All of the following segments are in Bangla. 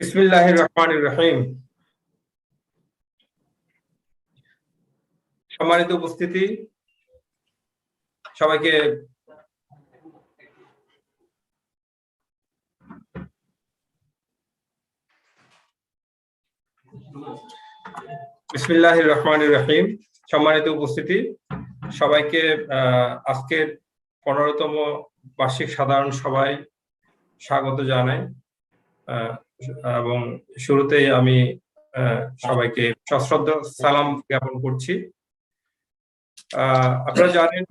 বিসমিল্লাহির রহমানির রহিম। সম্মানিত উপস্থিতি, সবাইকে বিসমিল্লাহির রহমানির রহিম। সম্মানিত উপস্থিতি, সবাইকে আজকের 15তম বার্ষিক সাধারণ সভায় স্বাগত জানাই এবং শুরুতেই আমি সবাইকে সশ্রদ্ধ সালাম জ্ঞাপন করছি। আপনারা জানেন,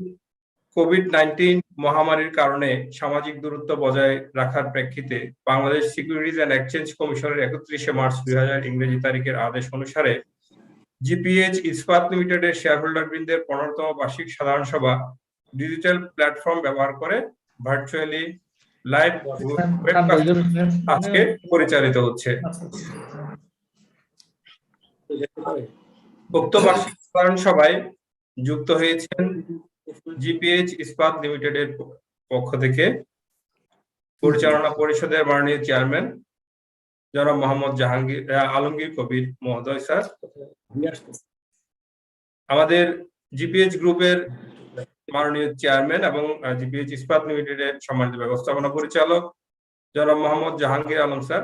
কোভিড-19 মহামারীর কারণে সামাজিক দূরত্ব বজায় রাখার প্রেক্ষিতে বাংলাদেশ সিকিউরিটিজ অ্যান্ড এক্সচেঞ্জ কমিশনের 31শে মার্চ 2000 ইংরেজি তারিখের আদেশ অনুসারে জিপিএইচ ইস্পাত লিমিটেডের শেয়ারহোল্ডার বৃন্দের 15তম বার্ষিক সাধারণ সভা ডিজিটাল প্ল্যাটফর্ম ব্যবহার করে ভার্চুয়ালি লাইভ আজকে পরিচালিত হচ্ছে। উক্ত বার্ষিক সাধারণ সভায় যুক্ত হয়েছেন জিপিএইচ ইস্পাত লিমিটেডের পক্ষ থেকে পরিচালনা পরিষদের মাননীয় চেয়ারম্যান জনাব মোহাম্মদ আলমগীর কবির মহোদয় স্যার, আমাদের জিপিএইচ গ্রুপের মাননীয় চেয়ারম্যান এবং জিপিএইচ ইস্পাত লিমিটেডের সম্মানিত ব্যবস্থাপনা পরিচালক জনাব মোহাম্মদ জাহাঙ্গীর আলম স্যার,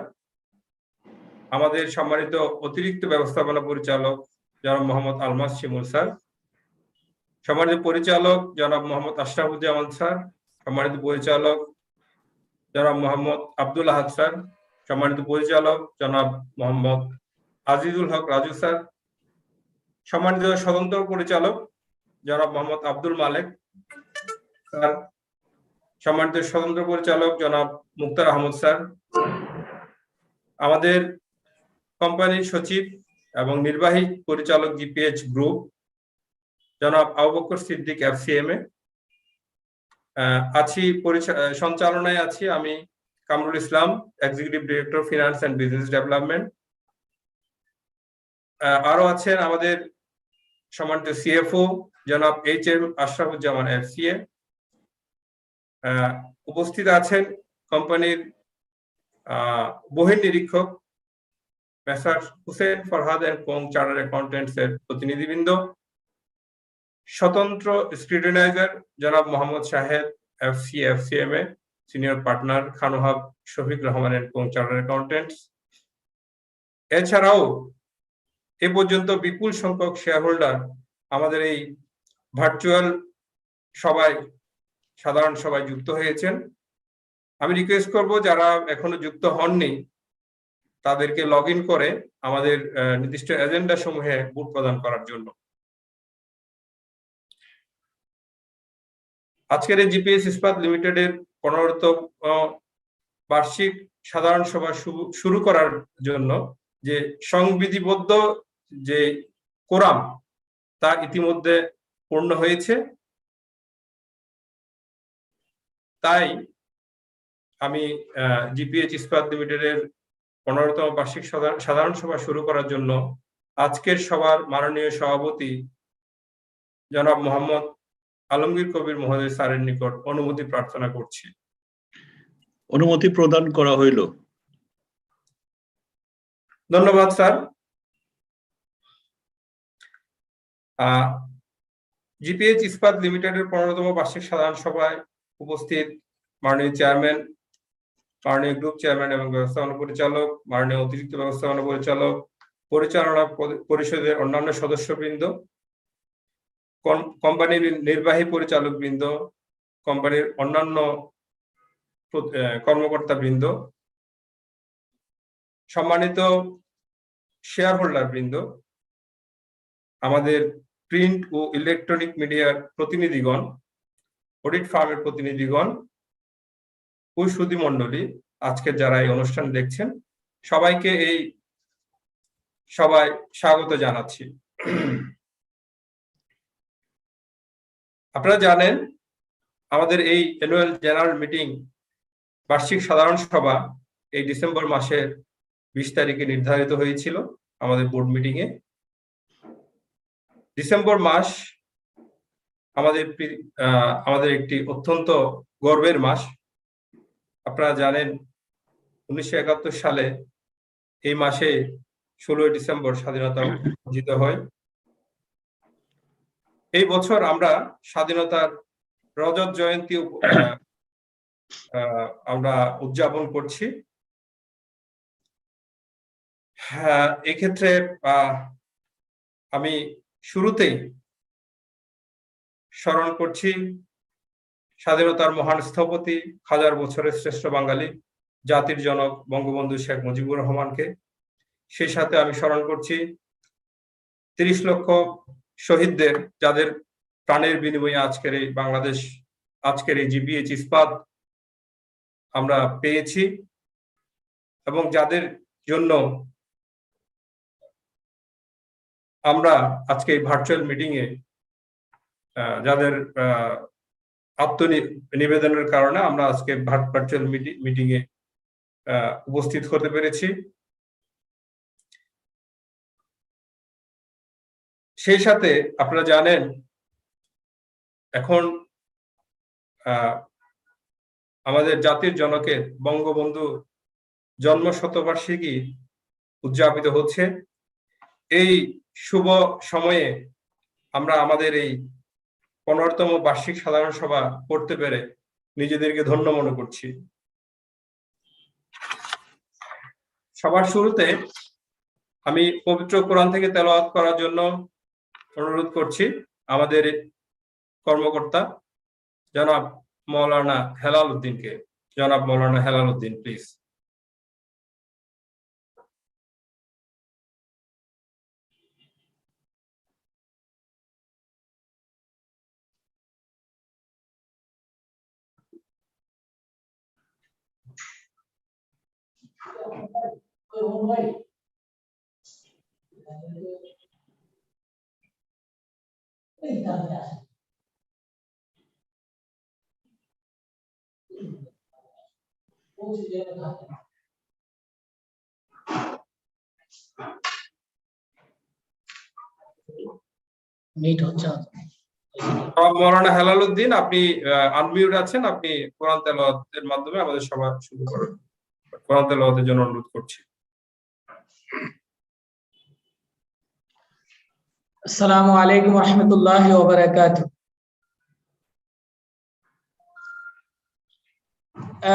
আমাদের সম্মানিত অতিরিক্ত ব্যবস্থাপনা পরিচালক জনাব মোহাম্মদ আলমাস শিমুল স্যার, সম্মানিত পরিচালক জনাব মোহাম্মদ আশরাফুজ্জামান স্যার, সম্মানিত পরিচালক জনাব মোহাম্মদ আব্দুল আহাদ স্যার, সম্মানিত পরিচালক জনাব মোহাম্মদ আজিজুল হক রাজু স্যার, সম্মানিত স্বতন্ত্র পরিচালক জনাব মোহাম্মদ আব্দুল মালেক স্যার, সম্মানিত স্বতন্ত্র পরিচালক জনাব মুক্তার আহমদ স্যার, আমাদের কোম্পানির সচিব এবং নির্বাহী পরিচালক জিপিএইচ গ্রুপ জনাব আবু বকর সিদ্দিক এফসিএমএ আছি, সঞ্চালনায় আছি আমি Kamrul Islam, executive director finance and business development. আরো আছেন আমাদের সম্মানিত সিএফও জনাব এইচ.এম. আশরাফুজ্জামান এফসিএ। উপস্থিত আছেন কোম্পানির বহির নিরীক্ষক messrs Hussain Farhad and co chartered accountants এর প্রতিনিধিবৃন্দ, স্বতন্ত্র স্ক্রুটিনাইজার জনাব Mohammad Shahed FCMA, senior partner Khan Wahab Shafiq Rahman and co chartered accountants. এছাড়াও এ পর্যন্ত বিপুল সংখ্যক শেয়ারহোল্ডার আমাদের এই ভার্চুয়াল সভায় সাধারণ সভায় যুক্ত হয়েছেন। আমি রিকোয়েস্ট করব যারা এখনো যুক্ত হননি তাদেরকে লগ ইন করে আমাদের নির্দিষ্ট এজেন্ডা সমূহে ভোট প্রদান করার জন্য। আজকের এই জিপিএইচ ইস্পাত লিমিটেডের 15তম বার্ষিক সাধারণ সভা শুরু করার জন্য যে সংবিধিবদ্ধ যে কোরাম তা ইতিমধ্যে পূর্ণ হয়েছে, তাই আমি জিপিএইচ ইস্পাত লিমিটেডের 15তম বার্ষিক সাধারণ সভা শুরু করার জন্য আজকের সভার মাননীয় সভাপতি জনাব মোহাম্মদ আলমগীর কবির মহোদয় স্যারের নিকট অনুমতি প্রার্থনা করছি। অনুমতি প্রদান করা হইল। ধন্যবাদ স্যার। জিপিএইচ ইস্পাত লিমিটেডের 15তম বার্ষিক সাধারণ সভায় উপস্থিত মাননীয় চেয়ারম্যান, মাননীয় গ্রুপ চেয়ারম্যান এবং ব্যবস্থাপনা পরিচালক, মাননীয় অতিরিক্ত ব্যবস্থাপনা পরিচালক, পরিচালনা পরিষদের অন্যান্য সদস্যবৃন্দ, কোম্পানির নির্বাহী পরিচালক বৃন্দ, কোম্পানির অন্যান্য কর্মকর্তা বৃন্দ, সম্মানিত শেয়ার হোল্ডার বৃন্দ, আমাদের প্রিন্ট ও ইলেকট্রনিক মিডিয়ার প্রতিনিধিগণ, অডিট ফার্মের প্রতিনিধিগণ ও সুধী মণ্ডলী, আজকে যারা এই অনুষ্ঠান দেখছেন সবাইকে এই সবাই স্বাগত জানাচ্ছি। আপনারা জানেন আমাদের এই অ্যানুয়াল জেনারেল মিটিং বার্ষিক সাধারণ সভা এই ডিসেম্বর মাসের 20 তারিখে নির্ধারিত হয়েছিল আমাদের বোর্ড মিটিং এ। ডিসেম্বর মাস আমাদের একটি অত্যন্ত গর্বের মাস। আপনারা জানেন 1971 সালে এই মাসে 16 ডিসেম্বর স্বাধীনতা অর্জিত হয়। এই বছর আমরা স্বাধীনতার রজত জয়ন্তী আমরা উদযাপন করছি। হ্যাঁ, এক্ষেত্রে আমি শুরুতেই স্মরণ করছি স্বাধীনতার মহান স্থপতি, হাজার বছরের শ্রেষ্ঠ বাঙালি, জাতির জনক বঙ্গবন্ধু শেখ মুজিবুর রহমানকে। সেই সাথে আমি স্মরণ করছি 30 লক্ষ শহীদদের, যাদের প্রাণের বিনিময়ে আজকের এই বাংলাদেশ, আজকের এই জিপিএইচ ইস্পাত আমরা পেয়েছি, এবং যাদের জন্য আমরা আজকে এই ভার্চুয়াল মিটিং এ যাদের আত্মনিবেদনের কারণে আমরা আজকে ভার্চুয়াল মিটিং এ উপস্থিত হতে পেরেছি। সেই সাথে আপনারা জানেন এখন আমাদের জাতির জনকের বঙ্গবন্ধু জন্ম শতবার্ষিকী উদযাপিত হচ্ছে। এই শুভ সময়ে আমরা আমাদের এই 15তম বার্ষিক সাধারণ সভা করতে পেরে নিজেদেরকে ধন্য মনে করছি। সবার শুরুতে আমি পবিত্র কোরআন থেকে তেলাওয়াত করার জন্য অনুরোধ করছি আমাদের কর্মকর্তা জনাব মৌলানা হেলাল উদ্দিনকে। জনাব মৌলানা হেলাল উদ্দিন, প্লিজ। মৌলানা হেলাল উদ্দিন, আপনি আনমিউট আছেন, আপনি কোরআন তেলাওয়াতের মাধ্যমে আমাদের সভা শুরু করেন। কোরআন তেলাওয়াতের জন্য অনুরোধ করছি। আসসালামু আলাইকুম ওয়া রাহমাতুল্লাহি ওয়া বারাকাতুহু।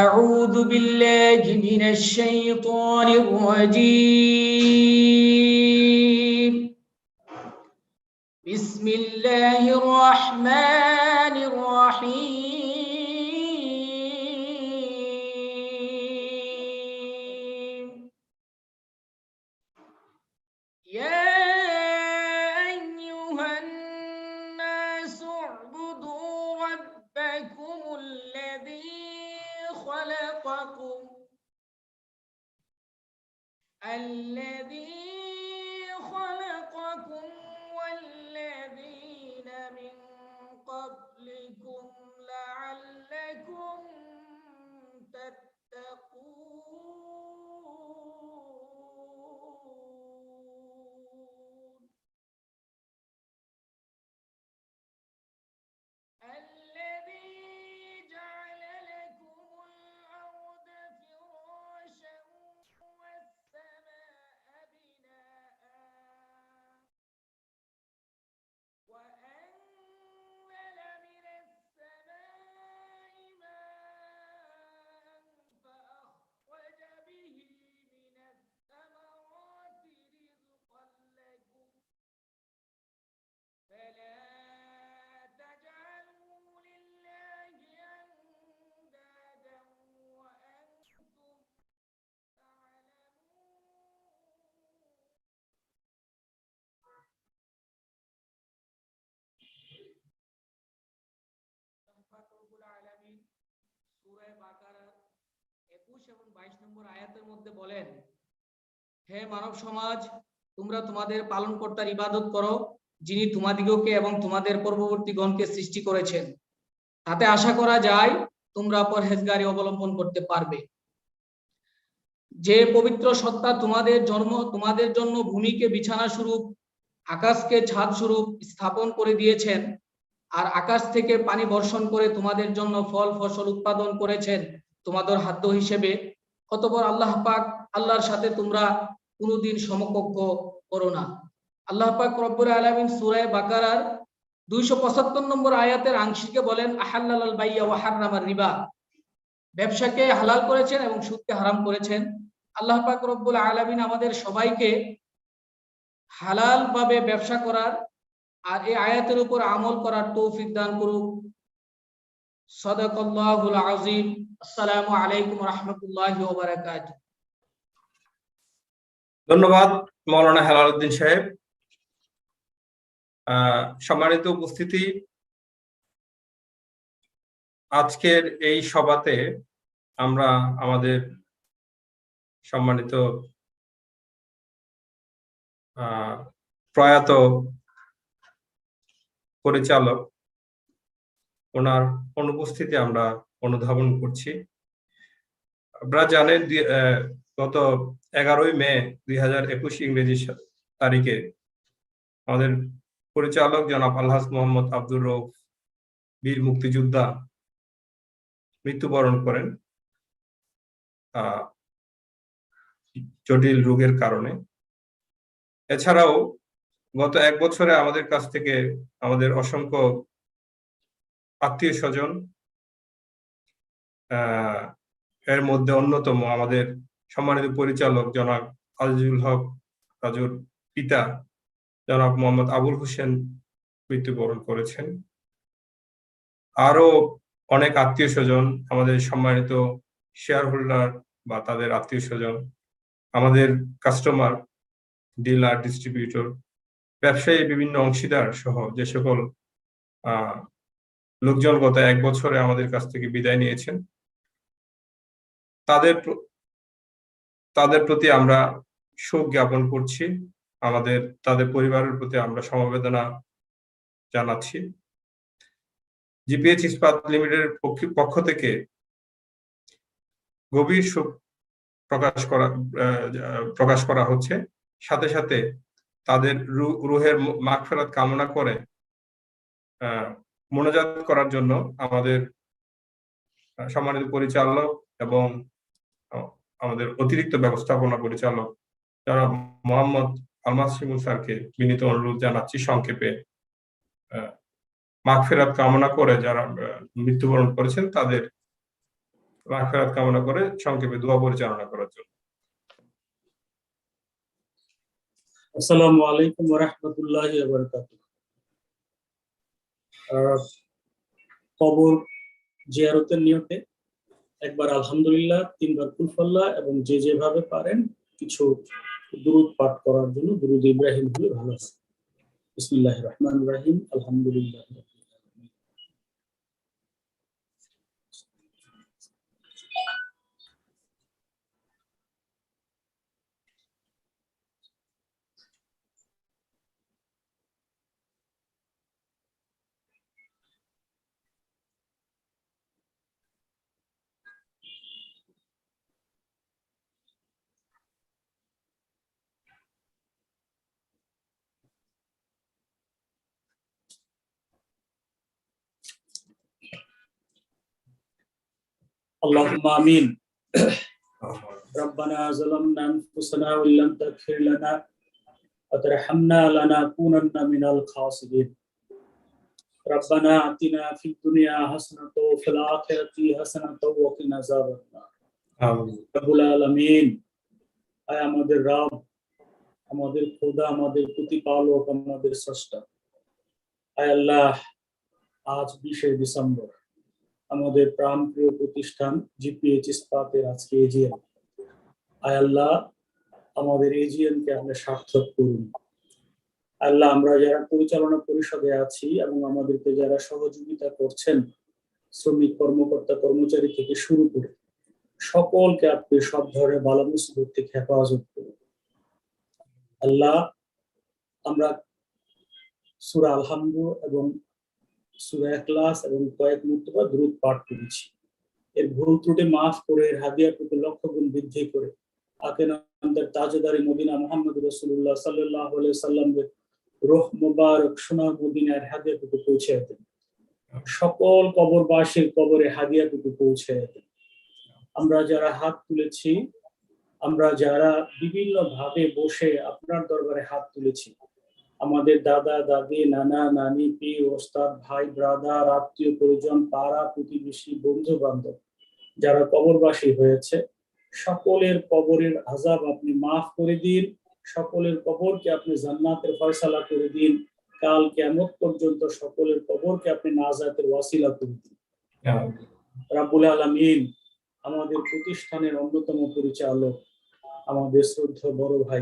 আউযু বিল্লাহি মিনাশ শাইতানির রাজীম। বিসমিল্লাহির রাহমানির রাহিম। ইয়া الذي خلقكم والذين من قبلكم لعلكم تتقون الذي جعل لكم الأرض فراشا وأنزل من السماء ماء فأخرج به من الثمرات رزقا لكم فلا تجعلوا لله أندادا وأنتم সূরা বাকারার 21 এবং 22 নম্বর আয়াতের মধ্যে বলেন, হে মানব সমাজ, তোমরা তোমাদের পালনকর্তার ইবাদত করো, যিনি তোমাদিগকে এবং তোমাদের পূর্ববর্তীগণকে সৃষ্টি করেছেন। তাতে আশা করা যায় তোমরা পরহেজগারি অবলম্বন করতে পারবে। যে পবিত্র সত্তা তোমাদের জন্য ভূমিকে বিছানা স্বরূপ, আকাশকে ছাদ স্বরূপ স্থাপন করে দিয়েছেন, আর আকাশ থেকে পানি বর্ষণ করে তোমাদের জন্য ফল ফসল উৎপাদন করেছেন তোমাদের খাদ্য হিসেবে, অতঃপর আল্লাহ পাক আল্লাহর সাথে তোমরা কোনোদিন সমকক্ষ করো না। আল্লাহ পাক রব্বুল আলামিন সূরা বাকারার 275 নম্বর আয়াতের আংশিকে বলেন আহাল্লাল বাইয়া ওয়া হাররামার রিবা, ব্যবসাকে হালাল করেছেন এবং সুদকে হারাম করেছেন। আল্লাহ পাক রব্বুল আলামিন আমাদের সবাইকে হালাল ভাবে ব্যবসা করার আর এই আয়াতের উপর আমল করার তৌফিক দান করুক। সাদাকাল্লাহুল আযীম। আসসালামু আলাইকুম ওয়া রাহমাতুল্লাহি ওয়া বারাকাতুহু। ধন্যবাদ মাওলানা হেলাল উদ্দিন সাহেব। সম্মানিত উপস্থিতি, আজকের এই সভাতে আমরা আমাদের সম্মানিত প্রয়াত পরিচালক ওনার অনুপস্থিতি আমরা অনুধাবন করছি। আপনারা জানেন গত 11ই মে 2021 ইংরেজি তারিখে আমাদের পরিচালক জনাব আলহাজ মোহাম্মদ আব্দুর রউফ বীর মুক্তিযোদ্ধা মৃত্যুবরণ করেন জটিল রোগের কারণে। এছাড়াও গত 1 বছরে আমাদের কাছ থেকে আমাদের অসংখ্য আত্মীয় স্বজন, এর মধ্যে অন্যতম আমাদের সম্মানিত পরিচালক জনাব আজিজুল হক রাজুর পিতা জনাব মোহাম্মদ আবুল হোসেন মৃত্যুবরণ করেছেন। আরো অনেক আত্মীয় স্বজন, আমাদের সম্মানিত শেয়ার হোল্ডার বা তাদের আত্মীয় স্বজন, আমাদের কাস্টমার, ডিলার, ডিস্ট্রিবিউটর, ব্যবসায়ী, বিভিন্ন অংশীদার সহ যে সকল লোকজন গত 1 বছরে আমাদের কাছ থেকে বিদায় নিয়েছেন, তাদের প্রতি আমরা শোক জ্ঞাপন করছি। তাদের পরিবারের প্রতি আমরা সমবেদনা জানাচ্ছি। জিপিএইচ ইস্পাত লিমিটেডের পক্ষ থেকে গভীর শোক প্রকাশ করা হচ্ছে। সাথে সাথে তাদের রুহের মাগফিরাত কামনা করে মোনাজাত করার জন্য আমাদের সম্মানিত পরিচালক এবং আমাদের অতিরিক্ত ব্যবস্থাপনা পরিচালক যারা মোহাম্মদ আলমাস শিমুল স্যারকে বিনীত অনুরোধ জানাচ্ছি সংক্ষেপে মাগফিরাত কামনা করে, যারা মৃত্যুবরণ করেছেন তাদের মাগফিরাত কামনা করে সংক্ষেপে দোয়া পরিচালনা করার জন্য। আসসালামু আলাইকুম ওয়া রাহমাতুল্লাহি ওয়া বারাকাতুহু। কবর জিয়ারতের নিয়তে একবার আলহামদুলিল্লাহ, 3 বার কুলফাল্লাহ এবং যে যেভাবে পারেন কিছু দুরূদ পাঠ করার জন্য দুরূদ ইব্রাহিম হলে ভালো হয়। বিসমিল্লাহির রহমানির রহিম। আলহামদুলিল্লাহ اللهم آمين. ربنا ظلمنا أنفسنا وإن لم تغفر لنا وترحمنا لنكونن من الخاسرين. ربنا آتنا في الدنيا حسنة وفي الآخرة حسنة وقنا عذاب النار. رب العالمين, আয় আমাদের রব, আমাদের খোদা, আমাদের প্রতিপালক, আমাদের স্রষ্টা, আয় আল্লাহ, আজ 20 ডিসেম্বর আমাদের প্রাণপ্রিয় প্রতিষ্ঠান জিপিএইচ ইস্পাতের আজকে এজিএম। আয় আল্লাহ, আমাদের এজিএমকে আপনি সার্থক করুন। আল্লাহ, আমরা যারা পরিচালনা পরিষদে আছি এবং আমাদেরকে যারা সহযোগিতা করছেন, শ্রমিক, কর্মকর্তা, কর্মচারী থেকে শুরু করে সকলকে আপনি সব ধরনের বালা মুসিবত থেকে হেফাজত করুন। আল্লাহ, আমরা সূরা আল-হামদ এবং সূরা ইখলাস এবং কয়েক মুর্তবা দুরূদ পাঠ করেছি। এর ভুল ত্রুটি মাফ করে, এর হাদিয়াটুকু লক্ষ গুণ বৃদ্ধি করে আকেনান্দার তাজদারি মদিনা মুহাম্মদ রাসূলুল্লাহ সাল্লাল্লাহু আলাইহি সাল্লামের রূহ মুবারক সোনার মদিনার হাদিয়াটুকু পৌঁছে দেন। সকল কবরবাসীর কবরে হাদিয়াটুকু পৌঁছে দেন। আমরা যারা হাত তুলেছি, আমরা যারা বিভিন্ন ভাবে বসে আপনার দরবারে হাত তুলেছি, আমাদের দাদা দাদি, নানা নানি, পীর ওস্তাদ, ভাই ব্রাদার, আত্মীয় পরিজন, পাড়া প্রতিবেশী, বন্ধু বান্ধব যারা কবরবাসী হয়েছে, সকলের কবরের আযাব আপনি মাফ করে দিন, সকলের কবরকে আপনি জান্নাতের ফয়সালা করে দিন, কাল কিয়ামত পর্যন্ত সকলের কবরকে আপনি নাজাতের ওয়াসিলা করে দিন। রাব্বুল আলামিন, আমাদের প্রতিষ্ঠানের অন্যতম পরিচালক আমাদের শ্রদ্ধেয় বড় ভাই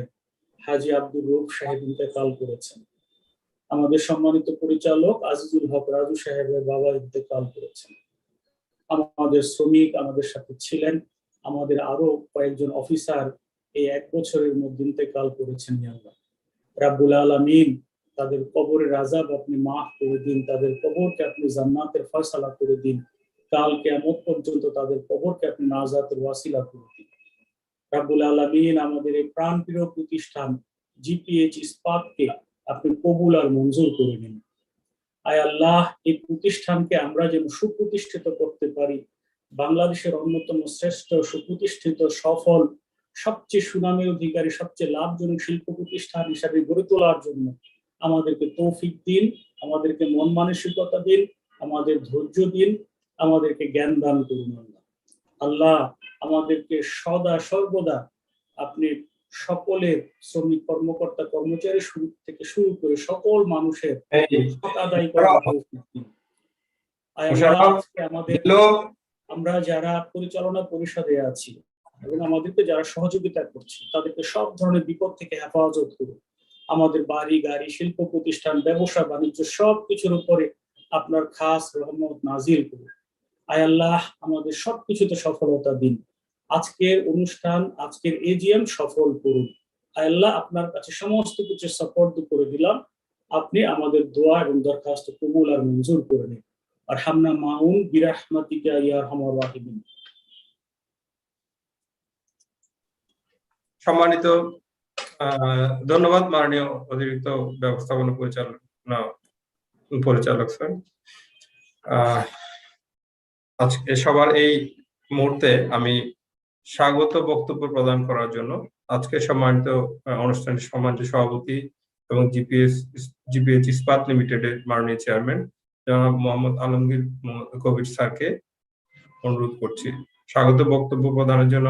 হাজী আব্দুর রউফ সাহেব ইন্তেকাল করেছেন। আমাদের সম্মানিত পরিচালক আজিজুল হক রাজু সাহেবের বাবা ইন্তেকাল করেছেন। আমাদের শ্রমিক আমাদের সাথে ছিলেন, আমাদের আরো কয়েকজন অফিসার এই 1 বছরের মধ্যে ইন্তেকাল করেছেন। ইয়া আল্লাহ, রাব্বুল আলামিন, তাদের কবরের আযাব আপনি মাফ করে দিন, তাদের কবরকে আপনি জান্নাতের ফয়সালা করে দিন, কাল কিয়ামত পর্যন্ত তাদের কবরকে আপনি নাজাতের ওয়াসিলা করে দিন। রাব্বুল আলামিন, আমাদের এই প্রাণপ্রিয় প্রতিষ্ঠান জিপিএইচ ইস্পাতকে আপনি কবুল আর মঞ্জুর করে নিন। আয় আল্লাহ, এই প্রতিষ্ঠানকে আমরা যেন সুপ্রতিষ্ঠিত করতে পারি, বাংলাদেশের অন্যতম শ্রেষ্ঠ সুপ্রতিষ্ঠিত সফল সবচেয়ে সুনামের অধিকারী সবচেয়ে লাভজনক শিল্প প্রতিষ্ঠান হিসাবে গড়ে তোলার জন্য আমাদেরকে তৌফিক দিন, আমাদেরকে মন মানসিকতা দিন, আমাদের ধৈর্য দিন, আমাদেরকে জ্ঞান দান করুন। আল্লাহ, আমাদেরকে সদা সর্বদা আপনি সকলের শ্রমিক কর্মকর্তা কর্মচারী থেকে শুরু করে সকল মানুষের হক আদায় করার তৌফিক দিন। আয় আল্লাহ, আজকে আমাদের আমরা যারা পরিচালনা পরিষদে আছি এবং আমাদেরকে যারা সহযোগিতা করছে তাদেরকে সব ধরনের বিপদ থেকে হেফাজত করুন। আমাদের বাড়ি গাড়ি, শিল্প প্রতিষ্ঠান, ব্যবসা বাণিজ্য সবকিছুর উপরে আপনার খাস রহমত নাজিল করুন। আয় আল্লাহ, আমাদের সবকিছুতে সফলতা দিন। আজকের অনুষ্ঠান, আজকের এজিএম সফল করুন। আয় আল্লাহ, আপনার কাছে সমস্ত কিছু সাপোর্ট করে দিলাম, আপনি আমাদের দোয়া এবং দরখাস্ত কবুল আর মঞ্জুর করে নিন। আরহামনা মাউন বিরাহমাতিকা ইয়া আরহামার রাহিমিন। সম্মানিত ধন্যবাদ মাননীয় অতিরিক্ত ব্যবস্থাপনা পরিচালক স্যার। আজকে সবার এই মুহূর্তে আমি স্বাগত বক্তব্য প্রদান করার জন্য আজকে সম্মানিত অনুষ্ঠানের সম্মানিত সভাপতি এবং জিপিএইচ ইস্পাত লিমিটেডের মাননীয় চেয়ারম্যান জনাব মোহাম্মদ আলমগীর কবির স্যারকে অনুরোধ করছি। স্বাগত বক্তব্য প্রদানের জন্য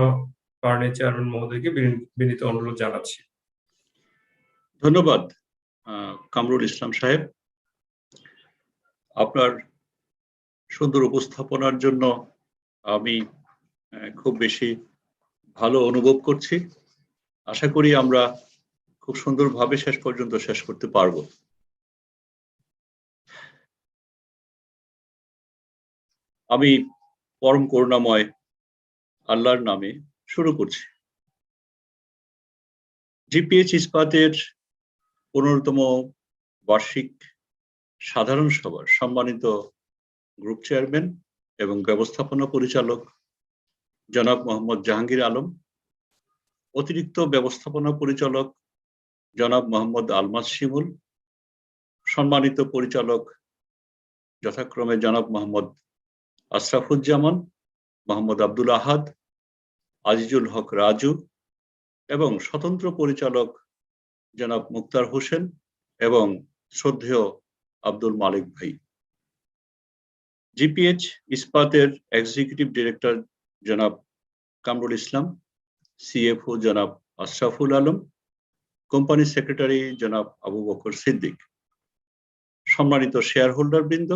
মাননীয় চেয়ারম্যান মহোদয়কে বিনীত অনুরোধ জানাচ্ছি। ধন্যবাদ কামরুল ইসলাম সাহেব, আপনার সুন্দর উপস্থাপনার জন্য আমি খুব বেশি ভালো অনুভব করছি। আশা করি আমরা খুব সুন্দরভাবে শেষ পর্যন্ত শেষ করতে পারবো। আমি পরম করুণাময় আল্লাহর নামে শুরু করছি। জিপিএইচ ইস্পাতের 15তম বার্ষিক সাধারণ সভার সম্মানিত গ্রুপ চেয়ারম্যান এবং ব্যবস্থাপনা পরিচালক জনাব মোহাম্মদ জাহাঙ্গীর আলম, অতিরিক্ত ব্যবস্থাপনা পরিচালক জনাব মোহাম্মদ আলমাস শিমুল, সম্মানিত পরিচালক যথাক্রমে জনাব মোহাম্মদ আশরাফুজ্জামান, মোহাম্মদ আব্দুল আহাদ, আজিজুল হক রাজু এবং স্বতন্ত্র পরিচালক জনাব মুক্তার হোসেন এবং শ্রদ্ধেয় আব্দুল মালিক ভাই, জিপিএইচ ইস্পাতের এক্সিকিউটিভ ডিরেক্টর জনাব কামরুল ইসলাম, সিএফও জনাব আশরাফুল আলম, কোম্পানি সেক্রেটারি জনাব আবু বকর সিদ্দিক, সম্মানিত শেয়ার হোল্ডার বৃন্দ,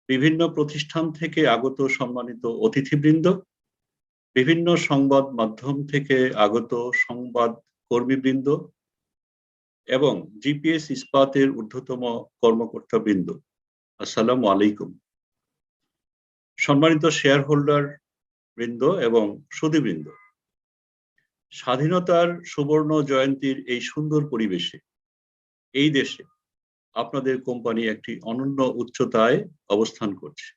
বিভিন্ন প্রতিষ্ঠান থেকে আগত সম্মানিত অতিথিবৃন্দ, বিভিন্ন সংবাদ মাধ্যম থেকে আগত সংবাদ কর্মীবৃন্দ এবং জিপিএইচ ইস্পাতের ঊর্ধ্বতম কর্মকর্তা বৃন্দ, আসসালামু আলাইকুম। সম্মানিত শেয়ার হোল্ডার বৃন্দ এবং সুধীবৃন্দ, স্বাধীনতার সুবর্ণ জয়ন্তীর এই সুন্দর পরিবেশে এই দেশে আপনাদের কোম্পানি একটি অনন্য উচ্চতায় অবস্থান করছে।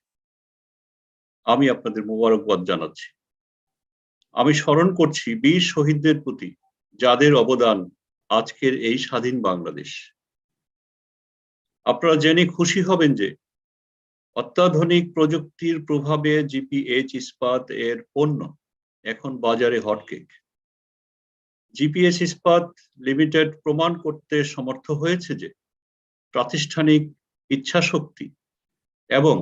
আমি আপনাদের মোবারকবাদ জানাচ্ছি। আমি স্মরণ করছি বীর শহীদদের প্রতি, যাদের অবদান আজকের এই স্বাধীন বাংলাদেশ। আপনারা জেনে খুশি হবেন যে অত্যাধুনিক প্রযুক্তির প্রভাবে জিপিএইচ ইস্পাত এর পণ্য এখন বাজারে হটকেক। জিপিএইচ ইস্পাত লিমিটেড প্রমাণ করতে সমর্থ হয়েছে যে প্রাতিষ্ঠানিক ইচ্ছাশক্তি এবং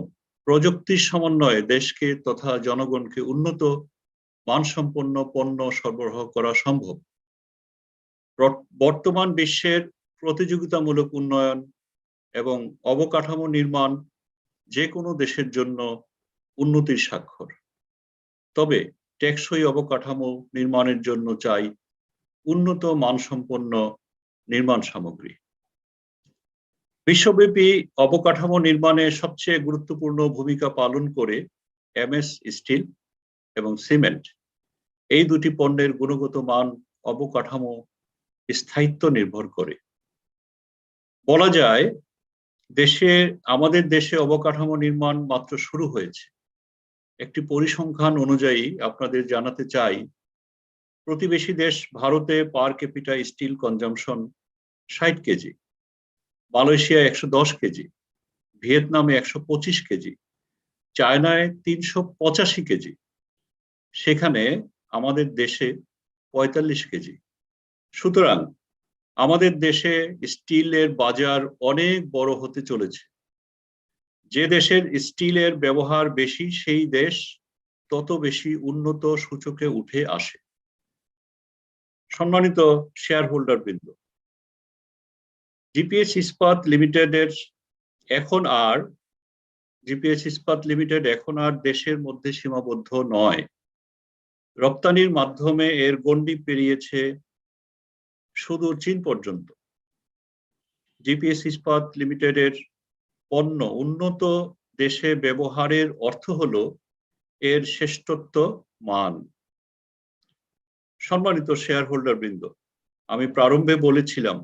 প্রযুক্তির সমন্বয়ে দেশকে তথা জনগণকে উন্নত মানসম্পন্ন পণ্য সরবরাহ করা সম্ভব। বর্তমান বিশ্বের প্রতিযোগিতামূলক উন্নয়ন এবং অবকাঠামো নির্মাণ যে কোনো দেশের জন্য উন্নতির স্বাক্ষর। তবে টেকসই অবকাঠামো নির্মাণের জন্য চাই উন্নত মানসম্পন্ন নির্মাণ সামগ্রী। বিশ্বব্যাপী অবকাঠামো নির্মাণে সবচেয়ে গুরুত্বপূর্ণ ভূমিকা পালন করে এমএস স্টিল এবং সিমেন্ট। এই দুটি পণ্যের গুণগত মান অবকাঠামো স্থায়িত্ব নির্ভর করে। বলা যায় আমাদের দেশে অবকাঠামো নির্মাণ মাত্র শুরু হয়েছে। একটি পরিসংখ্যান অনুযায়ী আপনাদের জানাতে চাই, প্রতিবেশী দেশ ভারতে per capita steel consumption 60 KG, Malaysia 110 KG, ভিয়েতনামে 125 কেজি, চায়নায় 385 কেজি, সেখানে আমাদের দেশে 45 কেজি। সুতরাং আমাদের দেশে স্টিলের বাজার অনেক বড় হতে চলেছে। যে দেশের স্টিলের ব্যবহার বেশি সেই দেশ তত বেশি উন্নত সূচকে উঠে আসে। সম্মানিত শেয়ার হোল্ডার বৃন্দ, জিপিএইচ ইস্পাত লিমিটেড এখন আর দেশের মধ্যে সীমাবদ্ধ নয়। রপ্তানির মাধ্যমে এর গণ্ডি পেরিয়েছে সুদূর চীন পর্যন্ত। জিপিএইচ ইস্পাত লিমিটেডের পণ্য উন্নত দেশে ব্যবহারের অর্থ হলো এর শ্রেষ্ঠত্ব মান। সম্মানিত শেয়ার হোল্ডার বৃন্দ, আমি প্রারম্ভে বলেছিলাম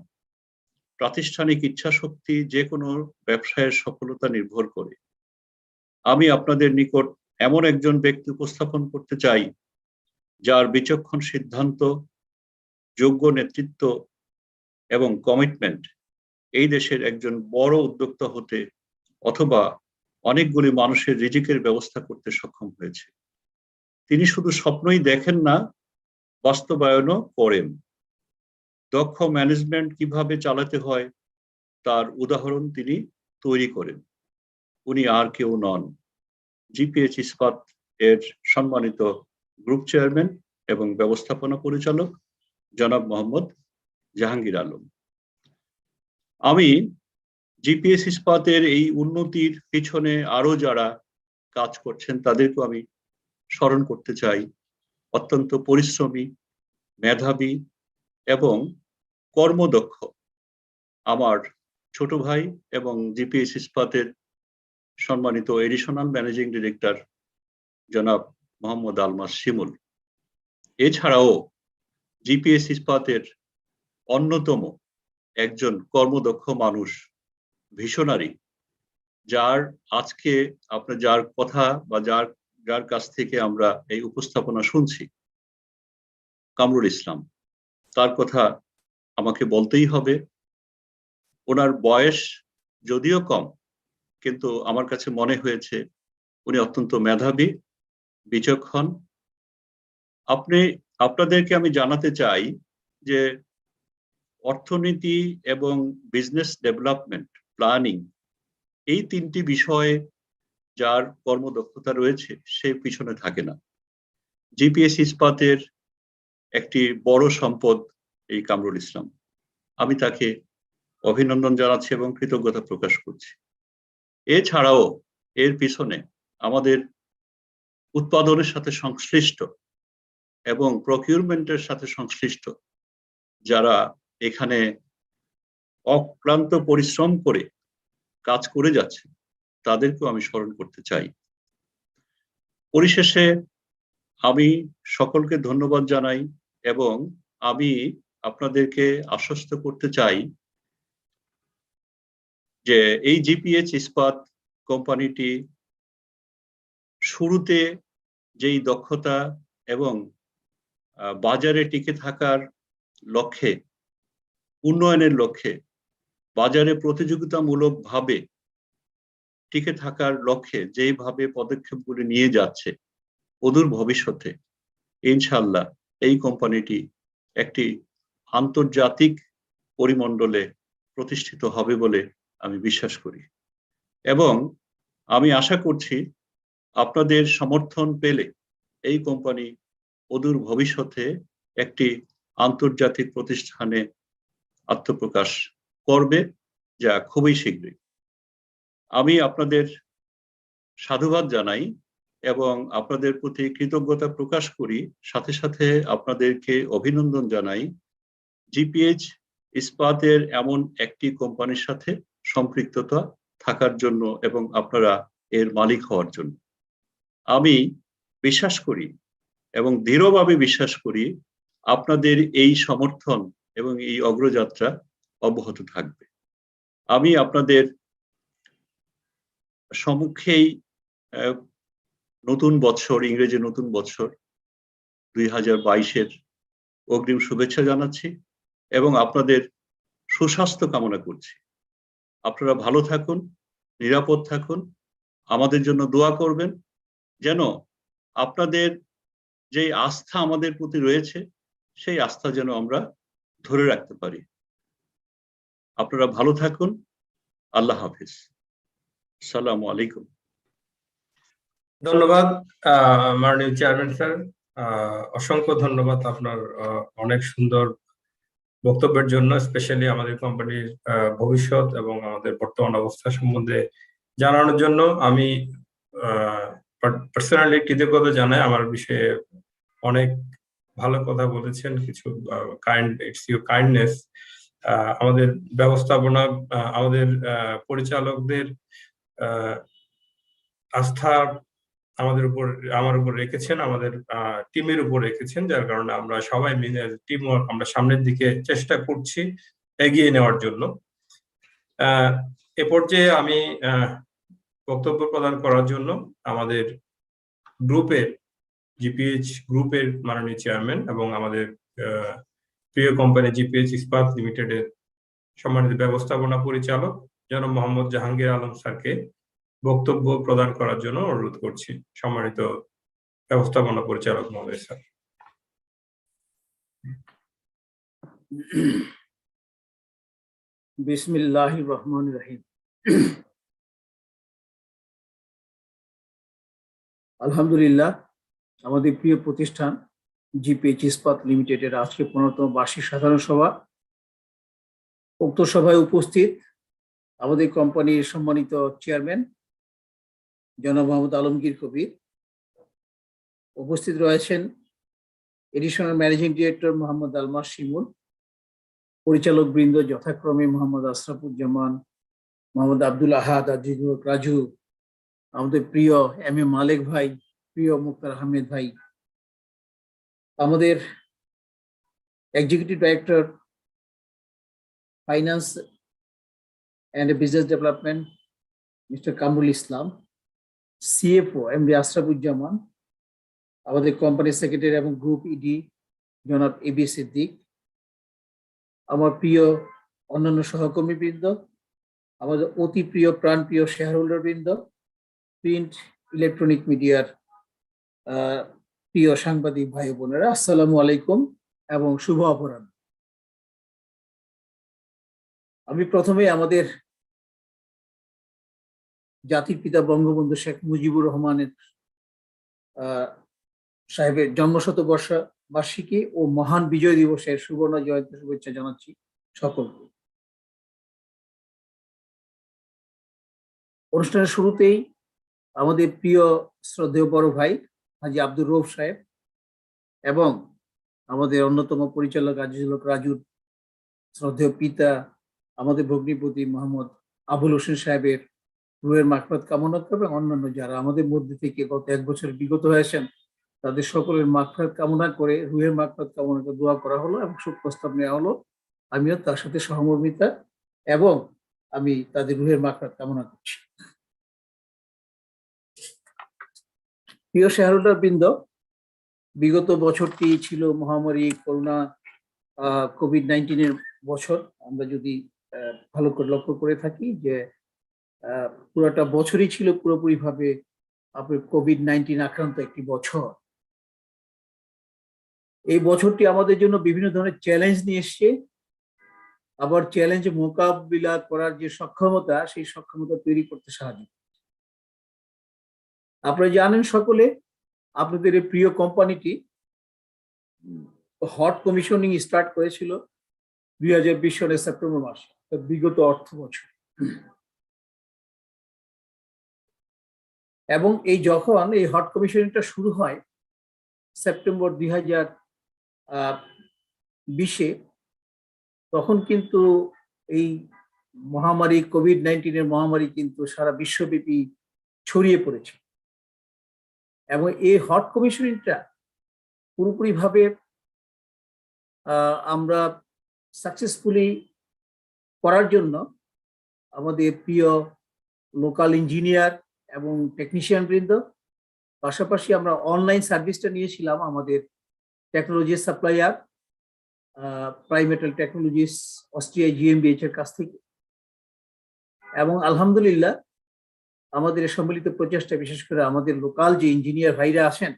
প্রাতিষ্ঠানিক ইচ্ছাশক্তি যে কোনো ব্যবসায়ের সফলতা নির্ভর করে। আমি আপনাদের নিকট এমন একজন ব্যক্তি উপস্থাপন করতে চাই যার বিচক্ষণ সিদ্ধান্ত, যোগ্য নেতৃত্ব এবং কমিটমেন্ট এই দেশের একজন বড় উদ্যোক্তা হতে অথবা অনেকগুলি মানুষের রিজিকের ব্যবস্থা করতে সক্ষম হয়েছে। তিনি শুধু স্বপ্নই দেখেন না, বাস্তবায়নও করেন। দক্ষ ম্যানেজমেন্ট কিভাবে চালাতে হয় তার উদাহরণ তিনি তৈরি করেন। উনি আর কেউ নন, জিপিএইচ ইস্পাত এর সম্মানিত গ্রুপ চেয়ারম্যান এবং ব্যবস্থাপনা পরিচালক জনাব মোহাম্মদ জাহাঙ্গীর আলম। আমি জিপিএইচ ইস্পাতের এই উন্নতির পিছনে আরো যারা কাজ করছেন তাদেরকে আমি স্মরণ করতে চাই। অত্যন্ত পরিশ্রমী, মেধাবী এবং কর্মদক্ষ আমার ছোট ভাই এবং জিপিএইচ ইস্পাতের সম্মানিত এডিশনাল ম্যানেজিং ডিরেক্টর জনাব মোহাম্মদ আলমাস শিমুল। এছাড়াও জিপিএইচ ইস্পাতের অন্যতম একজন কর্মদক্ষ মানুষ, ভিশনারি, যার কথা বা যার কাছ থেকে আমরা এই উপস্থাপনা শুনছি, কামরুল ইসলাম। তার কথা আমাকে বলতেই হবে। ওনার বয়স যদিও কম, কিন্তু আমার কাছে মনে হয়েছে উনি অত্যন্ত মেধাবী, বিচক্ষণ। আপনাদেরকে আমি জানাতে চাই যে অর্থনীতি এবং বিজনেস ডেভেলপমেন্ট, প্ল্যানিং, এই তিনটি বিষয়ে যার কর্মদক্ষতা রয়েছে সে পিছনে থাকে না। জিপিএইচ ইস্পাতের একটি বড় সম্পদ এই কামরুল ইসলাম। আমি তাকে অভিনন্দন জানাচ্ছি এবং কৃতজ্ঞতা প্রকাশ করছি। এছাড়াও এর পিছনে আমাদের উৎপাদনের সাথে সংশ্লিষ্ট এবং প্রকিউরমেন্টের সাথে সংশ্লিষ্ট যারা এখানে অক্লান্ত পরিশ্রম করে কাজ করে যাচ্ছে তাদেরকেও আমি স্মরণ করতে চাই। পরিশেষে আমি সকলকে ধন্যবাদ জানাই এবং আমি আপনাদেরকে আশ্বস্ত করতে চাই যে এই জিপিএইচ ইস্পাত কোম্পানিটি শুরুতে যেই দক্ষতা এবং বাজারে টিকে থাকার লক্ষ্যে, উন্নয়নের লক্ষ্যে বাজারে প্রতিযোগিতামূলকভাবে টিকে থাকার লক্ষ্যে যেভাবে পদক্ষেপগুলি নিয়ে যাচ্ছে, অদূর ভবিষ্যতে ইনশাআল্লাহ এই কোম্পানিটি একটি আন্তর্জাতিক পরিমণ্ডলে প্রতিষ্ঠিত হবে বলে আমি বিশ্বাস করি। এবং আমি আশা করছি আপনাদের সমর্থন পেলে এই কোম্পানি অদূর ভবিষ্যতে একটি আন্তর্জাতিক প্রতিষ্ঠানে আত্মপ্রকাশ করবে, যা খুবই শীঘ্রই। আমি আপনাদের সাধুবাদ জানাই এবং আপনাদের প্রতি কৃতজ্ঞতা প্রকাশ করি, সাথে সাথে আপনাদেরকে অভিনন্দন জানাই জিপিএইচ ইস্পাতের এমন একটি কোম্পানির সাথে সম্পৃক্ততা থাকার জন্য এবং আপনারা এর মালিক হওয়ার জন্য। আমি বিশ্বাস করি এবং দৃঢ়ভাবে বিশ্বাস করি আপনাদের এই সমর্থন এবং এই অগ্রযাত্রা অব্যাহত থাকবে। আমি আপনাদের সম্মুখেই নতুন বছর, ইংরেজি নতুন বছর 2022-এর অগ্রিম শুভেচ্ছা জানাচ্ছি এবং আপনাদের সুস্বাস্থ্য কামনা করছি। আপনারা ভালো থাকুন, নিরাপদ থাকুন, আমাদের জন্য দোয়া করবেন, যেন আপনাদের যে আস্থা আমাদের প্রতি রয়েছে সেই আস্থা যেন আমরা ধরে রাখতে পারি। আপনারা ভালো থাকুন। আল্লাহ হাফিজ। আসসালামু আলাইকুম। ধন্যবাদ মাননীয় চেয়ারম্যান স্যার, অসংখ্য ধন্যবাদ আপনার অনেক সুন্দর বক্তব্যের জন্য, স্পেশালি আমাদের কোম্পানির ভবিষ্যৎ এবং আমাদের বর্তমান অবস্থা সম্বন্ধে জানানোর জন্য। আমি পার্সোনালি কৃতজ্ঞতা জানাই। আমার বিষয়ে অনেক ভালো কথা বলেছেন, কিছু ইটস ইউর কাইন্ডনেস। আমাদের ব্যবস্থাপনা, আমাদের পরিচালকদের আস্থা আমার উপর রেখেছেন, আমাদের টিমের উপর রেখেছেন, যার কারণে আমরা সবাই মিলে টিম ওয়ার্ক আমরা সামনের দিকে চেষ্টা করছি এগিয়ে নেওয়ার জন্য। এ পর্যায়ে আমি বক্তব্য প্রদান করার জন্য আমাদের গ্রুপের, জিপিএইচ গ্রুপের মাননীয় চেয়ারম্যান এবং আমাদের প্রিয় কোম্পানি জিপিএইচ ইস্পাত লিমিটেডের সম্মানিত ব্যবস্থাপনা পরিচালক জনাব মোহাম্মদ জাহাঙ্গীর আলম স্যারকে বক্তব্য প্রদান করার জন্য অনুরোধ করছি। সম্মানিত ব্যবস্থাপনা পরিচালক মহোদয় স্যার। বিসমিল্লাহির রহমানির রহিম। আলহামদুলিল্লাহ, আমাদের প্রিয় প্রতিষ্ঠান জিপিএইচ ইস্পাত লিমিটেডের আজকে 15তম বার্ষিক সাধারণ সভা। উক্ত সভায় উপস্থিত আমাদের কোম্পানির সম্মানিত চেয়ারম্যান জনাব মোহাম্মদ আলমগীর কবির, উপস্থিত রয়েছেন additional managing director Mohammad Almas Shimul, পরিচালক বৃন্দ যথাক্রমে মোহাম্মদ আশরাফুজ্জামান, মোহাম্মদ আব্দুল আহাদ, আজিজুল রাজু, আমাদের প্রিয় এম এ মালেক ভাই, প্রিয় মুক্তার আহমেদ ভাই, আমাদের executive director finance and business development mister Kamrul Islam, CFO MD Ashrafuzzaman, আমাদের কোম্পানির সেক্রেটারি এবং গ্রুপ ইডি জনাব এবি সিদ্দিক, আমার প্রিয় অন্যান্য সহকর্মীবৃন্দ, আমাদের অতি প্রিয় প্রাণপ্রিয় শেয়ার হোল্ডার বৃন্দ, প্রিন্ট ইলেকট্রনিক মিডিয়ার প্রিয় সাংবাদিক ভাই বোনেরা, আসসালামু আলাইকুম এবং শুভ অপরাহ্ন। আমি প্রথমে আমাদের জাতির পিতা বঙ্গবন্ধু শেখ মুজিবুর রহমানের সাহেবের জন্মশতবর্ষ বার্ষিকী ও মহান বিজয় দিবসের সুবর্ণ জয়ন্তী শুভেচ্ছা জানাচ্ছি সকলকে। অনুষ্ঠানের শুরুতেই আমাদের প্রিয় শ্রদ্ধেয় বড় ভাই হাজী আব্দুর রউফ সাহেব এবং আমাদের অন্যতম পরিচালক আজিজুল রাজুর শ্রদ্ধেয় পিতা আমাদের ভগ্নিপতি মোহাম্মদ আবুল হোসেন সাহেবের রুহের মাগফিরাত কামনা করবে এবং অন্যান্য যারা আমাদের মধ্যে থেকে গত 1 বছর বিগত হয়েছেন তাদের সকলের মাগফিরাত কামনা করে রুহের মাগফিরাত কামনা করে দোয়া করা হলো এবং শুভ প্রস্তাব নেওয়া হলো। আমিও তার সাথে সহমর্মিতা এবং আমি তাদের রুহের মাগফিরাত কামনা করছি। প্রিয় শেয়ারহোল্ডার বৃন্দ, বিগত বছরটি ছিল মহামারী করোনা কোভিড-19 বছর। আমরা যদি ভালো করে লক্ষ্য করে থাকি যে পুরোটা বছরই ছিল পুরোপুরি ভাবে আপনার COVID-19 আক্রান্ত একটি বছর। এই বছরটি আমাদের জন্য বিভিন্ন ধরনের চ্যালেঞ্জ নিয়ে এসছে, আবার চ্যালেঞ্জ মোকাবিলা করার যে সক্ষমতা, সেই সক্ষমতা তৈরি করতে সাহায্য করছে। আপনারা জানেন সকলে, আপনাদের এই প্রিয় কোম্পানিটি হট কমিশনিং স্টার্ট করেছিল 2020 সালের সেপ্টেম্বর মাসে, বিগত অর্থ বছর। এবং যখন এই হট কমিশনিংটা শুরু হয় সেপ্টেম্বর 2020-এ, তখন কিন্তু এই মহামারী COVID-19 মহামারী কিন্তু সারা বিশ্বব্যাপী ছড়িয়ে পড়েছে। এবং এই হট কমিশনিংটা পুরোপুরি ভাবে আমরা সাকসেসফুলি করার জন্য আমাদের প্রিয় লোকাল ইঞ্জিনিয়ার এবং টেকনিশিয়ান বৃন্দ, পাশাপাশি আমরা অনলাইন সার্ভিসটা নিয়েছিলাম আমাদের technology supplier Primetals Technologies Austria GmbH এর কাছ থেকে। এবং আলহামদুলিল্লাহ আমাদের সম্মিলিত প্রচেষ্টা, বিশেষ করে আমাদের লোকাল যে ইঞ্জিনিয়ার ভাইরা আছেন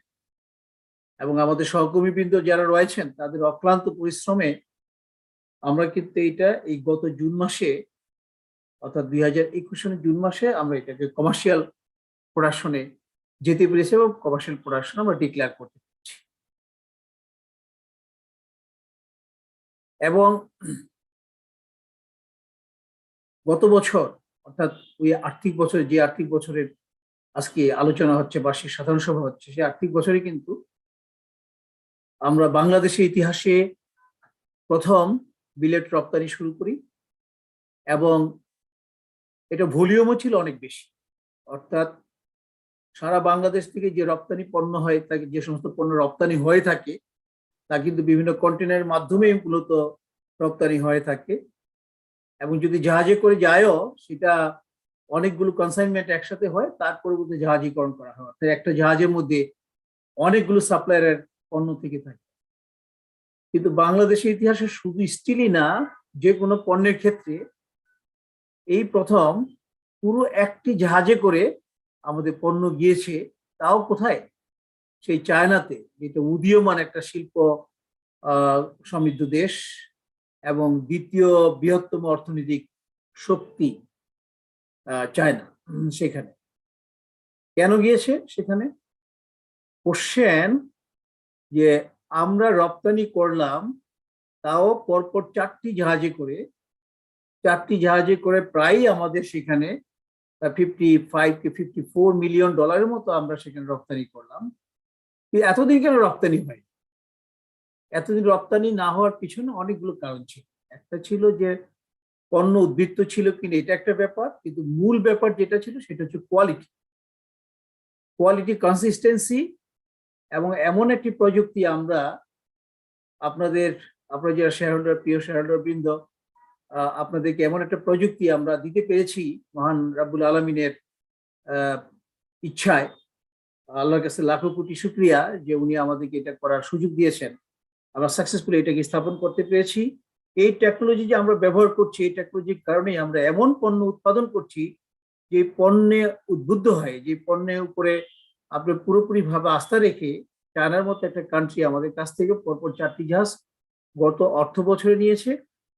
এবং আমাদের সহকর্মীবৃন্দ যারা রয়েছেন, তাদের অক্লান্ত পরিশ্রমে আমরা কিন্তু এটা এই গত জুন মাসে, অর্থাৎ 2021 সালের জুন মাসে আমরা এটাকে কমার্শিয়াল প্রোডাকশনে যেতে পেরেছি এবং কমার্শিয়াল প্রোডাকশন আমরা ডিক্লেয়ার করতে পেরেছি। এবং গত বছর, অর্থাৎ ওই আর্থিক বছর, যে আর্থিক বছরের আজকে আলোচনা হচ্ছে, বার্ষিক সাধারণ সভা হচ্ছে, সেই আর্থিক বছরে কিন্তু আমরা বাংলাদেশের ইতিহাসে প্রথম বিলেট রপ্তানি শুরু করি। এবং এটা ভলিউমও ছিল অনেক বেশি, অর্থাৎ সারা বাংলাদেশ থেকে যে রপ্তানি পণ্য হয়, তাকে যে সমস্ত পণ্য রপ্তানি হয়ে থাকে তা কিন্তু বিভিন্ন কন্টেনারের মাধ্যমে মূলত রপ্তানি হয়ে থাকে। এবং যদি জাহাজে করে যায়ও, সেটা অনেকগুলো কনসাইনমেন্ট একসাথে হয়, তার পরবর্তী জাহাজীকরণ করা হয়, অর্থাৎ একটা জাহাজের মধ্যে অনেকগুলো সাপ্লায়ারের পণ্য থেকে থাকে। কিন্তু বাংলাদেশের ইতিহাসে শুধু স্টিলই না, যে কোনো পণ্যের ক্ষেত্রে এই প্রথম পুরো একটি জাহাজে করে আমাদের পণ্য গিয়েছে, তাও কোথায়? সেই চায়নাতে, যেটা উদীয়মান একটা শিল্প সমৃদ্ধ দেশ এবং দ্বিতীয় বৃহত্তম অর্থনৈতিক শক্তি চায়না। সেখানে কেন গিয়েছে? সেখানে কোশ্চেন যে আমরা রপ্তানি করলাম, তাও পরপর 4টি জাহাজে করে প্রায় আমাদের সেখানে $55 to $54 মিলিয়ন মতো আমরা সেখানে রপ্তানি করলাম। এতদিন কেন রপ্তানি হয়? এতদিন রপ্তানি না হওয়ার পিছনে অনেকগুলো কারণ ছিল। একটা ছিল যে পণ্য উদ্বৃত্ত ছিল কিনা, এটা একটা ব্যাপার, কিন্তু মূল ব্যাপার যেটা ছিল সেটা হচ্ছে কোয়ালিটি কনসিস্টেন্সি এবং এমন একটি প্রযুক্তি আমরা আপনারা যারা শেয়ারহোল্ডার, প্রিয় শেয়ারহোল্ডার বৃন্দ, আপনাদেরকে এমন একটা প্রযুক্তি আমরা দিতে পেরেছি মহান রাব্বুল আলামিনের ইচ্ছায়। আল্লাহর কাছে লাখো কোটি শুকরিয়া যে উনি আমাদেরকে এটা করার সুযোগ দিয়েছেন। আমরা সাকসেসফুলি এটাকে স্থাপন করতে পেরেছি। এই টেকনোলজি যে আমরা ব্যবহার করছি, এই টেকনোলজির কারণে আমরা এমন পণ্য উৎপাদন করছি যে পণ্যে উদ্বুদ্ধ হয়, যে পণ্যের উপরে আপনার পুরোপুরি ভাবে আস্থা রেখে চায়নার মতো একটা কান্ট্রি আমাদের কাছ থেকে পরপর 4টি জাহাজ গত অর্থ বছরে নিয়েছে।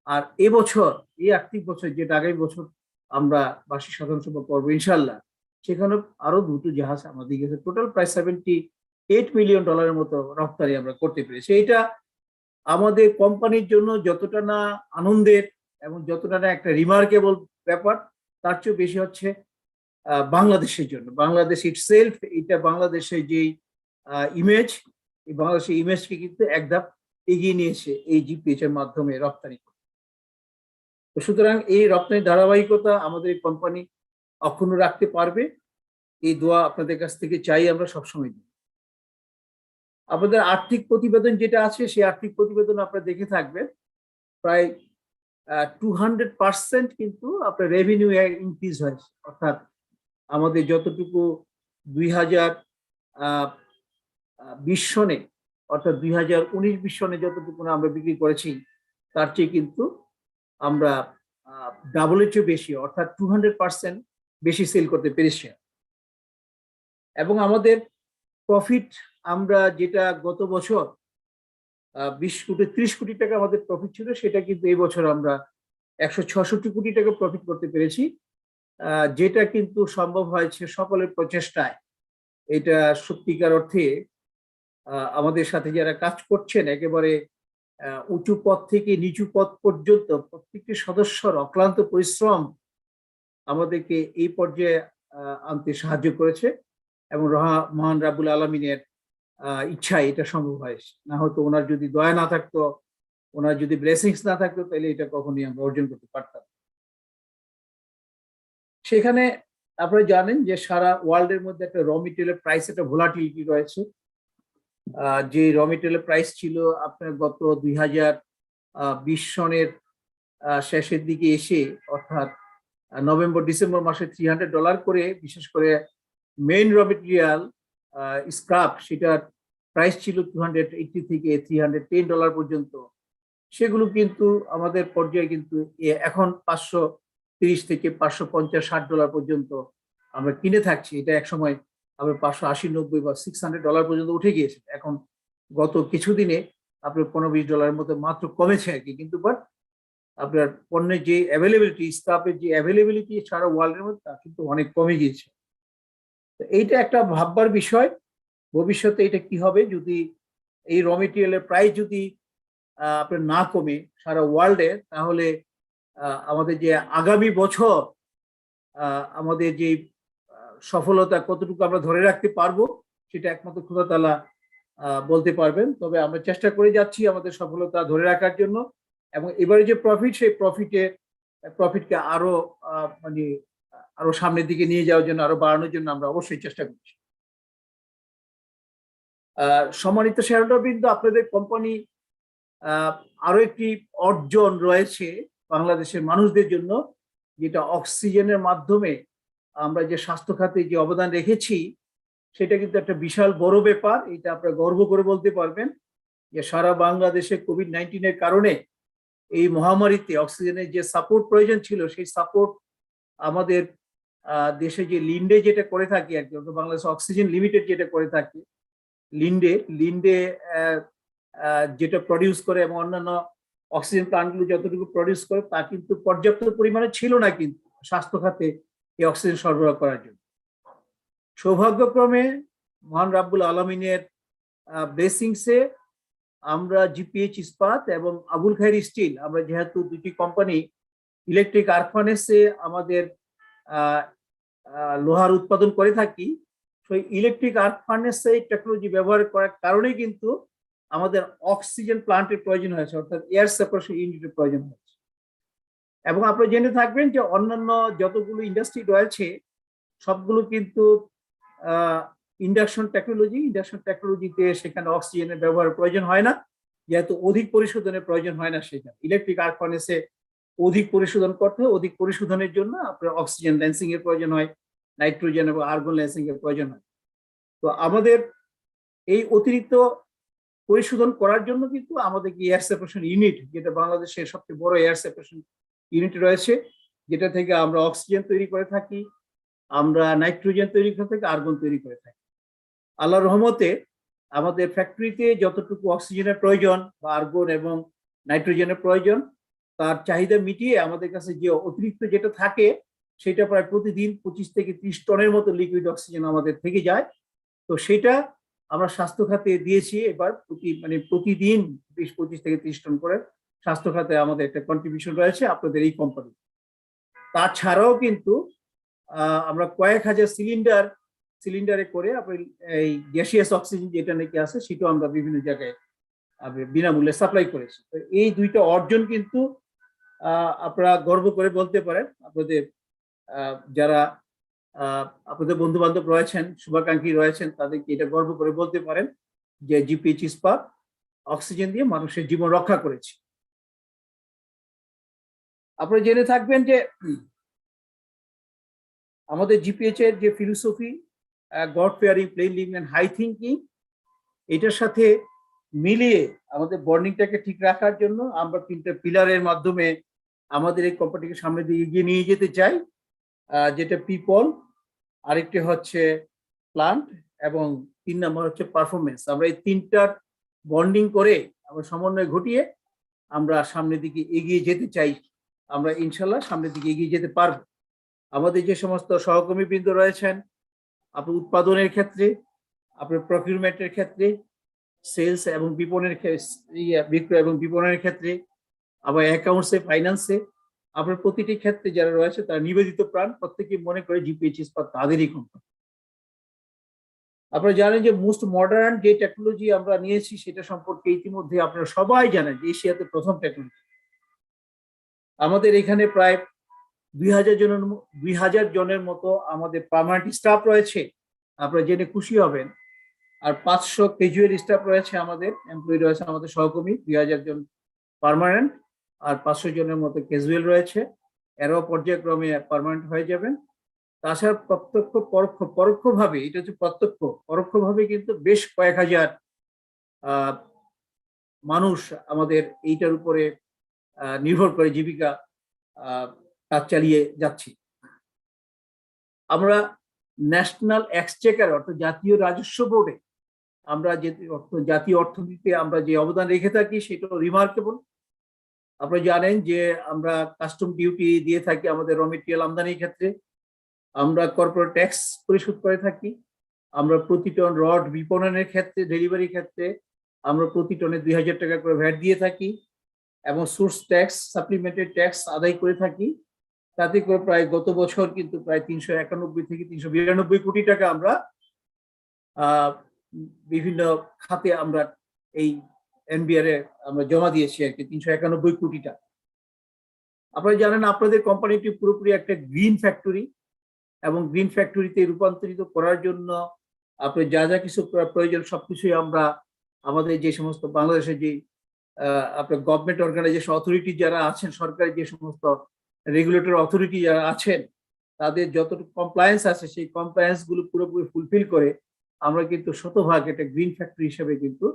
আর এবছর, এই আর্থিক বছর, যেটা আগামী বছর আমরা বার্ষিক সাধারণ সভা করবো ইনশাল্লাহ, সেখানে আরো 2টো জাহাজ আমাদের গেছে। টোটাল প্রায় $78 মিলিয়ন মতো রপ্তানি আমরা করতে পেরেছি। এটা আমাদের কোম্পানির জন্য যতটা না আনন্দের এবং যতটা না একটা রিমার্কেবল ব্যাপার, তার চেয়ে বেশি হচ্ছে বাংলাদেশের জন্য। বাংলাদেশ ইটসেলফ, এটা বাংলাদেশের যে ইমেজ, এই বাংলাদেশের ইমেজকে কিন্তু এক ধাপ এগিয়ে নিয়েছে এই GPH এর মাধ্যমে রপ্তানি। তো সুতরাং এই রপ্তানির ধারাবাহিকতা আমাদের কোম্পানি অক্ষুণ্ণ রাখতে পারবে, এই দোয়া আপনাদের কাছ থেকে চাই আমরা সবসময়। আমাদের আর্থিক প্রতিবেদন যেটা আছে, সেই আর্থিক প্রতিবেদন আপনারা দেখে থাকবেন, প্রায় 200% কিন্তু আপনার রেভিনিউ ইনক্রিজ হয়েছে। অর্থাৎ আমাদের যতটুকু 2020 সনে, অর্থাৎ 2019-20 সনে যতটুকু আমরা বিক্রি করেছি, তার চেয়ে কিন্তু আমরা ডাবলের চেয়ে বেশি, অর্থাৎ 200% বেশি সেল করতে পেরেছি। এবং আমাদের প্রফিট আমরা যেটা গত বছর 30 কোটি টাকা আমাদের প্রফিট ছিল, সেটা কিন্তু এই বছর আমরা 166 কোটি টাকা প্রফিট করতে পেরেছি, যেটা কিন্তু সম্ভব হয়েছে সকলের প্রচেষ্টায়। এটা সত্যিকার অর্থে আমাদের সাথে যারা কাজ করছেন একেবারে উঁচু পদ থেকে নিচু পদ পর্যন্ত প্রত্যেকটি সদস্যর অক্লান্ত পরিশ্রম আমাদেরকে এই পর্যায়ে আনতে সাহায্য করেছে, এবং মহান রাব্বুল আলামিনের ইচ্ছায় এটা সম্ভব হয়েছে। না হয়তো ওনার যদি দয়া না থাকতো, ওনার যদি ব্লেসিংস না থাকতো, তাহলে এটা কখনোই আমরা অর্জন করতে পারতাম। সেখানে আপনারা জানেন যে সারা ওয়ার্ল্ডের মধ্যে একটা র মেটেরিয়ালের প্রাইস একটা ভোলাটিলিটি রয়েছে। যে র মেটেরিয়ালের প্রাইস ছিল আপনার গত 2020 সনের শেষের দিকে এসে, অর্থাৎ নভেম্বর ডিসেম্বর মাসে $300 করে, বিশেষ করে মেইন র মেটেরিয়াল স্ক্রাপ, সেটার প্রাইস ছিল $280 থেকে $310 পর্যন্ত। সেগুলো কিন্তু আমাদের পর্যায়ে কিন্তু এখন $530 থেকে $550-60 পর্যন্ত আমরা কিনে থাকছি। এটা এক সময় আবার $580-90 বা $600 পর্যন্ত উঠে গিয়েছে। এখন গত কিছুদিনে আপনার $15-20 মতো মাত্র কমেছে আর কি। কিন্তু বাট আপনার পণ্যের যে অ্যাভেলেবিলিটি, স্ক্রাপের যে অ্যাভেলেবিলিটি সারা ওয়ার্ল্ডের মধ্যে, তা কিন্তু অনেক কমে গিয়েছে। এইটা একটা ভাববার বিষয়, ভবিষ্যতে এটা কি হবে যদি এই র মেটেরিয়ালের প্রাইস যদি আপনার না কমে সারা ওয়ার্ল্ডে, তাহলে আমাদের যে আগামী বছর আমাদের যে সফলতা কতটুকু আমরা ধরে রাখতে পারবো, সেটা একমাত্র খোদা তাআলা বলতে পারবেন। তবে আমরা চেষ্টা করে যাচ্ছি আমাদের সফলতা ধরে রাখার জন্য, এবং এবারে যে প্রফিট, সেই প্রফিটকে আরো মানে আরো সামনের দিকে নিয়ে যাওয়ার জন্য, আরো বাড়ানোর জন্য আমরা অবশ্যই চেষ্টা করছি। সম্মানিত শেয়ারহোল্ডারবৃন্দ, আপনাদের কোম্পানি আরো একটি অর্জন রয়েছে বাংলাদেশের মানুষদের জন্য, যেটা অক্সিজেনের মাধ্যমে আমরা যে স্বাস্থ্য খাতে যে অবদান রেখেছি, সেটা কিন্তু একটা বিশাল বড় ব্যাপার। এটা আপনারা গর্ব করে বলতে পারবেন যে সারা বাংলাদেশে কোভিড-19 এর কারণে এই মহামারীতে অক্সিজেনের যে সাপোর্ট প্রয়োজন ছিল, সেই সাপোর্ট আমাদের দেশে যে লিন্ডে যেটা করে থাকি, একদম বাংলাদেশ অক্সিজেন লিমিটেড যেটা করে থাকে, লিন্ডে যেটা প্রডিউস করে এবং অন্যান্য অক্সিজেন প্লান্টগুলো যতটুকু প্রডিউস করে, তা কিন্তু পর্যাপ্ত পরিমাণে ছিল না কিন্তু স্বাস্থ্য খাতে এই অক্সিজেন সরবরাহ করার জন্য। সৌভাগ্যক্রমে মহান রাব্বুল আলামিনের ব্লেসিংসে আমরা জিপিএইচ ইস্পাত এবং আবুল খায়ের স্টিল, আমরা যেহেতু দুটি কোম্পানি ইলেকট্রিক আর্ক ফার্নেসে আমাদের লোহার উৎপাদন করে থাকি, সেই ইলেকট্রিক আর্ক ফার্নেসে টেকনোলজি ব্যবহার করার কারণে কিন্তু আমাদের অক্সিজেন প্লান্টের প্রয়োজন হয়েছে, অর্থাৎ এয়ার সেপারেশন ইউনিটের প্রয়োজন হয়েছে। এবং আপনারা জেনে থাকবেন যে অন্যান্য যতগুলো ইন্ডাস্ট্রি রয়েছে, সবগুলো কিন্তু ইন্ডাকশন টেকনোলজিতে সেখানে অক্সিজেনের ব্যবহারের প্রয়োজন হয় না, যেহেতু অধিক পরিশোধনের প্রয়োজন হয় না। সেখানে ইলেকট্রিক আর্ক ফার্নেসে অধিক পরিশোধন করতে হয়, অধিক পরিশোধনের জন্য আপনার অক্সিজেন ল্যান্সিং এর প্রয়োজন হয়, নাইট্রোজেন এবং আর্গন ল্যান্সিং এর প্রয়োজন হয়। তো আমাদের এই অতিরিক্ত পরিশোধন করার জন্য কিন্তু আমাদের কি এয়ার সেপারেশন ইউনিট, যেটা বাংলাদেশের সবচেয়ে বড় এয়ার সেপারেশন ইউনিট রয়েছে, যেটা থেকে আমরা অক্সিজেন তৈরি করে থাকি, আমরা নাইট্রোজেন তৈরি করে থাকি, আর্গন তৈরি করে থাকি। আল্লাহর রহমতে আমাদের ফ্যাক্টরিতে যতটুকু অক্সিজেনের প্রয়োজন বা আর্গন এবং নাইট্রোজেনের প্রয়োজন, তার চাহিদা মিটিয়ে আমাদের কাছে যে অতিরিক্ত যেটা থাকে, সেটা প্রায় প্রতিদিন 25 থেকে 30 টনের মতো লিকুইড অক্সিজেন আমাদের থেকে যায়। তো সেটা আমরা স্বাস্থ্য খাতে দিয়েছি এবার প্রতিদিন 25 থেকে 30 টন করে স্বাস্থ্য খাতে আমাদের একটা কন্ট্রিবিউশন রয়েছে আপনাদের এই কোম্পানি। তাছাড়াও কিন্তু আমরা কয়েক হাজার সিলিন্ডারে করে এই গ্যাসিয়াস অক্সিজেন যেটা নাকি আছে, সেটাও আমরা বিভিন্ন জায়গায় বিনামূল্যে সাপ্লাই করেছি। তো এই দুইটা অর্জন কিন্তু আপনারা গর্ব করে বলতে পারেন, আপনাদের যারা আপনাদের বন্ধু বান্ধব রয়েছেন, শুভাকাঙ্ক্ষী রয়েছেন, তাদেরকে এটা গর্ব করে বলতে পারেন যে জিপিএইচ ইস্পাত অক্সিজেন দিয়ে মানুষের জীবন রক্ষা করেছে। আপনারা জেনে থাকবেন যে আমাদের জিপিএইচ এর যে philosophy, God fearing, plain living and high thinking, এটার সাথে মিলিয়ে আমাদের বর্নিংটাকে ঠিক রাখার জন্য আমরা 3টা পিলারের মাধ্যমে আমাদের এই কোম্পানিকে সামনের দিকে এগিয়ে নিয়ে যেতে চাই। যেটা পিপল, আরেকটি হচ্ছে প্লান্ট, এবং 3 নম্বর হচ্ছে পারফরমেন্স। আমরা এই তিনটার বন্ডিং করে আমরা সমন্বয় ঘটিয়ে আমরা সামনের দিকে এগিয়ে যেতে চাই। আমরা ইনশাল্লাহ সামনের দিকে এগিয়ে যেতে পারবো। আমাদের যে সমস্ত সহকর্মীবৃন্দ রয়েছেন, আপনার উৎপাদনের ক্ষেত্রে, আপনার প্রকিউরমেন্টের ক্ষেত্রে, সেলস এবং বিক্রয় এবং বিপণনের ক্ষেত্রে, আবার অ্যাকাউন্টসে, ফাইন্যান্সে, আপনার প্রতিটি ক্ষেত্রে যারা রয়েছে তারা নিবেদিত প্রাণ, প্রত্যেকেই মনে করে জিপিএইচ ইস্পাত তাদেরই কোম্পানি। আপনারা জানেন যে মোস্ট মডার্ন যে টেকনোলজি আমরা নিয়েছি সেটা সম্পর্কে ইতিমধ্যে আপনারা সবাই জানেন যে এশিয়াতে প্রথম টেকনোলজি। আমাদের এখানে প্রায় 2000 জনের মতো আমাদের পার্মানেন্ট স্টাফ রয়েছে, আপনারা জেনে খুশি হবেন। আর 500 ক্যাজুয়াল স্টাফ রয়েছে, আমাদের এমপ্লয়ি রয়েছে, আমাদের সহকর্মী 2000 জন পার্মানেন্ট, আর 500 জনের মতো ক্যাজুয়াল রয়েছে। এরাও পর্যায়ক্রমে পার্মানেন্ট হয়ে যাবেন। তাছাড়া প্রত্যক্ষ পরোক্ষভাবে, এটা হচ্ছে প্রত্যক্ষ, পরোক্ষভাবে কিন্তু বেশ কয়েক হাজার মানুষ আমাদের এইটার উপরে নির্ভর করে জীবিকা কাজ চালিয়ে যাচ্ছি। আমরা ন্যাশনাল এক্সচেকার অর্থাৎ জাতীয় রাজস্ব বোর্ডে আমরা যে জাতীয় অর্থনীতিতে আমরা যে অবদান রেখে থাকি সেটাও রিমার্কেবল। আপনারা জানেন যে আমরা কাস্টম ডিউটি দিয়ে থাকি আমাদের র মেটেরিয়াল আমদানির ক্ষেত্রে, আমরা কর্পোরেট ট্যাক্স পরিশোধ করে থাকি, আমরা প্রতি টন রড বিপণনের ক্ষেত্রে, ডেলিভারির ক্ষেত্রে আমরা প্রতি টনে 2000 টাকা করে ভ্যাট দিয়ে থাকি, এবং সোর্স ট্যাক্স, সাপ্লিমেন্টারি ট্যাক্স আদায় করে থাকি। তাতে করে প্রায় গত বছর কিন্তু প্রায় 391 থেকে 392 কোটি টাকা আমরা বিভিন্ন খাতে আমরা এই এনবিআর এ আমরা জমা দিয়েছি আর কি, 391 কোটি টাকা। আপনারা জানেন আপনাদের কোম্পানিটি পুরোপুরি একটা গ্রিন ফ্যাক্টরি, এবং গ্রিন ফ্যাক্টরিতে রূপান্তরিত করার জন্য আপনার যা যা কিছু প্রয়োজন সবকিছুই আমরা আমাদের যে সমস্ত বাংলাদেশের যে আপনার গভর্নমেন্ট অর্গানাইজেশন অথরিটি যারা আছেন, সরকারি যে সমস্ত রেগুলেটর অথরিটি যারা আছেন, তাদের যতটুকু কমপ্লায়েন্স আছে সেই কমপ্লায়েন্স গুলো পুরোপুরি ফুলফিল করে আমরা কিন্তু শতভাগ একটা গ্রিন ফ্যাক্টরি হিসেবে কিন্তু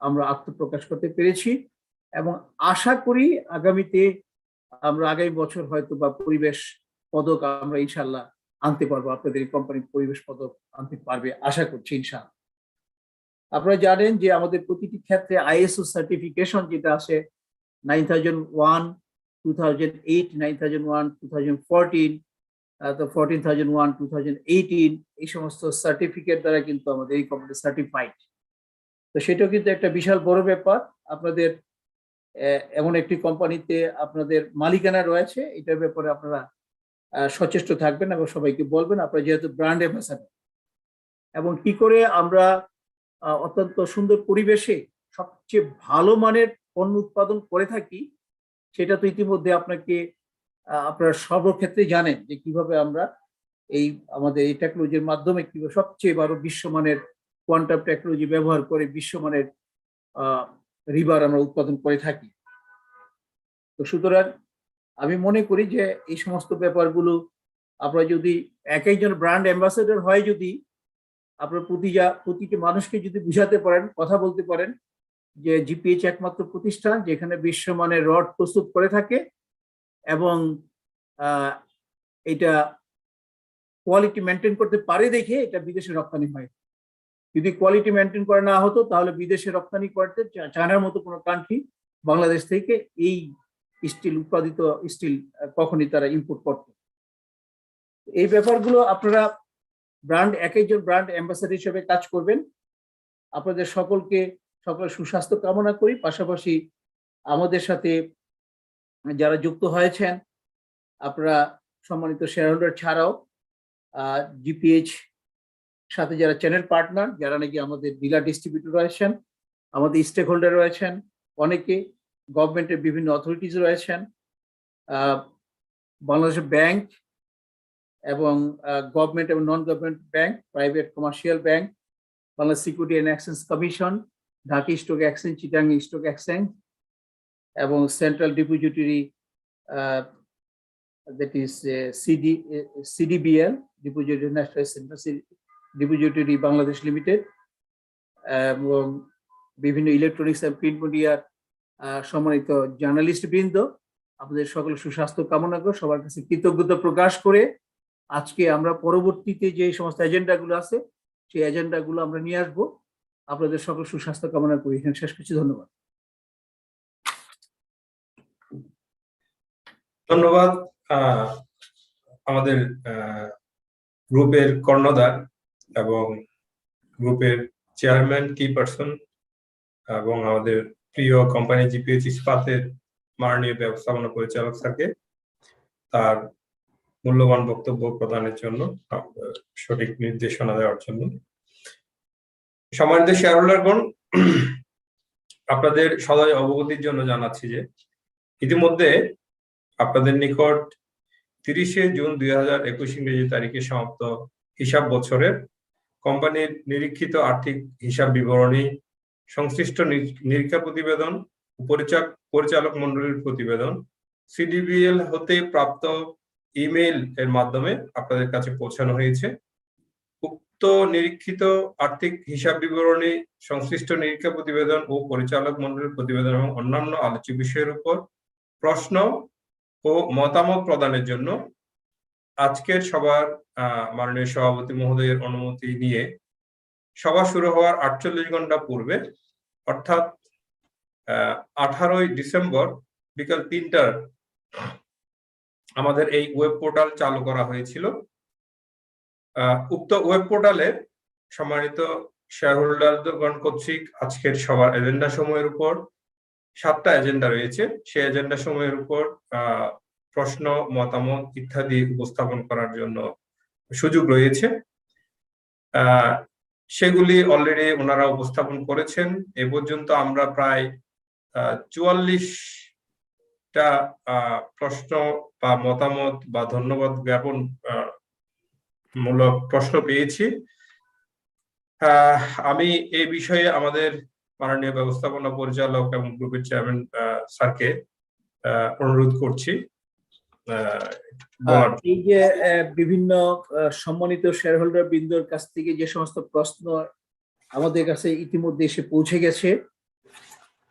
আমরা আত্মপ্রকাশ করতে পেরেছি। এবং আশা করি আগামীতে আমরা আগামী বছর হয়তো বা পরিবেশ পদক আমরা ইনশাল্লাহ আনতে পারবো, আপনাদের এই কোম্পানির পরিবেশ পদক আনতে পারবে আশা করছি ইনশাল্লাহ। আপনারা জানেন যে আমাদের প্রতিটি ক্ষেত্রে আইএসও সার্টিফিকেশন যেটা আছে 9001, 2008, 9001, 2014, 14001, 2018, এই সমস্ত সার্টিফিকেট দ্বারা কিন্তু আমাদের এই কোম্পানি সার্টিফাইড। তো সেটাও কিন্তু একটা বিশাল বড় ব্যাপার। আপনাদের এমন একটি কোম্পানিতে আপনাদের মালিকানা রয়েছে, এটার ব্যাপারে আপনারা সচেষ্ট থাকবেন এবং সবাইকে বলবেন, আপনারা যেহেতু ব্র্যান্ড অ্যাম্বাসাডর। এবং কি করে আমরা অত্যন্ত সুন্দর পরিবেশে সবচেয়ে ভালো মানের পণ্য উৎপাদন করে থাকি সেটা তো ইতিমধ্যে আপনারা সর্বক্ষেত্রে জানেন যে কিভাবে আমরা এই আমাদের এই টেকনোলজির মাধ্যমে কিভাবে সবচেয়ে বড় বিশ্বমানের কোয়ান্টাম টেকনোলজি ব্যবহার করে বিশ্বমানের রিবার আমরা উৎপাদন করে থাকি। তো সুতরাং আমি মনে করি যে এই সমস্ত ব্যাপারগুলো আপনারা যদি এক একজন ব্র্যান্ড অ্যাম্বাসেডর হয়, যদি আপনার প্রতিটি মানুষকে যদি বুঝাতে পারেন, কথা বলতে পারেন যে জিপিএইচ একমাত্র প্রতিষ্ঠান যেখানে বিশ্বমানের রড প্রস্তুত করে থাকে এবং এটা কোয়ালিটি মেনটেন করতে পারে দেখে এটা বিদেশে রপ্তানি হয়। যদি কোয়ালিটি মেনটেন করা না হতো তাহলে বিদেশে রপ্তানি করতে চায়নার মতো কোনো কান্ট্রি বাংলাদেশ থেকে এই স্টিল উৎপাদিত স্টিল কখনই তারা ইম্পোর্ট করত। এই ব্যাপারগুলো আপনারা এক একজন ব্র্যান্ড অ্যাম্বাসাডর হিসেবে কাজ করবেন। আপনাদের সকলের সুস্বাস্থ্য কামনা করি। পাশাপাশি আমাদের সাথে যারা যুক্ত হয়েছেন, আপনারা সম্মানিত শেয়ার হোল্ডার ছাড়াও জিপিএইচ সাথে যারা চ্যানেল পার্টনার, যারা নাকি আমাদের ডিলার ডিস্ট্রিবিউটর রয়েছেন, আমাদের স্টেক হোল্ডার রয়েছেন, অনেকে গভর্নমেন্টের বিভিন্ন অথরিটিজ রয়েছেন, বাংলাদেশের ব্যাংক এবং গভর্নমেন্ট এবং non government bank, private commercial bank, Bangladesh security and exchange commission, Dhaka stock exchange, Chittagong stock exchange এবং central depository that is CDBL, Depository National Center Depository Bangladesh limited, এবং বিভিন্ন ইলেকট্রনিক্স এবং প্রিন্ট মিডিয়ার সম্মানিত জার্নালিস্ট বৃন্দ, আপনাদের সকল সুস্বাস্থ্য কামনা করে সবার কাছে কৃতজ্ঞতা প্রকাশ করে আজকে আমরা পরবর্তীতে যে সমস্ত এজেন্ডাগুলো আছে সেই এজেন্ডাগুলো আমরা নিয়ে আসবো। আপনাদের সকল সুস্বাস্থ্য কামনা করি। এখানে শেষ করছি। ধন্যবাদ। ধন্যবাদ আমাদের গ্রুপের কর্ণধার এবং গ্রুপের চেয়ারম্যান কি পারসন এবং আমাদের প্রিয় কোম্পানি জিপিএইচ ইস্পাতের মাননীয় ব্যবস্থাপনা পরিচালক স্যারকে তার মূল্যবান বক্তব্য প্রদানের জন্য, সঠিক নির্দেশনা দেওয়ার জন্য। সম্মানিত শেয়ারহোল্ডারগণ, আপনাদের সদয় অবগতির জন্য জানাচ্ছি যে ইতিমধ্যে আপনাদের নিকট 30শে জুন 2021 ইংরেজি তারিখে সমাপ্ত হিসাব বছরের কোম্পানির নিরীক্ষিত আর্থিক হিসাব বিবরণী, সংশ্লিষ্ট নিরীক্ষা প্রতিবেদন, পরিচালক মণ্ডলীর প্রতিবেদন সিডিবিএল হতে প্রাপ্ত ইমেইল এর মাধ্যমে আপনাদের কাছে পৌঁছানো হয়েছে। উক্ত নিরীক্ষিত আর্থিক হিসাব বিবরণী, সংশ্লিষ্ট নিরীক্ষা প্রতিবেদন ও পরিচালক মণ্ডলীর প্রতিবেদন এবং অন্যান্য আলোচ্য বিষয়ের উপর প্রশ্ন ও মতামত প্রদানের জন্য আজকের সবার মাননীয় সভাপতি মহোদয়ের অনুমতি নিয়ে সভা শুরু হওয়ার 48 ঘন্টা পূর্বে অর্থাৎ 18ই ডিসেম্বর বিকাল 3টার আমাদের এই ওয়েব পোর্টাল চালু করা হয়েছিল। উক্ত ওয়েব পোর্টালে সম্মানিত শেয়ারহোল্ডারগণ কর্তৃক আজকের সবার এজেন্ডা সময়ের উপর 7টা এজেন্ডা রয়েছে। সেই এজেন্ডা সময়ের উপর প্রশ্ন, মতামত ইত্যাদি উপস্থাপন করার জন্য সুযোগ রয়েছে। সেগুলি অলরেডি ওনারা উপস্থাপন করেছেন। এ পর্যন্ত আমরা প্রায় 44টা প্রশ্ন বা মতামত বা ধন্যবাদ জ্ঞাপন মূলক প্রশ্ন পেয়েছি। আমি এই বিষয়ে আমাদের মাননীয় ব্যবস্থাপনা পরিচালক এবং গ্রুপের চেয়ারম্যান স্যারকে অনুরোধ করছি। এই যে বিভিন্ন সম্মানিত শেয়ারহোল্ডার বৃন্দর কাছ থেকে যে সমস্ত প্রশ্ন আমাদের কাছে ইতিমধ্যে এসে পৌঁছে গেছে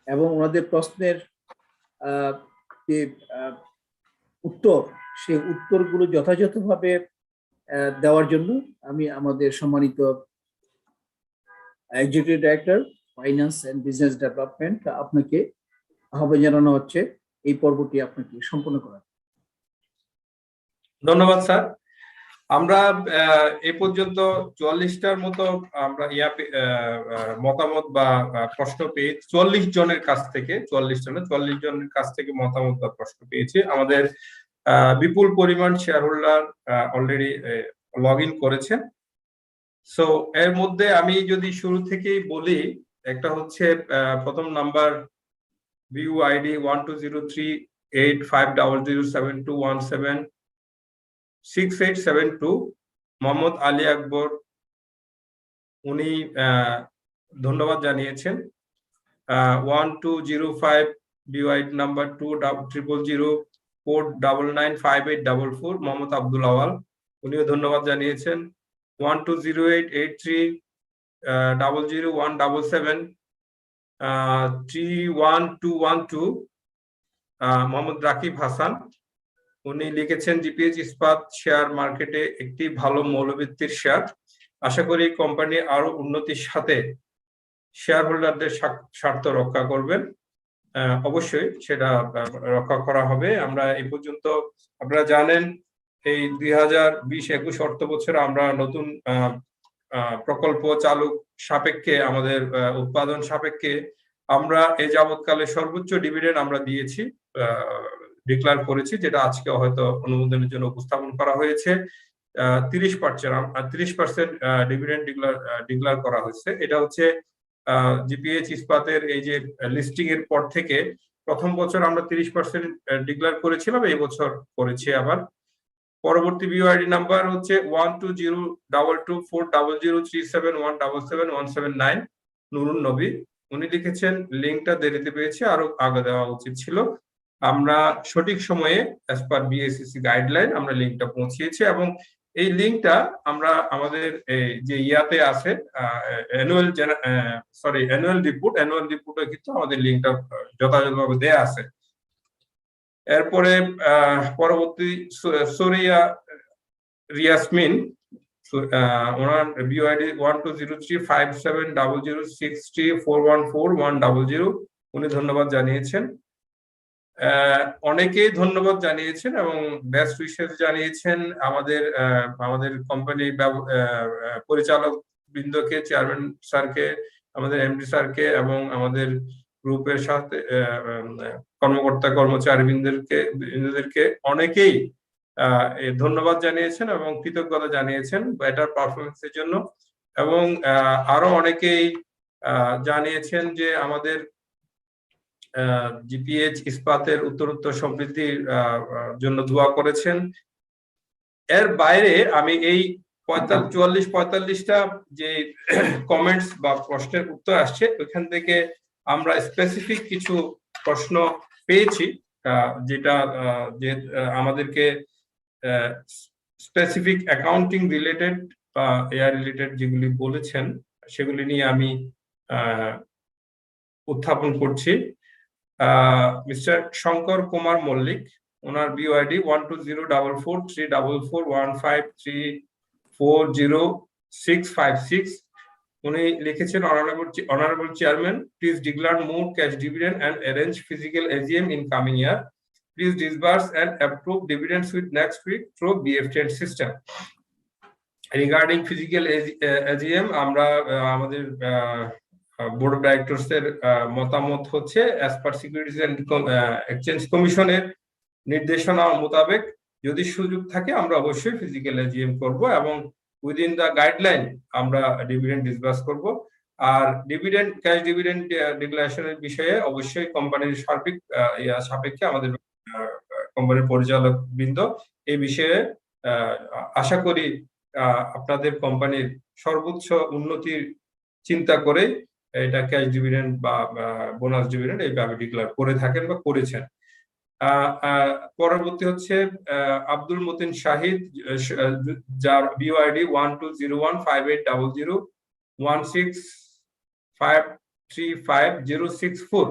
এবং ওনাদের প্রশ্নের যে উত্তর, সেই উত্তরগুলো যথাযথভাবে দেওয়ার জন্য আমি আমাদের সম্মানিত executive director finance and business development আপনাকে আহ্বান জানানো হচ্ছে এই পর্বটি আপনাকে সম্পন্ন করার। ধন্যবাদ স্যার। আমরা এ পর্যন্ত 44টার মতো আমরা মতামত বা প্রশ্ন পেয়ে 44 জনের কাছ থেকে 44 জনের কাছ থেকে মতামত বা প্রশ্ন পেয়েছি। আমাদের বিপুল পরিমাণ শেয়ারহোল্ডার অলরেডি লগ ইন করেছেন। সো এর মধ্যে আমি যদি শুরু থেকেই বলি, একটা হচ্ছে প্রথম নাম্বার VUID 120385007217 6872 মোহাম্মদ আলী আকবর, উনি ধন্যবাদ জানিয়েছেন। 1205 BUID নাম্বার 2000499844 মোহাম্মদ আব্দুল আওয়াল, উনিও ধন্যবাদ জানিয়েছেন। 120883 31212 মোহাম্মদ রাকিব হাসান, উনি লিখেছেন জিপিএইচ ইস্পাত শেয়ার মার্কেটে একটি ভালো মৌলভিত্তির শেয়ার, আশা করি কোম্পানি আরো উন্নতির সাথে শেয়ার হোল্ডারদের স্বার্থ রক্ষা করবেন। অবশ্যই সেটা রক্ষা করা হবে। আমরা এই পর্যন্ত আপনারা জানেন এই 2020-21 অর্থ বছরে আমরা নতুন প্রকল্প চালু সাপেক্ষে, আমাদের উৎপাদন সাপেক্ষে আমরা এই যাবৎকালে সর্বোচ্চ ডিভিডেন্ড আমরা দিয়েছি, ডিক্লেয়ার করেছি, যেটা আজকে হয়তো অনুমোদনের জন্য উপস্থাপন করা হয়েছে। 30% ডিভিডেন্ড ডিক্লেয়ার করা হয়েছে। এটা হচ্ছে জিপিএইচ ইস্পাতের এই যে লিস্টিং এর পর থেকে প্রথম বছর আমরা 30% ডিক্লেয়ার করেছিলাম, এই বছর করেছি আবার। পরবর্তী বিওআইডি নাম্বার হচ্ছে 1202240037177179 নুরুন নবী, উনি লিখেছেন লিঙ্কটা দেরিতে পেয়েছে, আরো আগে দেওয়া উচিত ছিল। আমরা সঠিক সময়ে অ্যাজ পার বিএসইসি গাইডলাইন আমরা লিঙ্কটা পৌঁছিয়েছি এবং এই লিঙ্কটা আমরা আমাদের যে ইয়াতে আছে অ্যানুয়াল রিপোর্টে কিন্তু আমাদের লিঙ্কটা যথাযথভাবে দেয়া আছে। এরপরে পরবর্তী রিয়াসমিন, ওনার বিওআইডি 1203570063414100। উনি ধন্যবাদ জানিয়েছেন। অনেকেই ধন্যবাদ জানিয়েছেন এবং বেস্ট উইশেস জানিয়েছেন আমাদের কোম্পানি পরিচালক বৃন্দকে, চেয়ারম্যান স্যারকে, আমাদের এমডি স্যারকে এবং আমাদের গ্রুপের সাথে কর্মকর্তা কর্মচারী বৃন্দদেরকে অনেকেই ধন্যবাদ জানিয়েছেন এবং কৃতজ্ঞতা জানিয়েছেন বেটার পারফরমেন্সের জন্য। এবং আরো অনেকেই জানিয়েছেন যে আমাদের জিপিএইচ ইস্পাতের উত্তরোত্তর সমৃদ্ধির জন্য দোয়া করেছেন। এর বাইরে আমি এই 44-45টা যে কমেন্টস বা প্রশ্নের উত্তর আসছে ওইখান থেকে আমরা স্পেসিফিক কিছু প্রশ্ন পেয়েছি, যেটা যে আমাদেরকে স্পেসিফিক অ্যাকাউন্টিং রিলেটেড বা এআই রিলেটেড যেগুলি বলেছেন সেগুলি নিয়ে আমি উত্থাপন করছি। মিস্টার শঙ্কর কুমার মল্লিক, ওনার বিওআইডি 1204344443400656। উনি লিখেছেন, honourable chairman, please declare more cash dividend and arrange physical AGM in coming year. Please disburse and approve dividends with next week through BFTN system. Regarding physical AGM, আমরা আমাদের বোর্ড অফ ডাইরেক্টরস এর মতামত হচ্ছে as per securities and exchange কমিশনের নির্দেশনা মোতাবেক যদি সুযোগ থাকে আমরা অবশ্যই ফিজিক্যাল এজিএম করব এবং উইদিন দা গাইডলাইন আমরা ডিভিডেন্ড ডিসবার্স করব। আর ডিভিডেন্ড ক্যাশ ডিভিডেন্ড ডিক্লারেশনের বিষয়ে অবশ্যই কোম্পানির সার্বিক সাপেক্ষে আমাদের কোম্পানির পরিচালক বৃন্দ এই বিষয়ে আশা করি আপনাদের কোম্পানির সর্বোচ্চ উন্নতির চিন্তা করে এটা ক্যাশ ডিভিডেন্ড বা বোনাস ডিভিডেন্ড এইভাবে ডিক্লেয়ার করে থাকেন বা করেছেন। পরবর্তী হচ্ছে আব্দুল মতিন শাহিদ, যার বিওআইডি 12015016535064।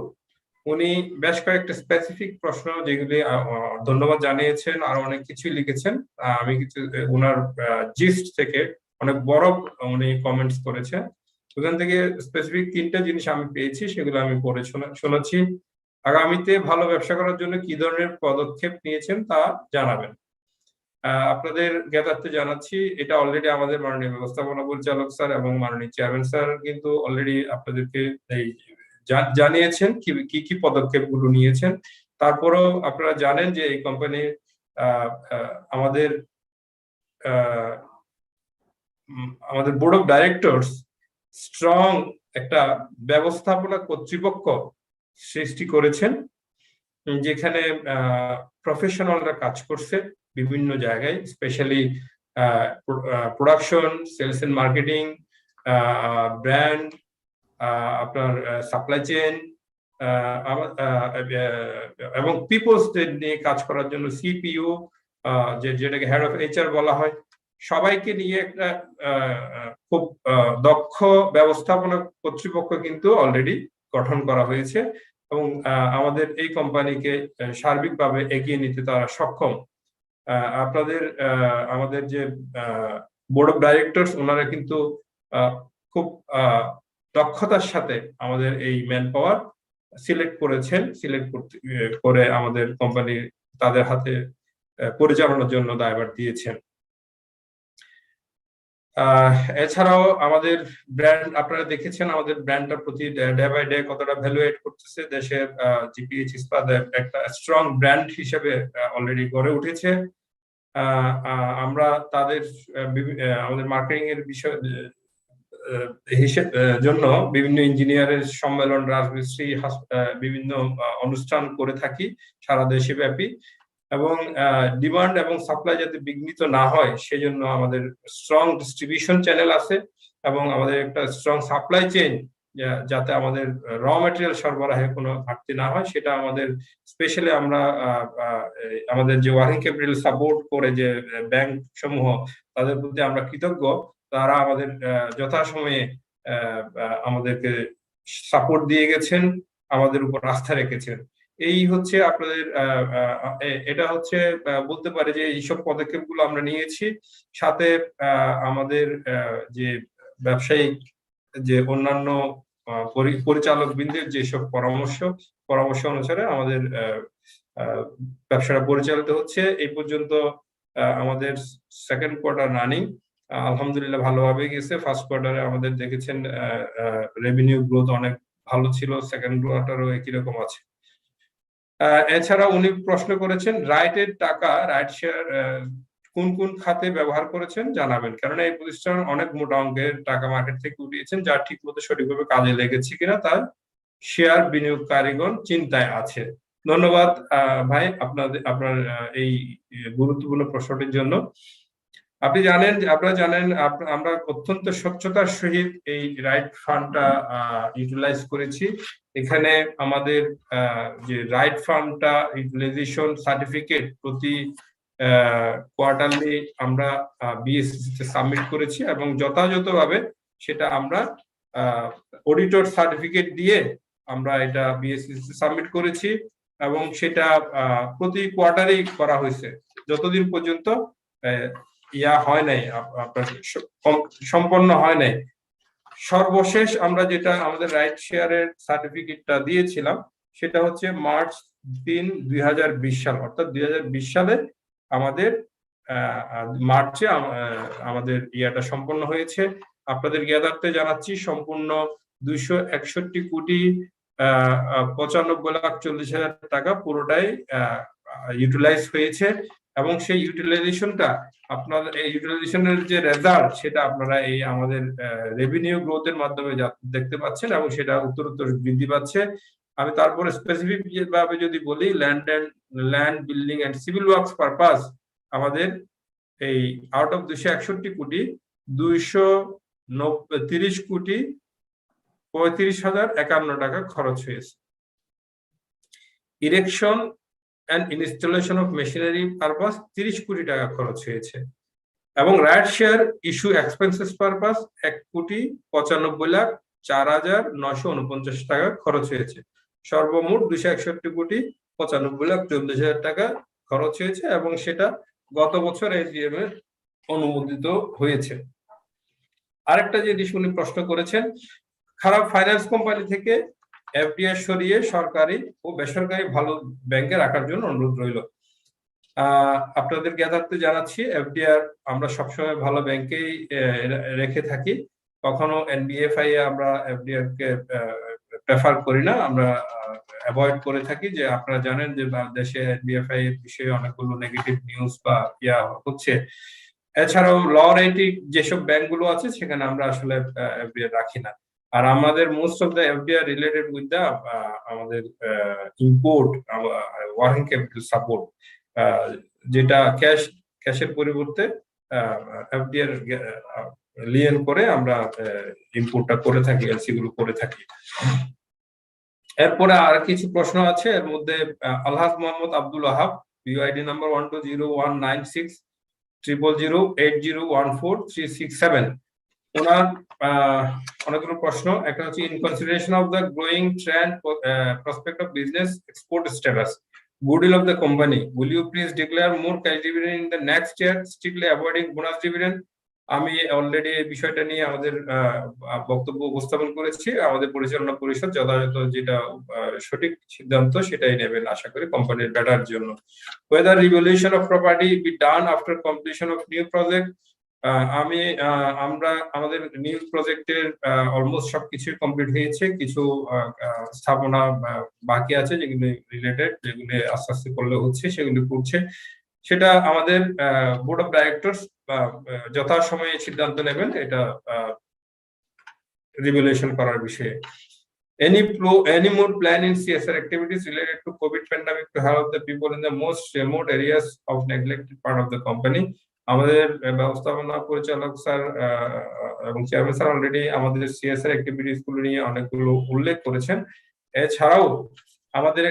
উনি বেশ কয়েকটা স্পেসিফিক প্রশ্ন যেগুলি ধন্যবাদ জানিয়েছেন, আরো অনেক কিছুই লিখেছেন। আমি কিছু ওনার জিস্ট থেকে অনেক বড় উনি কমেন্টস করেছেন, ওখান থেকে স্পেসিফিক 3টা জিনিস আমি পেয়েছি, সেগুলো আমি পড়ে শোনাচ্ছি। আগামীতে ভালো ব্যবসা করার জন্য কি ধরনের পদক্ষেপ নিয়েছেন তা জানাবেন। আপনাদের জ্ঞাতার্থে জানাচ্ছি, এটা অলরেডি আমাদের মাননীয় ব্যবস্থাপনা পরিচালক স্যার এবং মাননীয় চেয়ারম্যান স্যার কিন্তু অলরেডি আপনাদেরকে জানিয়েছেন কি কি পদক্ষেপ গুলো নিয়েছেন। তারপরেও আপনারা জানেন যে এই কোম্পানির আমাদের বোর্ড অফ ডাইরেক্টরস স্ট্রং একটা ব্যবস্থাপনা কর্তৃপক্ষ সৃষ্টি করেছেন, যেখানে প্রফেশনালরা কাজ করছে বিভিন্ন জায়গায়, specially production, sales and marketing, brand, আপনার সাপ্লাই চেইন এবং পিপলসদের নিয়ে কাজ করার জন্য সিপিইউ, যেটাকে হেড অফ এইচআর বলা হয়, সবাইকে নিয়ে একটা খুব দক্ষ ব্যবস্থাপনা কর্তৃপক্ষ কিন্তু অলরেডি গঠন করা হয়েছে এবং আমাদের এই কোম্পানিকে সার্বিকভাবে এগিয়ে নিতে তারা সক্ষম। আপনাদের আমাদের যে বোর্ড অফ ডাইরেক্টরস ওনারা কিন্তু খুব দক্ষতার সাথে আমাদের এই ম্যান পাওয়ার সিলেক্ট করে আমাদের কোম্পানি তাদের হাতে পরিচালনার জন্য দায়ভার দিয়েছেন। এছাড়াও আমাদের ব্র্যান্ড, আপনারা দেখেছেন আমাদের ব্র্যান্ডটা প্রতি ডে বাই ডে কতটা ভ্যালুয়েট করতেছে। দেশের জিপিএইচ ইস্পাত একটা স্ট্রং ব্র্যান্ড হিসেবে অলরেডি গড়ে উঠেছে। আমরা আমাদের মার্কেটিং এর বিষয় জন্য বিভিন্ন ইঞ্জিনিয়ারের সম্মেলন, রাজমিস্ত্রি, বিভিন্ন অনুষ্ঠান করে থাকি সারা দেশে ব্যাপী, এবং ডিমান্ড এবং সাপ্লাই যাতে বিঘ্নিত না হয় সেজন্য আমাদের স্ট্রং ডিস্ট্রিবিউশন চ্যানেল আছে এবং আমাদের একটা স্ট্রং সাপ্লাই চেইন, যাতে আমাদের র ম্যাটেরিয়াল সরবরাহে কোনো ঘাটতি না হয় সেটা আমাদের স্পেশালি আমরা আমাদের যে ওয়ার্কিং ক্যাপিটাল সাপোর্ট করে যে ব্যাংক সমূহ তাদের প্রতি আমরা কৃতজ্ঞ। তারা আমাদের যথাসময়ে আমাদেরকে সাপোর্ট দিয়ে গেছেন, আমাদের উপর আস্থা রেখেছেন। এই হচ্ছে আপনাদের এটা হচ্ছে বলতে পারে যে এইসব পদক্ষেপগুলো আমরা নিয়েছি। সাথে আমাদের যে ব্যবসায়িক যে অন্যান্য পরিচালক বৃন্দের যেসব পরামর্শ অনুসারে আমাদের ব্যবসাটা পরিচালিত হচ্ছে। এই পর্যন্ত আমাদের সেকেন্ড কোয়ার্টার রানিং আলহামদুলিল্লাহ ভালোভাবে গেছে। ফার্স্ট কোয়ার্টারে আমাদের দেখেছেন রেভিনিউ গ্রোথ অনেক ভালো ছিল, সেকেন্ড কোয়ার্টারও একই রকম আছে। এছাড়া উনি প্রশ্ন করেছেন রাইটের টাকা, রাইট শেয়ার কোন কোন খাতে ব্যবহার করেছেন জানাবেন, কারণ এই প্রতিষ্ঠান অনেক মোটা অঙ্কের টাকা মার্কেট থেকে উঠিয়েছেন, যা ঠিক মতো সঠিকভাবে কাজে লেগেছে কিনা তার শেয়ার বিনিয়োগকারীগণ চিন্তায় আছে। ধন্যবাদ ভাই আপনার এই গুরুত্বপূর্ণ প্রশ্নটির জন্য। আপনারা জানেন আমরা অত্যন্ত স্বচ্ছতার সহিত এই রাইট ফান্ডটা ইউটিলাইজ করেছি। এখানে আমাদের যে রাইট ফান্ডটা ইউটিলাইজেশন সার্টিফিকেট প্রতি কোয়ার্টারলি আমরা বিএসসি তে সাবমিট করেছি এবং যথাযথভাবে সেটা আমরা অডিটর সার্টিফিকেট দিয়ে আমরা এটা বিএসসি তে সাবমিট করেছি এবং সেটা প্রতি কোয়ার্টারেই করা হয়েছে যতদিন পর্যন্ত হয় নাই, আপনার সম্পন্ন হয় নাই। সর্বশেষ আমরা যেটা আমাদের রাইট শেয়ারের সার্টিফিকেটটা দিয়েছিলাম সেটা হচ্ছে মার্চ 3, 2020 সাল, অর্থাৎ 2020 সালে আমাদের মার্চে আমাদের ইয়াটা সম্পন্ন হয়েছে। আপনাদের জ্ঞাতার্থে জানাচ্ছি সম্পূর্ণ 261,95,40,00,000 টাকা পুরোটাই ইউটিলাইজ হয়েছে এবং সেই ইউটিলাইজেশনটা আপনাদের এই ইউটিলাইজেশনের যে রেজাল্ট সেটা আপনারা এই আমাদের রেভিনিউ গ্রোথের মাধ্যমে দেখতে পাচ্ছেন এবং সেটা উত্তরোত্তর বৃদ্ধি পাচ্ছে। আমি তারপরে স্পেসিফিক ভাবে যদি বলি land building and civil works purpose আমাদের এই আউট অফ 261 কোটি 230,35,51 টাকা খরচ হয়েছে। Erection and installation of machinery purpose 30 কোটি টাকা খরচ হয়েছে এবং right share issue expenses purpose 1,94,04,949 টাকা খরচ হয়েছে। সর্বমোট 261,95,40,40,000 টাকা খরচ হয়েছে এবং সেটা গত বছর এজিএম এর অনুমোদিত হয়েছে। আরেকটা জিনিস উনি প্রশ্ন করেছেন, খারাপ ফাইন্যান্স কোম্পানি থেকে এফডিআর সরিয়ে সরকারি ও বেসরকারি ভালো ব্যাংকে রাখার জন্য অনুরোধ রইল। আপনাদের জ্ঞাতার্থে জানাচ্ছি এফডিআর আমরা সবসময় ভালো ব্যাংকেই রেখে থাকি, কখনো এনবিএফআই এ আমরা এফডিআর কে প্রেফার করি না, আমরা অ্যাভয়েড করে থাকি। যে আপনারা জানেন যে দেশে এনবিএফআই এর বিষয়ে অনেকগুলো নেগেটিভ নিউজ বা ইয়া হচ্ছে। এছাড়াও ল রেটিং যেসব ব্যাংকগুলো আছে সেখানে আমরা আসলে এফডিআর রাখি না। আর আমাদের most of the FDR related with the আমাদের ইম্পোর্ট ওয়ার্কিং ক্যাপিটাল সাপোর্ট, যেটা ক্যাশের পরিবর্তে এফডিআর লিয়েন করে আমরা ইম্পোর্টটা করে থাকি, এলসি গুলো করে থাকি। এরপরে আর কিছু প্রশ্ন আছে, এর মধ্যে আলহাজ মোহাম্মদ আব্দুল ওয়াহাব ইউআইডি নাম্বার 12019600080143667 ওনার অনেকগুলো প্রশ্ন। একটা হচ্ছে in consideration of the growing trend prospect of business export status goodwill of the company, will you please declare more cash dividend in the next year, strictly avoiding bonus dividend? আমি অলরেডি এই বিষয়টা নিয়ে আমাদের বক্তব্য উপস্থাপন করেছি। আমাদের পরিচালনা পরিষদ যথাযথ যেটা সঠিক সিদ্ধান্ত সেটাই নেবেন আশা করি কোম্পানির বেটার জন্য। whether revaluation of property be done after completion of new project, আমরা আমাদের নিউ প্রজেক্টের অলমোস্ট সবকিছু কমপ্লিট হয়েছে, কিছু স্থাপনা বাকি আছে যেগুলো রিলেটেড, যেগুলো আস্তে আস্তে করলে হচ্ছে সেগুলো করছে। সেটা আমাদের বোর্ড অফ ডাইরেক্টরস যথাসময়ে সিদ্ধান্ত নেবেন এটা রিভ্যালুয়েশন করার বিষয়ে। Any more plan in CSR activities related to COVID pandemic to help the people in the most remote areas of neglected part of the company? আমাদের ব্যবস্থাপনা পরিচালক স্যার এবং চেয়ারম্যান স্যার অলরেডি আমাদের সিএসআর অ্যাক্টিভিটিস গুলো নিয়ে অনেকগুলো উল্লেখ করেছেন। এছাড়াও আমাদের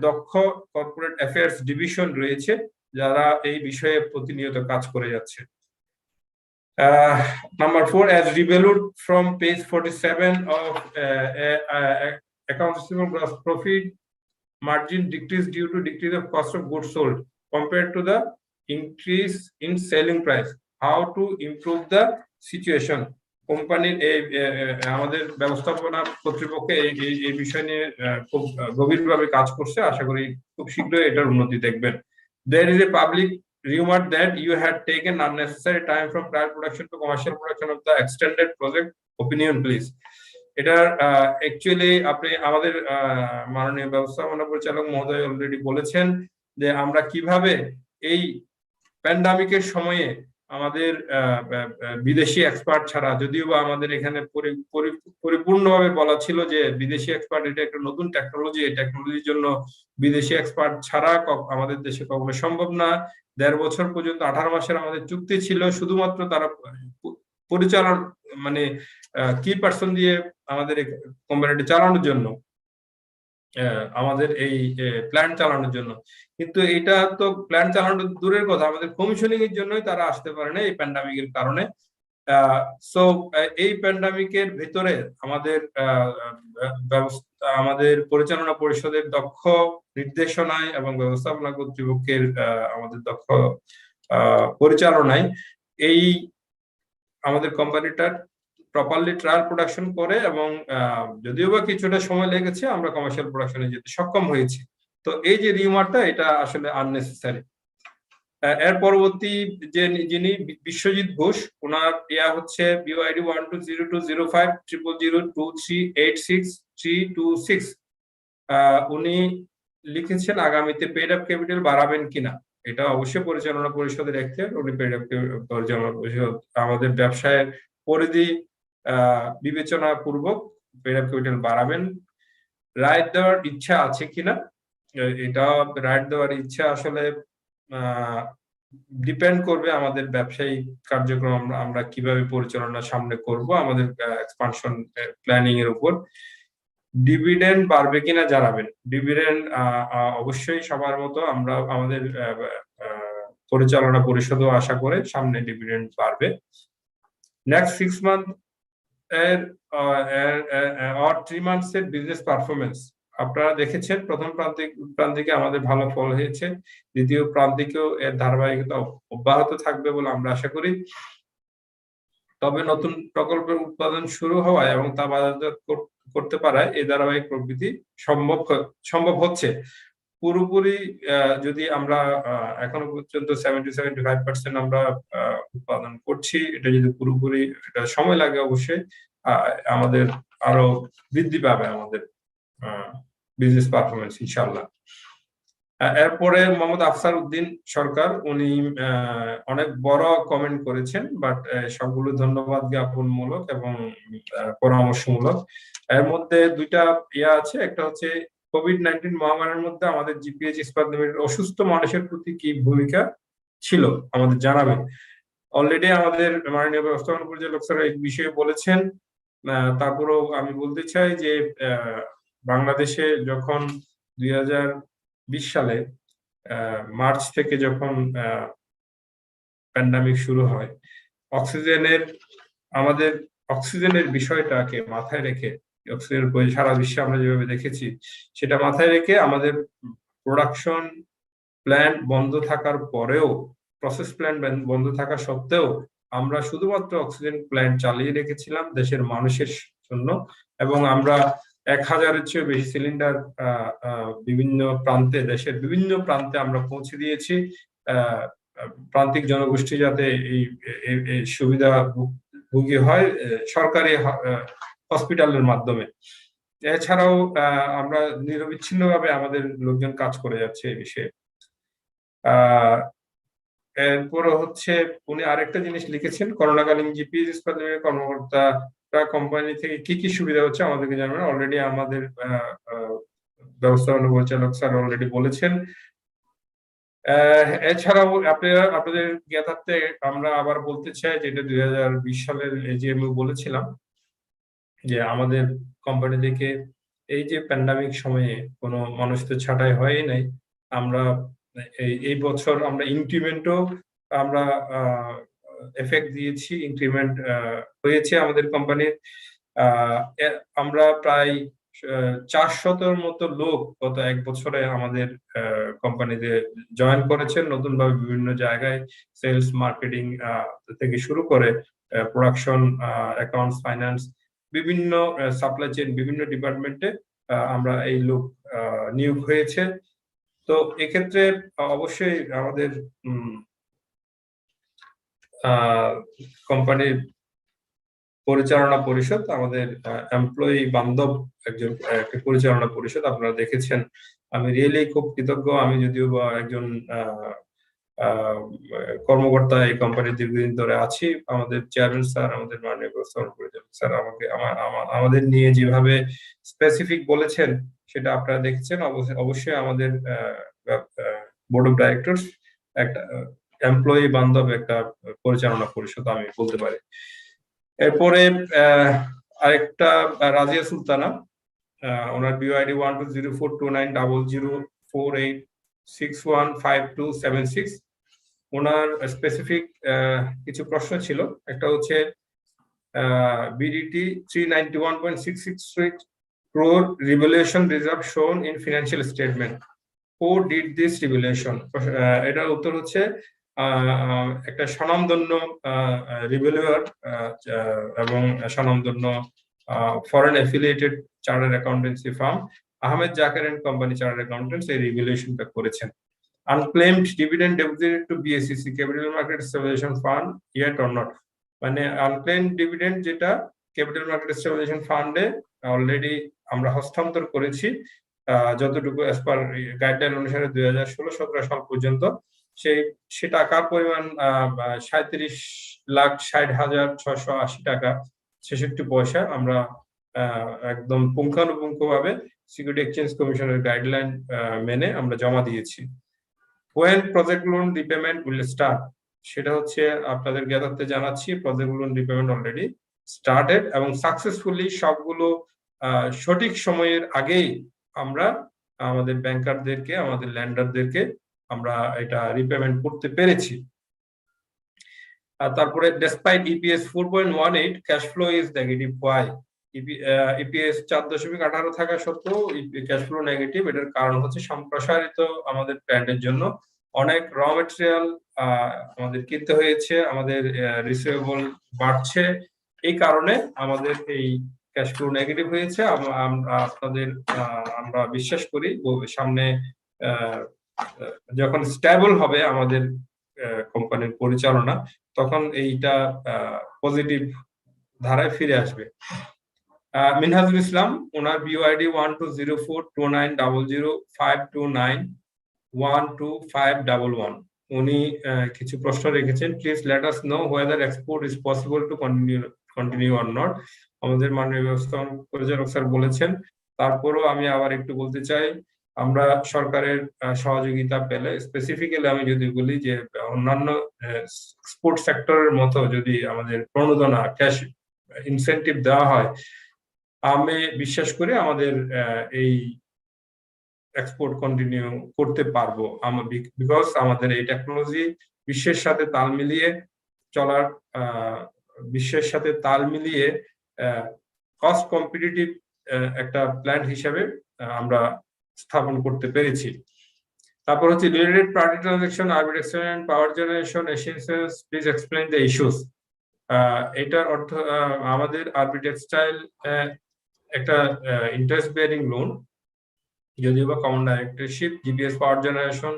দক্ষ কর্পোরেট অ্যাফেয়ার্স ডিভিশন রয়েছে যারা এই বিষয়ে প্রতিনিয়ত কাজ করে যাচ্ছে। Number 4, as revalued from page 47 of accounts receivable gross profit margin decrease due to decrease of cost of goods sold compared to the increase in selling price. How to improve the situation? কোম্পানির আমাদের ব্যবস্থাপনা কর্তৃপক্ষ এই বিষয় নিয়ে খুব গভীরভাবে কাজ করছে, আশা করি খুব শীঘ্রই এটার উন্নতি দেখবেন। There is a public rumor that you had taken unnecessary time from trial production to commercial production of the extended project. Opinion please. এটা অ্যাকচুয়ালি আপনি আমাদের মাননীয় ব্যবস্থাপনা পরিচালক মহোদয় অলরেডি বলেছেন যে আমরা কিভাবে এই প্যান্ডামিকের সময়ে আমাদের বিদেশি এক্সপার্ট ছাড়া, যদিও বা আমাদের এখানে পরিপূর্ণভাবে বলা ছিল যে বিদেশি এক্সপার্ট এটা একটা নতুন টেকনোলজি, এই টেকনোলজির জন্য বিদেশি এক্সপার্ট ছাড়া আমাদের দেশে কখনো সম্ভব না। 1.5 বছর পর্যন্ত 18 মাসের আমাদের চুক্তি ছিল, শুধুমাত্র তারা পরিচালন মানে কি পার্সন দিয়ে আমাদের কোম্পানিটি চালানোর জন্য, আমাদের এই প্ল্যান চালানোর জন্য। কিন্তু এটা তো প্ল্যান চালানোর দূরের কথা, আমাদের কমিশনিং এর জন্যই তারা আসতে পারে না এই প্যান্ডামিকের কারণে। সো এই প্যান্ডামিকের ভিতরে আমাদের পরিচালনা পরিষদের দক্ষ নির্দেশনায় এবং ব্যবস্থাপনা কর্তৃপক্ষের আমাদের দক্ষ পরিচালনায় এই আমাদের কোম্পানিটার প্রপারলি ট্রায়াল প্রোডাকশন করে এবং যদিও বা কিছুটা সময় লেগেছে আমরা কমার্শিয়াল প্রোডাকশনে যেতে সক্ষম হয়েছি। তো এই যে রিমারটা এটা আসলে আননেসেসারি। এর পরবর্তী যিনি বিশ্বজিৎ ঘোষ, ওনার হচ্ছে BYD 1200205002386 উনি লিখেছেন আগামীতে পেড আপ ক্যাপিটাল বাড়াবেন কিনা। এটা অবশ্যই পরিচালনা পরিষদের এখতিয়ার, উনি পেড আপ পরিচালনা পরিষদ আমাদের ব্যবসায়ের পরিধি বিবেচনা পূর্বক পেড আপ ক্যাপিটাল বাড়াবেন। রাইট দেওয়ার ইচ্ছা আছে কিনা, এটা রাইট দেওয়ার ইচ্ছা আসলে ডিপেন্ড করবে আমাদের ব্যবসায়িক কার্যক্রম আমরা কিভাবে পরিচালনা সামনে করব, আমাদের এক্সপানশন প্ল্যানিং এর উপর। ডিভিডেন্ড বাড়বে কিনা জানাবেন। ডিভিডেন্ড অবশ্যই সবার মতো আমরা আমাদের পরিচালনা পরিষদও আশা করে সামনে ডিভিডেন্ড বাড়বে। নেক্সট 6 মান্থ এর or 3 months এর বিজনেস পারফরমেন্স আপনারা দেখেছেন, প্রথম প্রান্তিকে আমাদের ভালো ফল হয়েছে, দ্বিতীয় প্রান্তিকেও এর ধারাবাহিকতা অব্যাহত থাকবে বলে আমরা আশা করি। তবে নতুন প্রকল্পের উৎপাদন শুরু হওয়ায় এবং তা বাজারজাত করতে পারায় এই ধারাবাহিক প্রবৃদ্ধি সম্ভব হচ্ছে। পুরোপুরি যদি আমরা এখনো পর্যন্ত 70-75% আমরা উৎপাদন করছি, এটা যদি পুরোপুরি এটা সময় লাগে অবশ্যই আমাদের আরো বৃদ্ধি পাবে আমাদের বিজনেস পারফরমেন্স ইনশাআল্লাহ। এরপরে মোহাম্মদ আফসার উদ্দিন সরকার, উনি অনেক বড় কমেন্ট করেছেন, বাট সবগুলো ধন্যবাদ জ্ঞাপনমূলক এবং পরামর্শমূলক। এর মধ্যে দুইটা আছে, একটা হচ্ছে কোভিড-19 মহামারীর মধ্যে আমাদের জিপিএইচ ইস্পাত লিমিটেড অসুস্থ মানুষের প্রতি কি ভূমিকা ছিল আমাদের জানাবেন। অলরেডি আমাদের মাননীয় ব্যবস্থাপনা পরিচালক স্যার এই বিষয়ে বলেছেন। তারপরেও আমি বলতে চাই যে বাংলাদেশে যখন 2020 সালে মার্চ থেকে যখন প্যান্ডামিক শুরু হয়, আমাদের অক্সিজেনের বিষয়টাকে মাথায় রেখে, অক্সিজেনের সারা বিশ্বে আমরা যেভাবে দেখেছি সেটা মাথায় রেখে আমাদের প্রোডাকশন প্ল্যান্ট বন্ধ থাকার পরেও, প্রসেস প্ল্যান্ট বন্ধ থাকা সত্ত্বেও আমরা শুধুমাত্র অক্সিজেন প্ল্যান্ট চালিয়ে রেখেছিলাম দেশের মানুষের জন্য, এবং আমরা 1000-এর চেয়ে বেশি সিলিন্ডার বিভিন্ন প্রান্তে, দেশের বিভিন্ন প্রান্তে আমরা পৌঁছে দিয়েছি, প্রান্তিক জনগোষ্ঠী যাতে এই সুবিধা ভোগী হয় সরকারি হসপিটালের মাধ্যমে। এছাড়াও আমরা নিরবিচ্ছিন্নভাবে আমাদের লোকজন কাজ করে যাচ্ছে এই বিষয়ে। এরপরে হচ্ছে উনি আরেকটা জিনিস লিখেছেন, করোনাকালীন জিপিএইচ ইস্পাত লিমিটেড কর্মকর্তারা কোম্পানি থেকে কি কি সুবিধা হচ্ছে আমাদেরকে জানাবেন। অলরেডি আমাদের ব্যবস্থাপনা পরিচালক স্যার অলরেডি বলেছেন। এছাড়াও আপনাদের জ্ঞাতার্থে আমরা আবার বলতে চাই, যেটা 2020 সালের এজিএমে বলেছিলাম যে আমাদের কোম্পানি থেকে এই যে প্যান্ডামিক সময়ে কোনো মানুষ তো ছাঁটাই হয়ই নাই, আমরা এই বছর আমরা ইনক্রিমেন্টও আমরা এফেক্ট দিয়েছি, ইনক্রিমেন্ট হয়েছে আমাদের কোম্পানির। আমরা প্রায় 400-র মতো লোক গত 1 বছরে আমাদের কোম্পানিতে জয়েন করেছেন নতুন ভাবে বিভিন্ন জায়গায়, সেলস, মার্কেটিং থেকে শুরু করে প্রোডাকশন, অ্যাকাউন্টস, ফাইন্যান্স, বিভিন্ন সাপ্লাই চেইন, বিভিন্ন ডিপার্টমেন্টে আমরা এই লোক নিয়োগ হয়েছে। তো এক্ষেত্রে অবশ্যই আমাদের কোম্পানির পরিচালনা পরিষদ আমাদের এমপ্লয়ি বান্ধব একটা পরিচালনা পরিষদ আপনারা দেখেছেন। আমি রিয়েলি খুব কৃতজ্ঞ। আমি যদিও বা একজন কর্মকর্তা এই কোম্পানির দীর্ঘদিন ধরে আছি, আমাদের চেয়ারম্যান স্যার, আমাদের মাননীয় ব্যবস্থাপনা পরিচালক স্যার আমাদের নিয়ে যেভাবে স্পেসিফিক বলেছেন সেটা আপনারা দেখেছেন। অবশ্যই আমাদের বোর্ড অফ ডাইরেক্টরস একটা এমপ্লয়ি বান্ধব একটা পরিচালনা পরিষদ আমি বলতে পারি। এরপরে আরেকটা রাজিয়া সুলতানা, ওনার বিওআইডি 1204290048615276। ওনার স্পেসিফিক কিছু প্রশ্ন ছিল। একটা হচ্ছে BDT 391.66 crore revaluation reserve shown in financial statement. Who did this revaluation? এটার উত্তর হচ্ছে একটা স্বনামধন্য রিভ্যালুয়ার এবং স্বনামধন্য foreign affiliated chartered accountancy firm Ahmed Zaker and company chartered accountants এই রিভ্যালুয়েশনটা করেছেন। Unclaimed dividend deposited to BSCC capital market stabilization fund yet or not, মানে আনক্লেমড ডিভিডেন্ড যেটা ক্যাপিটাল মার্কেট স্টেবিলাইজেশন ফান্ডে অলরেডি আমরা হস্তান্তর করেছি যতটুকু অ্যাজ পার গাইডলাইন অনুসারে 2016-17 সাল পর্যন্ত সে টাকার পরিমাণ 37,60,680 টাকা 66 পয়সা আমরা একদম পুঙ্খানুপুঙ্খভাবে সিকিউরিটি এক্সচেঞ্জ কমিশনের গাইডলাইন মেনে আমরা জমা দিয়েছি। When project loan repayment will start? সেটা হচ্ছে আপনাদের জ্ঞাতার্থে জানাচ্ছি, project loan repayment already started এবং সাকসেসফুলি সবগুলো সঠিক সময়ের আগেই আমরা আমাদের ব্যাংকারদেরকে, আমাদের ল্যান্ডারদেরকে আমরা এটা রিপেমেন্ট করতে পেরেছি। তারপরে despite EPS 4.18 cash flow is negative, why? EPS 4.18 থাকা সত্ত্বেও ক্যাশ ফ্লো নেগেটিভ। এটার কারণ হচ্ছে সম্প্রসারিত আমাদের প্ল্যান্টের জন্য অনেক র ম্যাটেরিয়াল আমাদের কিনতে হয়েছে, আমাদের রিসিভেবল বাড়ছে, এই কারণে আমাদের এই ক্যাশ ফ্লো নেগেটিভ হয়েছে। আমরা বিশ্বাস করি সামনে যখন স্টেবল হবে আমাদের কোম্পানির পরিচালনা তখন এইটা পজিটিভ ধারায় ফিরে আসবে। মিনহাজুল ইসলাম, ওনার বিওআইডি 1204290052912511। উনি কিছু প্রশ্ন রেখেছেন। Please let us no whether export is possible to continue or not. আমাদের মাননীয় ব্যবস্থাপনা পরিচালক স্যার বলেছেন, তারপরও আমি আবার একটু বলতে চাই, আমরা সরকারের সহযোগিতা পেলে, স্পেসিফিক্যালি আমি যদি বলি যে অন্যান্য এক্সপোর্ট সেক্টরের মতো যদি আমাদের প্রণোদনা, ক্যাশ ইনসেনটিভ দেওয়া হয়, আমি বিশ্বাস করি আমাদের এই এক্সপোর্ট কন্টিনিউ করতে পারবো। বিকজ আমাদের এই টেকনোলজি বিশ্বের সাথে তাল মিলিয়ে চলার, বিশ্বের সাথে তাল মিলিয়ে কস্ট কম্পিটিটিভ একটা প্ল্যান্ট হিসেবে আমরা স্থাপন করতে পেরেছি। তারপর হচ্ছে related party transaction, arbitration and power generation essentials, please explain the issues. এটার অর্থ আমাদের আরবি টেক্সটাইল একটা ইন্টারেস্ট বেয়ারিং লোন, যদিও বা কমন ডাইরেক্টরশিপ জিপিএস পাওয়ার জেনারেশন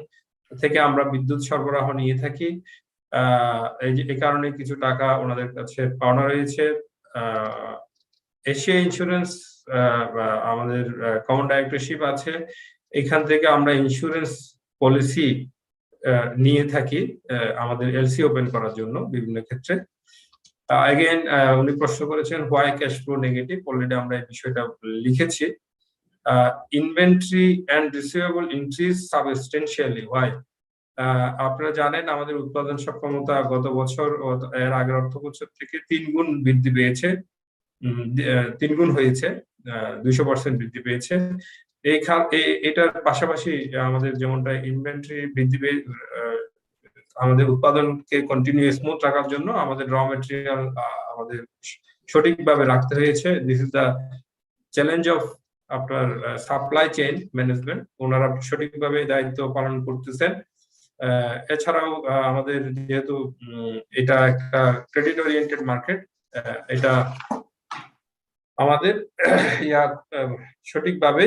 থেকে আমরা বিদ্যুৎ সরবরাহ নিয়ে থাকি। এই কারণে কিছু টাকা ওনাদের কাছে পাওনা রয়েছে। এশিয়া ইন্স্যুরেন্স আমাদের কমন ডাইরেক্টরশিপ আছে, এখান থেকে আমরা ইন্স্যুরেন্স পলিসি নিয়ে থাকি আমাদের এলসি ওপেন করার জন্য বিভিন্ন ক্ষেত্রে। এগেইন উনি প্রশ্ন করেছেন why cash flow negative, already আমরা এই বিষয়টা লিখেছি। Inventory and receivable increase substantially, why? আপনারা জানেন আমাদের উৎপাদন সক্ষমতা গত বছর এর আগের অর্থ বছর থেকে 3 গুণ বৃদ্ধি পেয়েছে, 3 গুণ হয়েছে, 200% বৃদ্ধি পেয়েছে। এটার পাশাপাশি আমাদের যেমনটা ইনভেন্টরি বৃদ্ধি পেয়ে আমাদের উৎপাদনকে কন্টিনিউ স্মুথ রাখার জন্য আমাদের র ম্যাটেরিয়াল আমাদের সঠিকভাবে রাখতে হয়েছে। This is the challenge of আপনার সাপ্লাই চেইন ম্যানেজমেন্ট, ওনারা সঠিকভাবে দায়িত্ব পালন করতেছেন। এছাড়াও আমাদের যেহেতু এটা একটা ক্রেডিট ওরিয়েন্টেড মার্কেট, এটা আমাদের সঠিকভাবে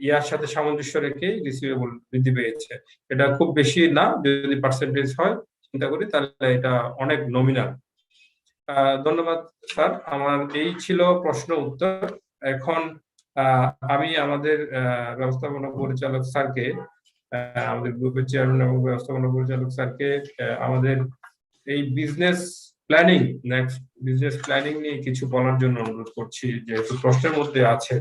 ইয়ার সাথে সামঞ্জস্য রেখে রিসিভেবল বৃদ্ধি পেয়েছে। এটা খুব বেশি না, যদি পার্সেন্টেজ হয় চিন্তা করি তাহলে এটা অনেক নমিনাল। ধন্যবাদ স্যার, আমার এই ছিল প্রশ্ন উত্তর। এখন আমি আমাদের ব্যবস্থাপনা পরিচালক স্যারকে, আমাদের গ্রুপের চেয়ারম্যান এবং ব্যবস্থাপনা পরিচালক স্যারকে আমাদের এই business planning, next business planning নিয়ে কিছু বলার জন্য অনুরোধ করছি, যেহেতু প্রশ্নের মধ্যে আছে।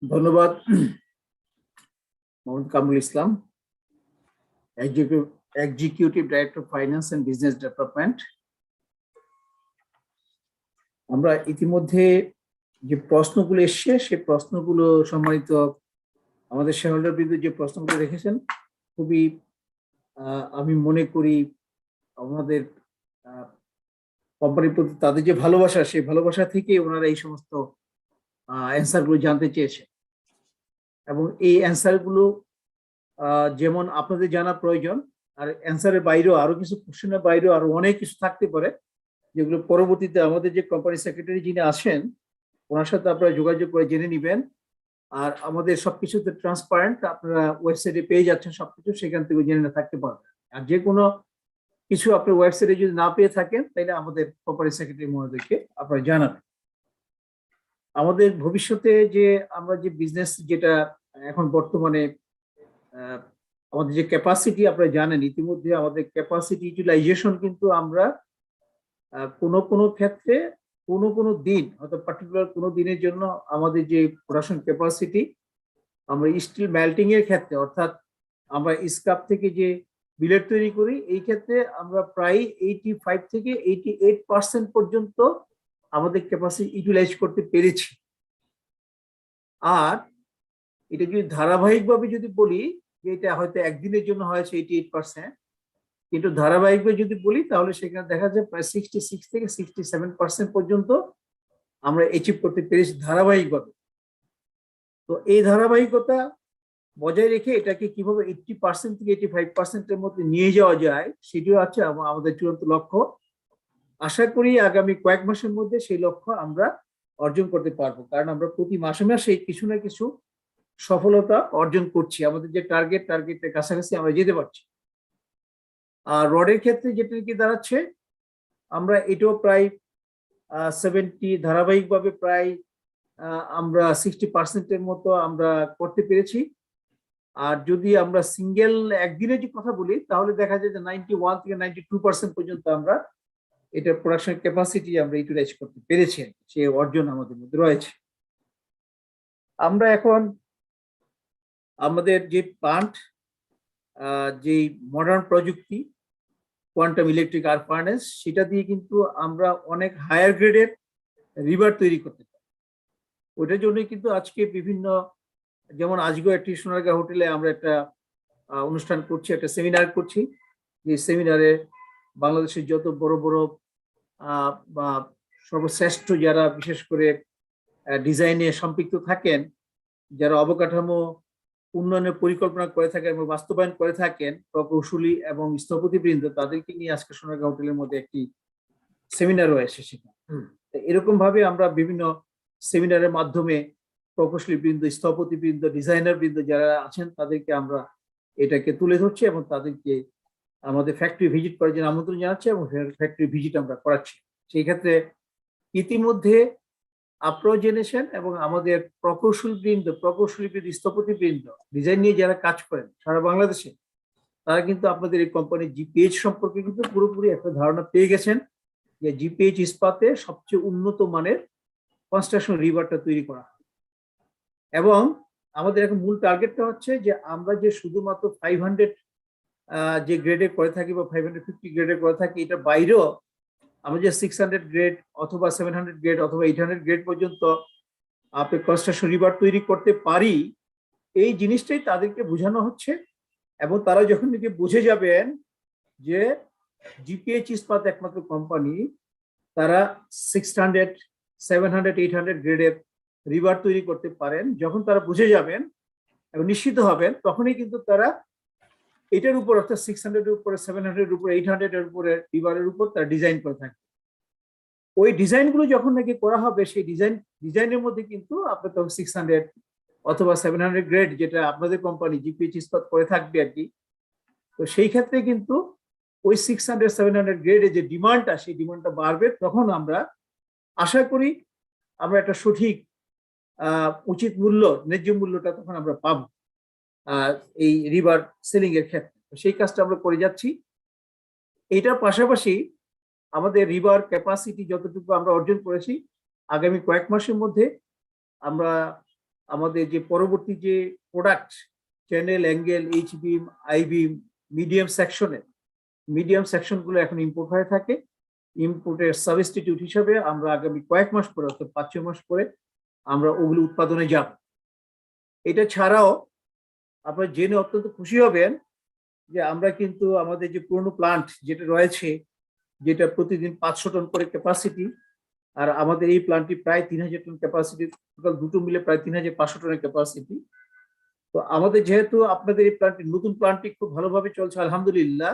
ধন্যবাদ Mohammad Kamrul Islam, executive director finance and business development. আমরা ইতিমধ্যে যে প্রশ্নগুলো এসছে সেই প্রশ্নগুলো সম্মানিত আমাদের শেয়ারহোল্ডার বৃন্দ যে প্রশ্নগুলো রেখেছেন, খুবই আমি মনে করি আমাদের কোম্পানির প্রতি তাদের যে ভালোবাসা, সেই ভালোবাসা থেকে ওনারা এই সমস্ত অ্যান্সার গুলো জানতে চেয়েছেন। এবং এই অ্যান্সার গুলো যেমন আপনাদের জানা প্রয়োজন, আর অ্যান্সারের বাইরেও আরো কিছু কোশ্চেনের বাইরেও আরো অনেক কিছু থাকতে পারে, যেগুলো পরবর্তীতে আমাদের যে কোম্পানি সেক্রেটারি যিনি আসেন ওনার সাথে আপনারা যোগাযোগ করে জেনে নিবেন। আর আমাদের সবকিছুতে ট্রান্সপারেন্ট, আপনারা ওয়েবসাইটে পেয়ে যাচ্ছেন সবকিছু, সেখান থেকে জেনে থাকতে পারবেন। আর যে কোনো কিছু আপনার ওয়েবসাইটে যদি না পেয়ে থাকেন তাহলে আমাদের কোম্পানি সেক্রেটারি মহোদয়কে আপনারা জানাবেন। আমাদের ভবিষ্যতে যে আমরা যে বিজনেস যেটা এখন বর্তমানে আমাদের যে ক্যাপাসিটি আপনারা জানেন, ইতিমধ্যে আমাদের ক্যাপাসিটি ইউটিলাইজেশন কিন্তু আমরা কোনো ক্ষেত্রে কোনো দিন হয়তো পার্টিকুলার কোনো দিনের জন্য আমাদের যে প্রোডাকশন ক্যাপাসিটি আমরা স্টিল মেল্টিং এর ক্ষেত্রে, অর্থাৎ আমরা স্ক্র্যাপ থেকে যে বিলেট তৈরি করি, এই ক্ষেত্রে আমরা প্রায় 85 থেকে 88% পর্যন্ত আমাদের ক্যাপাসিটি ইউটিলাইজ করতে পেরেছি। আর এটা যদি ধারাবাহিকভাবে যদি বলি যে এটা হয়তো একদিনের জন্য হয়েছে 88%, কিন্তু ধারাবাহিকভাবে যদি বলি তাহলে সেখানে দেখা যায় প্রায় 66 থেকে 67% পর্যন্ত আমরা অ্যাচিভ করতে পেরেছি ধারাবাহিকভাবে। তো এই ধারাবাহিকতা বজায় রেখে এটাকে কিভাবে 80% থেকে 85%-এর মধ্যে নিয়ে যাওয়া যায় সেটিও আছে আমাদের চূড়ান্ত লক্ষ্য। আশা করি আগামী কয়েক মাসের মধ্যে সেই লক্ষ্য আমরা অর্জন করতে পারবো, কারণ আমরা প্রতি মাসে মাসে কিছু না কিছু সফলতা অর্জন করছি। আমাদের যে টার্গেটের কাছাকাছি আমরা যেতে পারছি। আর রডের ক্ষেত্রে যেটা কি দাঁড়াচ্ছে, আমরা এটাও প্রায় 70 ধারাবাহিকভাবে প্রায় আমরা 60%-এর মতো আমরা করতে পেরেছি। আর যদি আমরা সিঙ্গেল একদিনের যে কথা বলি তাহলে দেখা যায় যে 91 থেকে 92% পর্যন্ত আমরা এটা প্রোডাকশন ক্যাপাসিটি আমরা ইউটিলাইজ করতে পেরেছি, সে অর্জন আমাদের মধ্যে রয়েছে। আমরা এখন আমাদের যে প্লান্ট, যে মডার্ন প্রযুক্তি কোয়ান্টাম ইলেকট্রিক আর্ক ফার্নেস, সেটা দিয়ে কিন্তু আমরা অনেক হায়ার গ্রেডের রিভার তৈরি করতে পারি। ওইটার জন্যই কিন্তু আজকে বিভিন্ন, যেমন আজকেও একটি সোনারগাঁ হোটেলে আমরা একটা অনুষ্ঠান করছি, একটা সেমিনার করছি, যে সেমিনারে বাংলাদেশের যত বড় বড় বা সর্বশ্রেষ্ঠ যারা বিশেষ করে ডিজাইনে সম্পৃক্ত থাকেন, যারা অবকাঠামো উন্নয়নের পরিকল্পনা করে থাকেন এবং বাস্তবায়ন করে থাকেন, প্রকৌশলী এবং স্থপতিবৃন্দ, তাদেরকে নিয়ে আজকে সোনারগাঁ হোটেলের মধ্যে একটি সেমিনার রয়েছে। সেখানে এরকম ভাবে আমরা বিভিন্ন সেমিনারের মাধ্যমে প্রকৌশলী বৃন্দ, স্থপতিবৃন্দ, ডিজাইনার বৃন্দ যারা আছেন তাদেরকে আমরা এটাকে তুলে ধরছি এবং তাদেরকে আমাদের ফ্যাক্টরি ভিজিট করার জন্য আমন্ত্রণ জানাচ্ছি এবং ফ্যাক্টরি ভিজিট আমরা করাচ্ছি। সেই ক্ষেত্রে ইতিমধ্যে আপনারাও জেনেছেন এবং আমাদের প্রকৌশলীবৃন্দ, স্থপতিবৃন্দ, ডিজাইন নিয়ে যারা কাজ করেন সারা বাংলাদেশে, তারা কিন্তু আপনাদের এই কোম্পানির জিপিএইচ সম্পর্কে কিন্তু পুরোপুরি একটা ধারণা পেয়ে গেছেন যে জিপিএইচ ইস্পাতে সবচেয়ে উন্নত মানের কনস্ট্রাকশন রিভারটা তৈরি করা হয়। এবং আমাদের এখন মূল টার্গেটটা হচ্ছে যে আমরা যে শুধুমাত্র 500 যে গ্রেডে করে থাকি বা 550 গ্রেডে করে থাকি, এটার বাইরেও আমরা যে 600 গ্রেড অথবা 700 গ্রেড অথবা 800 গ্রেড পর্যন্ত আপনি কনস্ট্রাকশন রিভার তৈরি করতে পারি, এই জিনিসটাই তাদেরকে বোঝানো হচ্ছে। এবং তারা যখন নাকি বুঝে যাবেন যে জিপিএইচ ইস্পাত একমাত্র কোম্পানি তারা 600, 700, 800 গ্রেডের রিবার তৈরি করতে পারেন, যখন তারা বুঝে যাবেন এবং নিশ্চিত হবেন, তখনই কিন্তু তারা এটার উপর অর্থাৎ 600 এর উপরে, 700 এর উপরে, 800 এর উপরে রিভারের উপর তারা ডিজাইন করে থাকে। ওই ডিজাইনগুলো যখন নাকি করা হবে, সেই ডিজাইনের মধ্যে কিন্তু আপনার তখন 600 অথবা 700 গ্রেড যেটা আপনাদের কোম্পানি জিপিএইচ ইস্পাত করে থাকবে আর কি। তো সেই ক্ষেত্রে কিন্তু ওই 600, 700 গ্রেডের যে ডিমান্ডটা, সেই ডিমান্ডটা বাড়বে। তখন আমরা আশা করি আমরা একটা সঠিক উচিত মূল্য, ন্যায্য মূল্যটা তখন আমরা পাবো এই রিভার সেলিং এর ক্ষেত্রে। সেই কাজটা আমরা করে যাচ্ছি। এটার পাশাপাশি আমাদের রিভার ক্যাপাসিটি যতটুকু আমরা অর্জন করেছি, আগামী কয়েক মাসের মধ্যে আমরা আমাদের যে পরবর্তী যে product channel, angle, H beam, I beam, medium সেকশনগুলো এখন ইম্পোর্ট হয়ে থাকে। ইম্পোর্টের সাবস্টিটিউট হিসাবে আমরা আগামী কয়েক মাস পরে অর্থাৎ 5-6 মাস পরে আমরা ওগুলো উৎপাদনে যাব। এটা ছাড়াও আপনারা জেনে অত্যন্ত খুশি হবেন যে আমরা কিন্তু আমাদের যে পুরনো প্লান্ট যেটা রয়েছে, যেটা প্রতিদিন 500 টন করে ক্যাপাসিটি, আর আমাদের এই প্লান্টটি প্রায় 3000 টন ক্যাপাসিটি, টোটাল দুটো মিলে প্রায় 3500 টনের ক্যাপাসিটি। তো আমাদের যেহেতু আপনাদের এই প্লান্টটি, নতুন প্লান্টটি খুব ভালোভাবে চলছে আলহামদুলিল্লাহ,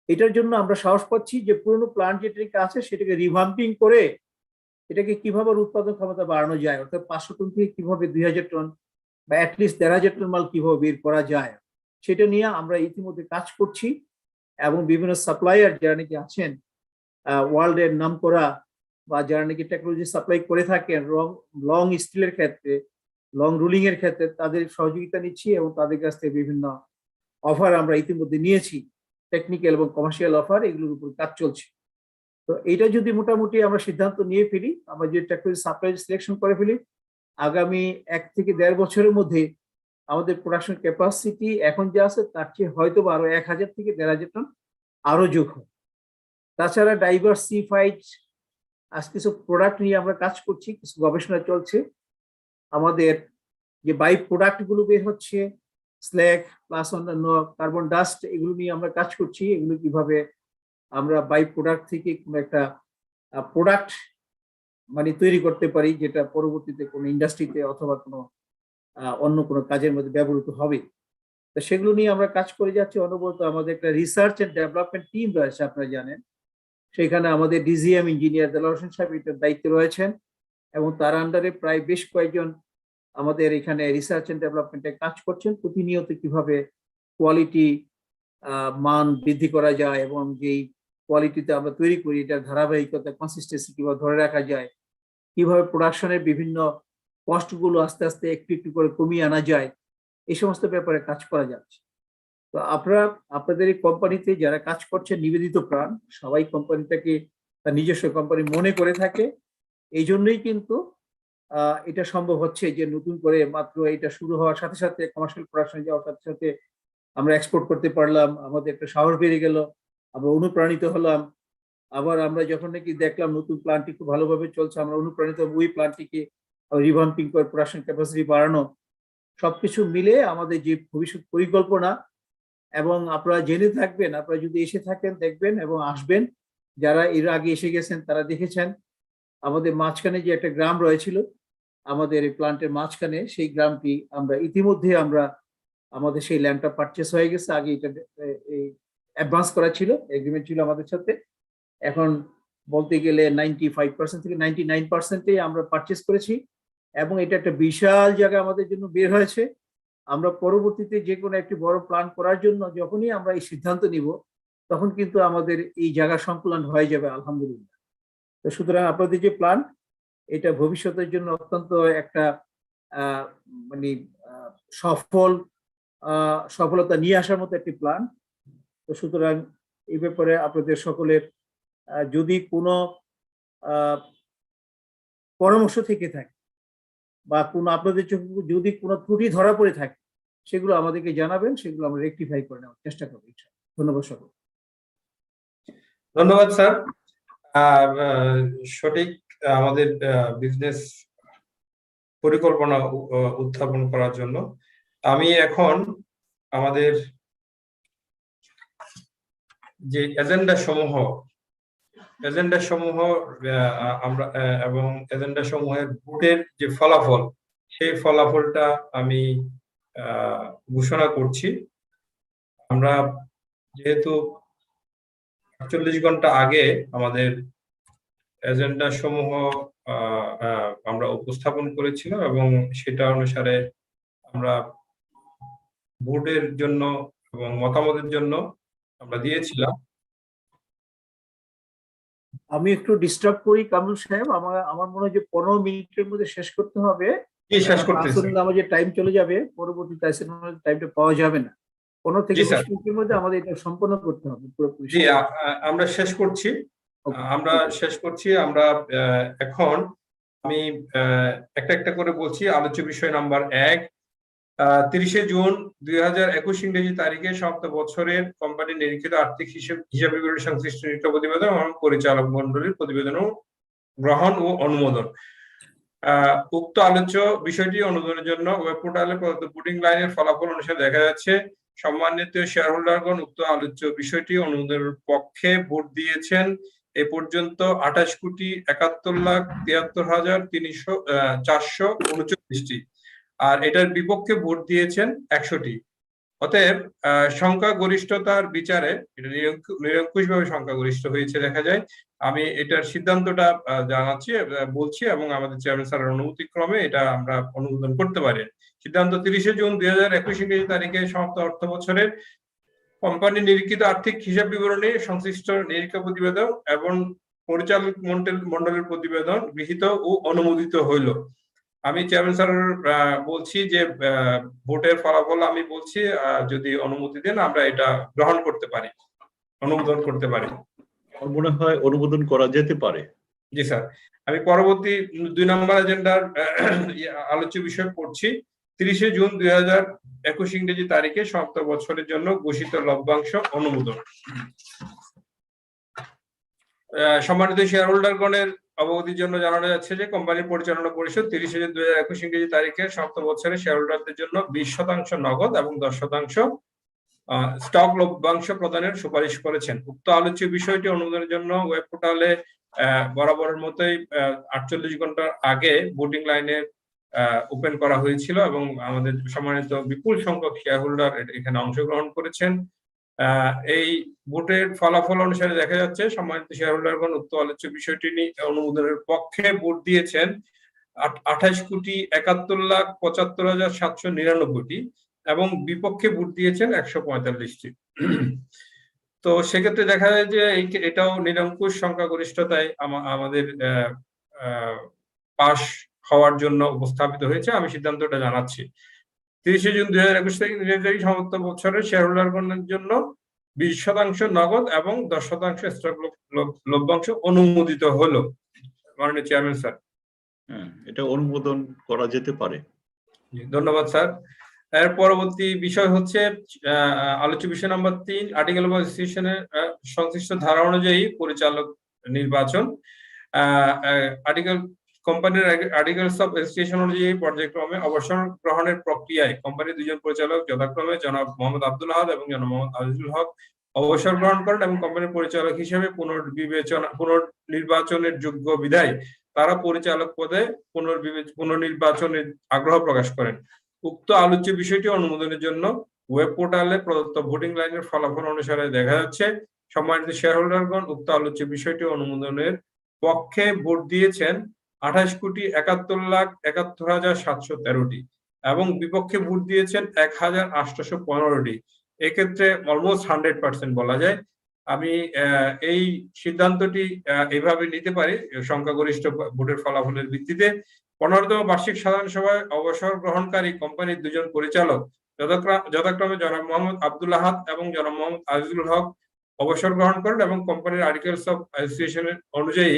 এটার জন্য আমরা সাহস পাচ্ছি যে পুরনো প্লান্ট যেটাকে আছে সেটাকে রিভাম্পিং করে এটাকে কিভাবে উৎপাদন ক্ষমতা বাড়ানো যায়, অর্থাৎ 500 টন থেকে কিভাবে 2000 টন বা অ্যাটলিস্ট 1500 টন মাল কিভাবে বের করা যায়, সেটা নিয়ে আমরা ইতিমধ্যে কাজ করছি। এবং বিভিন্ন সাপ্লায়ার যারা নাকি আছেন ওয়ার্ল্ডের নাম করা বা যারা নাকি টেকনোলজি সাপ্লাই করে থাকেন লং স্টিলের ক্ষেত্রে, লং রুলিং এর ক্ষেত্রে, তাদের সহযোগিতা নিচ্ছি এবং তাদের কাছ থেকে বিভিন্ন অফার আমরা ইতিমধ্যে নিয়েছি, টেকনিক্যাল এবং কমার্শিয়াল অফার, এগুলোর উপর কাজ চলছে। তো এটা যদি মোটামুটি আমরা সিদ্ধান্ত নিয়ে ফেলি, আমরা যে টেকনোলজি সাপ্লাই সিলেকশন করে ফেলি, আগামী 1 থেকে 1.5 বছরের মধ্যে আমাদের প্রোডাকশন ক্যাপাসিটি এখন যা আছে তার চেয়ে হয়তো আরো 1000 থেকে 1500 টন আরো যোগ হয়। তাছাড়া ডাইভার্সিফাইড কিছু প্রোডাক্ট নিয়ে আমরা কাজ করছি, কিছু গবেষণা চলছে। আমাদের যে বাই প্রোডাক্ট গুলো বের হচ্ছে, স্ল্যাগ প্লাস অন্যান্য কার্বন ডাস্ট, এগুলো নিয়ে আমরা কাজ করছি। এগুলো কিভাবে আমরা বাই প্রোডাক্ট থেকে কোনো একটা প্রোডাক্ট মানে তৈরি করতে পারি, যেটা পরবর্তীতে কোনো ইন্ডাস্ট্রিতে অথবা কোনো অন্য কোনো কাজের মধ্যে ব্যবহৃত হবে। তো সেগুলো নিয়ে আমরা কাজ করে যাচ্ছি অনবরত। আমাদের একটা রিসার্চ এন্ড ডেভেলপমেন্ট টিম রয়েছে, আপনারা জানেন। সেখানে আমাদের ডিজিএম ইঞ্জিনিয়ার দেলোয়ার হোসেন সাহেব এটার দায়িত্বে রয়েছেন এবং তার আন্ডারে প্রায় বেশ কয়েকজন আমাদের এখানে রিসার্চ এন্ড ডেভেলপমেন্টে কাজ করছেন। প্রতিনিয়ত কিভাবে কোয়ালিটি মান বৃদ্ধি করা যায় এবং যেই কোয়ালিটিতে আমরা তৈরি করি এটার ধারাবাহিকতা, কনসিস্টেন্সি কিভাবে ধরে রাখা যায়, কিভাবে প্রোডাকশনের বিভিন্ন কস্টগুলো আস্তে আস্তে একটু একটু করে কমিয়ে আনা যায়, এই সমস্ত ব্যাপারে কাজ করা যাচ্ছে। তো আপনাদের এই কোম্পানিতে যারা কাজ করছেন নিবেদিত প্রাণ, সবাই কোম্পানিটাকে তার নিজস্ব কোম্পানি মনে করে থাকে। এই জন্যই কিন্তু এটা সম্ভব হচ্ছে যে নতুন করে মাত্র এটা শুরু হওয়ার সাথে সাথে, কমার্শিয়াল প্রোডাকশন যাওয়ার সাথে সাথে আমরা এক্সপোর্ট করতে পারলাম, আমাদের একটা সাহস বেড়ে গেল, আমরা অনুপ্রাণিত হলাম। আবার আমরা যখন নাকি দেখলাম নতুন প্ল্যান্টটি খুব ভালোভাবে চলছে, আমরা অনুপ্রাণিত ওই প্ল্যান্টটিকে রিভাম্পিং করে প্রোডাকশন ক্যাপাসিটি বাড়ানো, সবকিছু মিলে আমাদের যে ভবিষ্যৎ পরিকল্পনা। এবং আপনারা জেনে থাকবেন, আপনারা যদি এসে থাকেন দেখবেন এবং আসবেন, যারা এর আগে এসে গেছেন তারা দেখেছেন আমাদের মাঝখানে যে একটা গ্রাম রয়েছিল আমাদের এই প্ল্যান্টের মাঝখানে, সেই গ্রামটি আমরা ইতিমধ্যে আমাদের সেই ল্যান্ডটা পারচেস হয়ে গেছে। আগে এটা অ্যাডভান্স করা ছিল, এগ্রিমেন্ট ছিল আমাদের সাথে। এখন বলতে গেলে 95% থেকে 99%-এই আমরা পারচেস করেছি এবং এটা একটা বিশাল জায়গা আমাদের জন্য বের হয়েছে। আমরা পরবর্তীতে যে কোনো একটি বড় প্ল্যান করার জন্য যখনই আমরা এই সিদ্ধান্ত নিব, তখন কিন্তু আমাদের এই জায়গা সংকুলন হয়ে যাবে আলহামদুলিল্লাহ। তো সুতরাং আপনাদের যে প্ল্যান, এটা ভবিষ্যতের জন্য অত্যন্ত একটা মানে সফলতা নিয়ে আসার মতো একটি প্ল্যান। তো সুতরাং এই ব্যাপারে আপনাদের সকলের যদি কোনো পরামর্শ থেকে থাকে বা কোনো আপনাদের চোখে যদি কোনো ত্রুটি ধরা পড়ে থাকে, সেগুলো আমাদেরকে জানাবেন, সেগুলো আমরা রেকটিফাই করে নেওয়ার চেষ্টা করবো। ধন্যবাদ সকল। ধন্যবাদ স্যার। সঠিক আমাদের বিজনেস পরিকল্পনা উত্থাপন করার জন্য। আমি এখন আমাদের যে এজেন্ডা সমূহ আমরা এবং এজেন্ডা সমূহের ভোটের যে ফলাফল, সেই ফলাফলটা আমি ঘোষণা করছি। আমরা যেহেতু 48 ঘন্টা আগে আমাদের এজেন্ডা সমূহ আমরা উপস্থাপন করেছিলাম এবং সেটা অনুসারে আমরা ভোটের জন্য এবং মতামতের জন্য আমরা দিয়েছিলাম। আমি একটু ডিস্টার্ব করি কামরুল সাহেব, আমার মনে হয় যে 15 মিনিটের মধ্যে শেষ করতে হবে। শেষ করতেছি। আমাদের টাইম চলে যাবে, পরবর্তী টাইমটা পাওয়া যাবে না। 15 থেকে 20 মিনিটের মধ্যে আমাদের এটা সম্পন্ন করতে হবে পুরোপুরি। জি, আমরা শেষ করছি। আমরা এখন আমি একটা একটা করে বলছি। আলোচ্য বিষয় নাম্বার 1, 30শে জুন 2021 ইংরেজি তারিখে সমাপ্ত বছরের কোম্পানির নিরীক্ষিত আর্থিক হিসাব বিবরণী সংশ্লিষ্ট নিরীক্ষা প্রতিবেদন এবং পরিচালক মণ্ডলীর প্রতিবেদন গ্রহণ ও অনুমোদন। উক্ত আলোচ্য বিষয়টি অনুমোদনের জন্য ওয়েব পোর্টালে প্রদত্ত ভোটিং লাইনের ফলাফল অনুসারে দেখা যাচ্ছে সম্মানিত শেয়ার হোল্ডারগণ উক্ত আলোচ্য বিষয়টি অনুমোদনের পক্ষে ভোট দিয়েছেন এ পর্যন্ত 28,71,73,439টি, আর এটার বিপক্ষে ভোট দিয়েছেন 100টি। অতএব সংখ্যাগরিষ্ঠতার বিচারে এটা নিরঙ্কুশভাবে সংখ্যাগরিষ্ঠ হয়েছে দেখা যায়। আমি এটার সিদ্ধান্তটা বলছি এবং আমাদের চেয়ারম্যান স্যারের অনুমতি ক্রমে এটা আমরা অনুমোদন করতে পারি। সিদ্ধান্ত 30শে জুন 2021 ইংরেজি তারিখে সমাপ্ত অর্থ বছরের কোম্পানি নিরীক্ষিত আর্থিক হিসাব বিবরণী সংশ্লিষ্ট নিরীক্ষা প্রতিবেদন এবং পরিচালক মণ্ডলের প্রতিবেদন গৃহীত ও অনুমোদিত হইল। আমি চেয়ারম্যান স্যার বলছি যে ভোটের ফলাফল আমি বলছি, যদি অনুমতি দেন আমরা এটা গ্রহণ করতে পারি, অনুমোদন করতে পারি। আমার মনে হয় অনুমোদন করা যেতে পারে। জি স্যার, আমি পরবর্তী 2 নম্বর এজেন্ডার আলোচ্য বিষয় পড়ছি। 30শে জুন 2021 ইংরেজি তারিখে সমাপ্ত বছরের জন্য ঘোষিত লভ্যাংশ অনুমোদন। সম্মানিত শেয়ার হোল্ডারগণের অবগতির জন্য জানানো যাচ্ছে যে কোম্পানির পরিচালনা পরিষদ 30শে জুন 2021 ইংরেজি তারিখে সমাপ্ত বছরে শেয়ার হোল্ডারদের জন্য 20% নগদ এবং 10% স্টক লভ্যাংশ প্রদানের সুপারিশ করেছেন। উক্ত আলোচ্য বিষয়টি অনুমোদনের জন্য ওয়েব পোর্টালে বরাবরের মতোই 48 ঘন্টার আগে ভোটিং লাইনের ওপেন করা হয়েছিল এবং আমাদের সম্মানিত বিপুল সংখ্যক শেয়ার হোল্ডার এখানে অংশগ্রহণ করেছেন। এই ভোটের ফলাফল অনুসারে দেখা যাচ্ছে সম্মানিত শেয়ার হোল্ডারগণ উক্ত আলোচ্য বিষয়টি অনুমোদনের পক্ষে ভোট দিয়েছেন 28,71,75,799টি এবং বিপক্ষে ভোট দিয়েছেন 145টি। তো সেক্ষেত্রে দেখা যায় যে এটাও নিরঙ্কুশ সংখ্যাগরিষ্ঠতায় আমাদের পাশ হওয়ার জন্য উপস্থাপিত হয়েছে। আমি সিদ্ধান্তটা জানাচ্ছি। 30শে জুন 2021 তারিখ সমাপ্ত বছরের শেয়ার হোল্ডারগণের জন্য 20% নগদ এবং 10% স্টক লভ্যাংশ অনুমোদিত হলো। মাননীয় চেয়ারম্যান স্যার, এটা অনুমোদন করা যেতে পারে। ধন্যবাদ স্যার। এর পরবর্তী বিষয় হচ্ছে আলোচ্য বিষয় নাম্বার 3, আর্টিকেল অফ অ্যাসোসিয়েশনের সংশ্লিষ্ট ধারা অনুযায়ী পরিচালক নির্বাচন। কোম্পানির আর্টিকেলস অফ অ্যাসোসিয়েশন অনুযায়ী পর্যায়ক্রমে অবসর গ্রহণের প্রক্রিয়ায় কোম্পানির 2জন পরিচালক যথাক্রমে জনাব মোহাম্মদ আব্দুল আহাদ এবং জনাব মোহাম্মদ আজিজুল হক অবসর গ্রহণ করেন এবং কোম্পানির পরিচালক হিসেবে পুনর্নির্বাচনের যোগ্য বিধায় তারা পরিচালক পদে পুনর্নির্বাচনের আগ্রহ প্রকাশ করেন। উক্ত আলোচ্য বিষয়টি অনুমোদনের জন্য ওয়েব পোর্টালে প্রদত্ত ভোটিং লাইনের ফলাফল অনুসারে দেখা যাচ্ছে সম্মানিত শেয়ার হোল্ডারগণ উক্ত আলোচ্য বিষয়টি অনুমোদনের পক্ষে ভোট দিয়েছেন 28,71,71,713টি এবং বিপক্ষে ভোট দিয়েছেন 1,815টি। এক্ষেত্রে অলমোস্ট 100% বলা যায়। আমি এই সিদ্ধান্তটি এইভাবে নিতে পারি সংখ্যাগরিষ্ঠ ভোটের ফলাফলের ভিত্তিতে। 15তম বার্ষিক সাধারণ সভায় অবসর গ্রহণকারী কোম্পানির 2জন পরিচালক যথাক্রমে জনাব মোহাম্মদ আব্দুল আহাদ এবং জনাব মোহাম্মদ আজিজুল হক অবসর গ্রহণ করেন এবং কোম্পানির আর্টিকেলস অফ অ্যাসোসিয়েশনের অনুযায়ী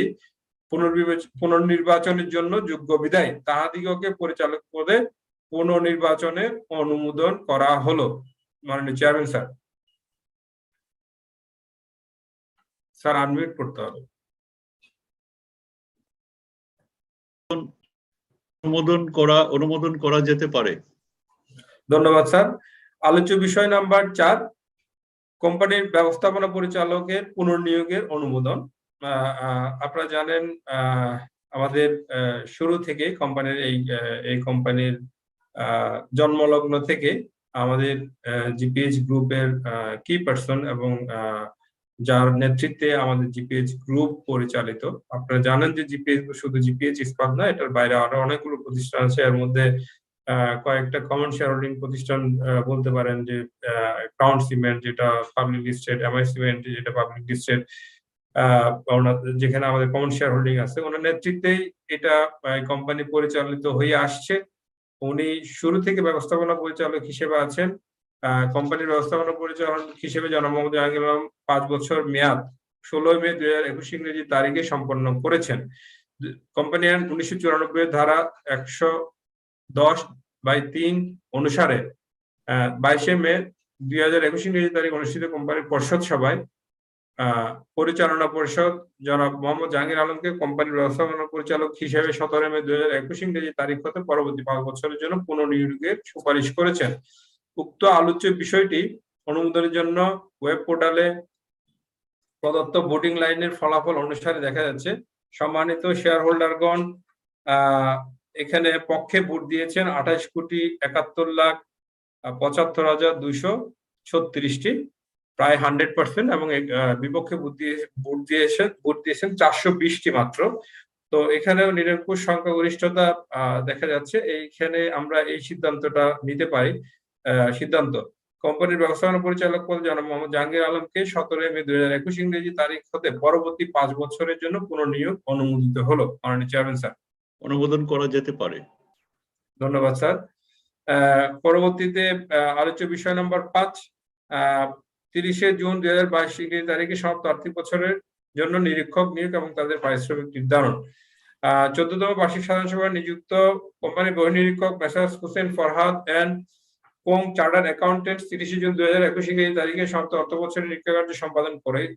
পুনর্নির্বাচনের জন্য যোগ্য বিধায় তাহাদিগকে পরিচালক পদে পুনর্নির্বাচনে অনুমোদন করা হলো। মাননীয় চেয়ারম্যান স্যার, স্যার আনমিউট করতে হবে। অনুমোদন করা যেতে পারে। ধন্যবাদ স্যার। আলোচ্য বিষয় নাম্বার 4, কোম্পানির ব্যবস্থাপনা পরিচালকের পুনর্নিয়োগের অনুমোদন। আপনারা জানেন আমাদের শুরু থেকে কোম্পানির এই কোম্পানির জন্মলগ্ন থেকে আমাদের জিপিএইচ গ্রুপের কি পার্সন এবং যার নেতৃত্বে আমাদের জিপিএইচ গ্রুপ পরিচালিত। আপনারা জানেন যে জিপিএইচ শুধু জিপিএইচ ইস্পাত না, এটার বাইরে আরো অনেকগুলো প্রতিষ্ঠান আছে। এর মধ্যে কয়েকটা কমন শেয়ার হোল্ডিং প্রতিষ্ঠান বলতে পারেন যে ক্রাউন সিমেন্ট যেটা পাবলিক লিস্টেড, এমআই সিমেন্ট যেটা পাবলিক লিস্টেড, যেখানে আমাদের কমন শেয়ার হোল্ডিং আছে। ওনার নেতৃত্বেই এটা কোম্পানি পরিচালিত হয়ে আসছে। উনি শুরু থেকে ব্যবস্থাপনা পরিচালক হিসেবে আছেন। কোম্পানির ব্যবস্থাপনা পরিচালক হিসেবে জনাব মোহাম্মদ জাহাঙ্গীর আলম 5 বছর মেয়াদ 16 মে 2021 ইংরেজি তারিখে সম্পন্ন করেছেন। কোম্পানি আইন 1994 ধারা 110/3 অনুসারে 22 মে 2021 ইংরেজি তারিখ অনুষ্ঠিত কোম্পানির পর্ষদ সভায় পরিচালনা পরিষদ জনাব মোহাম্মদ জাহাঙ্গীর আলমকে কোম্পানির ব্যবস্থাপনা পরিচালক হিসেবে 17 মে 2021 ইংরেজি তারিখ হতে পরবর্তী 5 বছরের জন্য পুনর্নিয়োগের সুপারিশ করেছেন। উক্ত আলোচ্য বিষয়টি অনুমোদনের জন্য ওয়েব পোর্টালে প্রদত্ত ভোটিং লাইনের ফলাফল অনুসারে দেখা যাচ্ছে। সম্মানিত শেয়ার হোল্ডারগণ, এখানে পক্ষে ভোট দিয়েছেন 28,71,75,236টি, প্রায় 100%, এবং বিপক্ষে ভোট দিয়েছেন 420টি মাত্র। তো এখানেও নিরঙ্কুশ সংখ্যাগরিষ্ঠতা দেখা যাচ্ছে। এইখানে আমরা এই সিদ্ধান্তটা নিতে পারি। সিদ্ধান্ত: কোম্পানির ব্যবস্থাপনা পরিচালক পদে জনাব মোহাম্মদ জাহাঙ্গীর আলমকে 17 মে 2021 ইংরেজি তারিখ হতে পরবর্তী 5 বছরের জন্য পুনর্নিয়োগ অনুমোদিত হলো। মাননীয় চেয়ারম্যান স্যার, অনুমোদন করা যেতে পারে। ধন্যবাদ স্যার। পরবর্তীতে আলোচ্য বিষয় নম্বর 5, 30 জুন 2022 ইংরেজি তারিখে সমাপ্ত আর্থিক বছরের জন্য নিরীক্ষক নিয়োগ এবং তাদের পারিশ্রমিক নির্ধারণ। 14তম বার্ষিক সাধারণ সভায় নিযুক্ত কোম্পানির বহির্নিরীক্ষক messrs Hossain Farhad and co chartered accountants 30 June 2021 ইংরেজি তারিখে সমাপ্ত অর্থ বছরের নিরীক্ষা কার্য সম্পাদন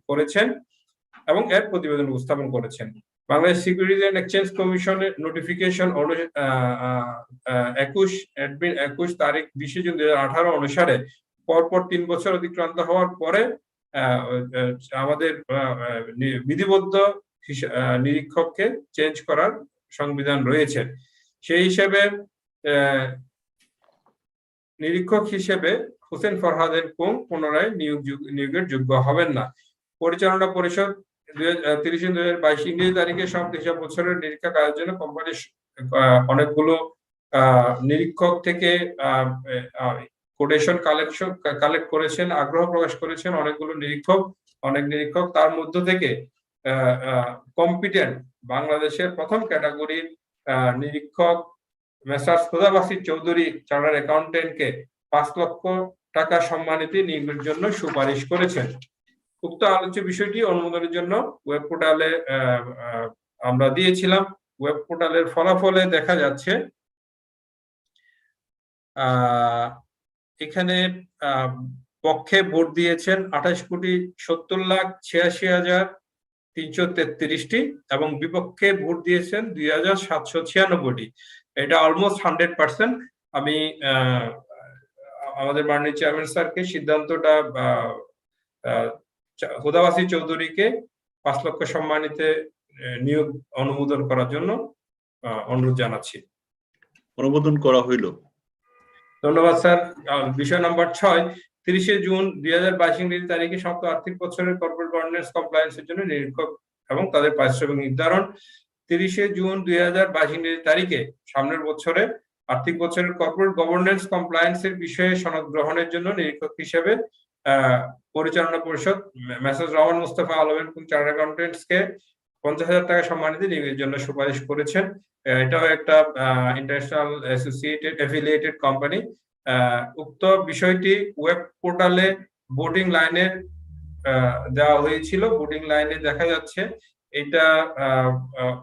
করেছেন এবং এর প্রতিবেদন উপস্থাপন করেছেন। বাংলাদেশ সিকিউরিটিজ এন্ড এক্সচেঞ্জ কমিশনের নোটিফিকেশন 21 তারিখ 20 জুন 2018 অনুসারে পরপর 3 বছর অতিক্রান্ত হওয়ার পরে আমাদের বিধিবদ্ধ নিরীক্ষককে চেঞ্জ করার সংবিধান রয়েছে। সেই হিসেবে নিরীক্ষক হিসেবে হোসেন ফরহাদের কোং পুনরায় নিয়োগের যোগ্য হবেন না। পরিচালনা পরিষদ 30 জুন 2022 ইংরেজি তারিখে সমাপ্ত হিসাব বছরের নিরীক্ষা কাজের জন্য কোম্পানির অনেকগুলো নিরীক্ষক থেকে কোটেশন কালেক্ট করেছেন, আগ্রহ প্রকাশ করেছেন অনেক নিরীক্ষক। তার মধ্য থেকে কম্পিটেন্ট বাংলাদেশের প্রথম ক্যাটাগরির নিরীক্ষক মেসার্স খুদাবাসির চৌধুরী চার্টার্ড অ্যাকাউন্টেন্টকে 5 লক্ষ টাকা সম্মানিত নিয়োগের জন্য সুপারিশ করেছেন। উক্ত আলোচ্য বিষয়টি অনুমোদনের জন্য ওয়েব পোর্টালে আমরা দিয়েছিলাম। ওয়েব পোর্টালের ফলাফলে দেখা যাচ্ছে এখানে পক্ষে ভোট দিয়েছেন 28,70,86,333টি এবং বিপক্ষে ভোট দিয়েছেন 2,796টি। এটা অলমোস্ট 100%। আমি আমাদের মাননীয় চেয়ারম্যান স্যারকে সিদ্ধান্তটা হুদাবাসী চৌধুরীকে 5 লক্ষ সম্মানিতে নিয়োগ অনুমোদন করার জন্য অনুরোধ জানাচ্ছি। অনুমোদন করা হইল। ধন্যবাদ স্যার। বিষয় নম্বর 6, 30 জুন 2022 ইংরেজি তারিখে সমাপ্ত আর্থিক বছরের কর্পোরেট গভর্নেন্স কমপ্লায়েন্সের জন্য নিরীক্ষক এবং তাদের পারিশ্রমিক নির্ধারণ। 30 জুন 2022 ইংরেজি তারিখে সামনের বছরে আর্থিক বছরের কর্পোরেট গভর্নেন্স কমপ্লায়েন্সের বিষয়ে সনদ গ্রহণের জন্য নিরীক্ষক হিসেবে পরিচালনা পরিষদ মেসার্স রহমান মুস্তাফা আলম এবং চার্টার্ড অ্যাকাউন্টেন্টসকে 50,000 টাকা সম্মানিত নিয়োগের জন্য সুপারিশ করেছেন। এটাও একটা ইন্টারন্যাশনাল অ্যাফিলিয়েটেড কোম্পানি। উক্ত বিষয়টি ওয়েব পোর্টালে ভোটিং লাইনে দেওয়া হয়েছিল। ভোটিং লাইনে দেখা যাচ্ছে এটা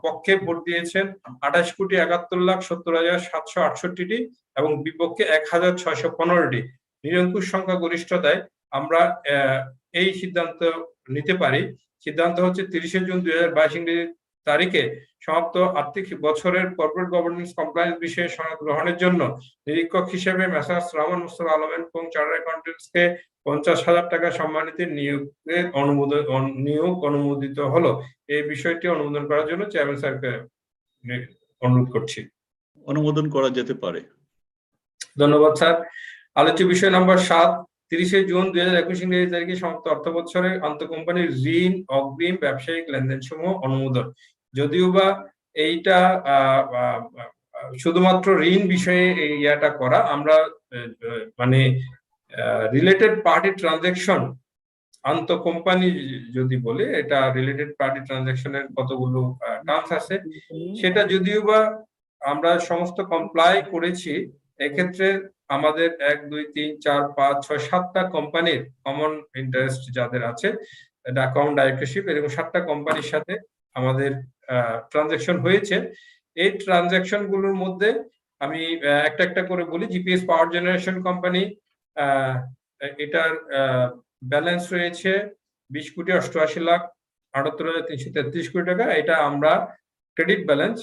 পক্ষে ভোট দিয়েছেন 28,71,70,768টি এবং বিপক্ষে 1,615টি। নিরঙ্কুশ সংখ্যা গরিষ্ঠতায় আমরা এই সিদ্ধান্ত নিতে পারি। সিদ্ধান্ত হচ্ছে 30 জুন 2022 ইংরেজি তারিখে সমাপ্ত আর্থিক বছরের কর্পোরেট গভর্নেন্স কমপ্লায়েন্স বিষয়ে সনদ গ্রহণের জন্য নিরীক্ষক হিসেবে মেসার্স রহমান মুস্তাফা আলম এবং চার্টার্ড অ্যাকাউন্টেন্টসকে 50,000 টাকা সম্মানিত নিয়োগ অনুমোদিত হলো। এই বিষয়টি অনুমোদন করার জন্য চেয়ারম্যান স্যারকে অনুরোধ করছি। অনুমোদন করা যেতে পারে। ধন্যবাদ স্যার। আলোচ্য বিষয় নম্বর 7, 30শে জুন 2021 ইংরেজি তারিখে সমাপ্ত অর্থ বছরের আন্তঃকোম্পানি ঋণ অগ্রিম ব্যবসায়িক লেনদেন সমূহ অনুমোদন। যদিও বা এইটা শুধুমাত্র ঋণ বিষয়ে এই ইয়াটা করা, আমরা মানে রিলেটেড পার্টি ট্রানজাকশন আন্তঃকোম্পানি যদি বলে, এটা রিলেটেড পার্টি ট্রানজাকশনের কতগুলো টার্মস আছে, সেটা যদিও বা আমরা সমস্ত কমপ্লাই করেছি। এক্ষেত্রে আমাদের 1, 2, 3, 4, 5, 6, 7টা কোম্পানির কমন ইন্টারেস্ট যাদের আছে, অ্যাকাউন্ট ডাইরেক্টরশিপ, এরকম 7টা কোম্পানির সাথে আমাদের ট্রানজাকশন হয়েছে। এই ট্রানজাকশন গুলোর মধ্যে আমি একটা একটা করে বলি। জিপিএস পাওয়ার জেনারেশন কোম্পানি, এটার ব্যালেন্স রয়েছে 20,88,78,333 কোটি টাকা। এটা আমরা ক্রেডিট ব্যালেন্স,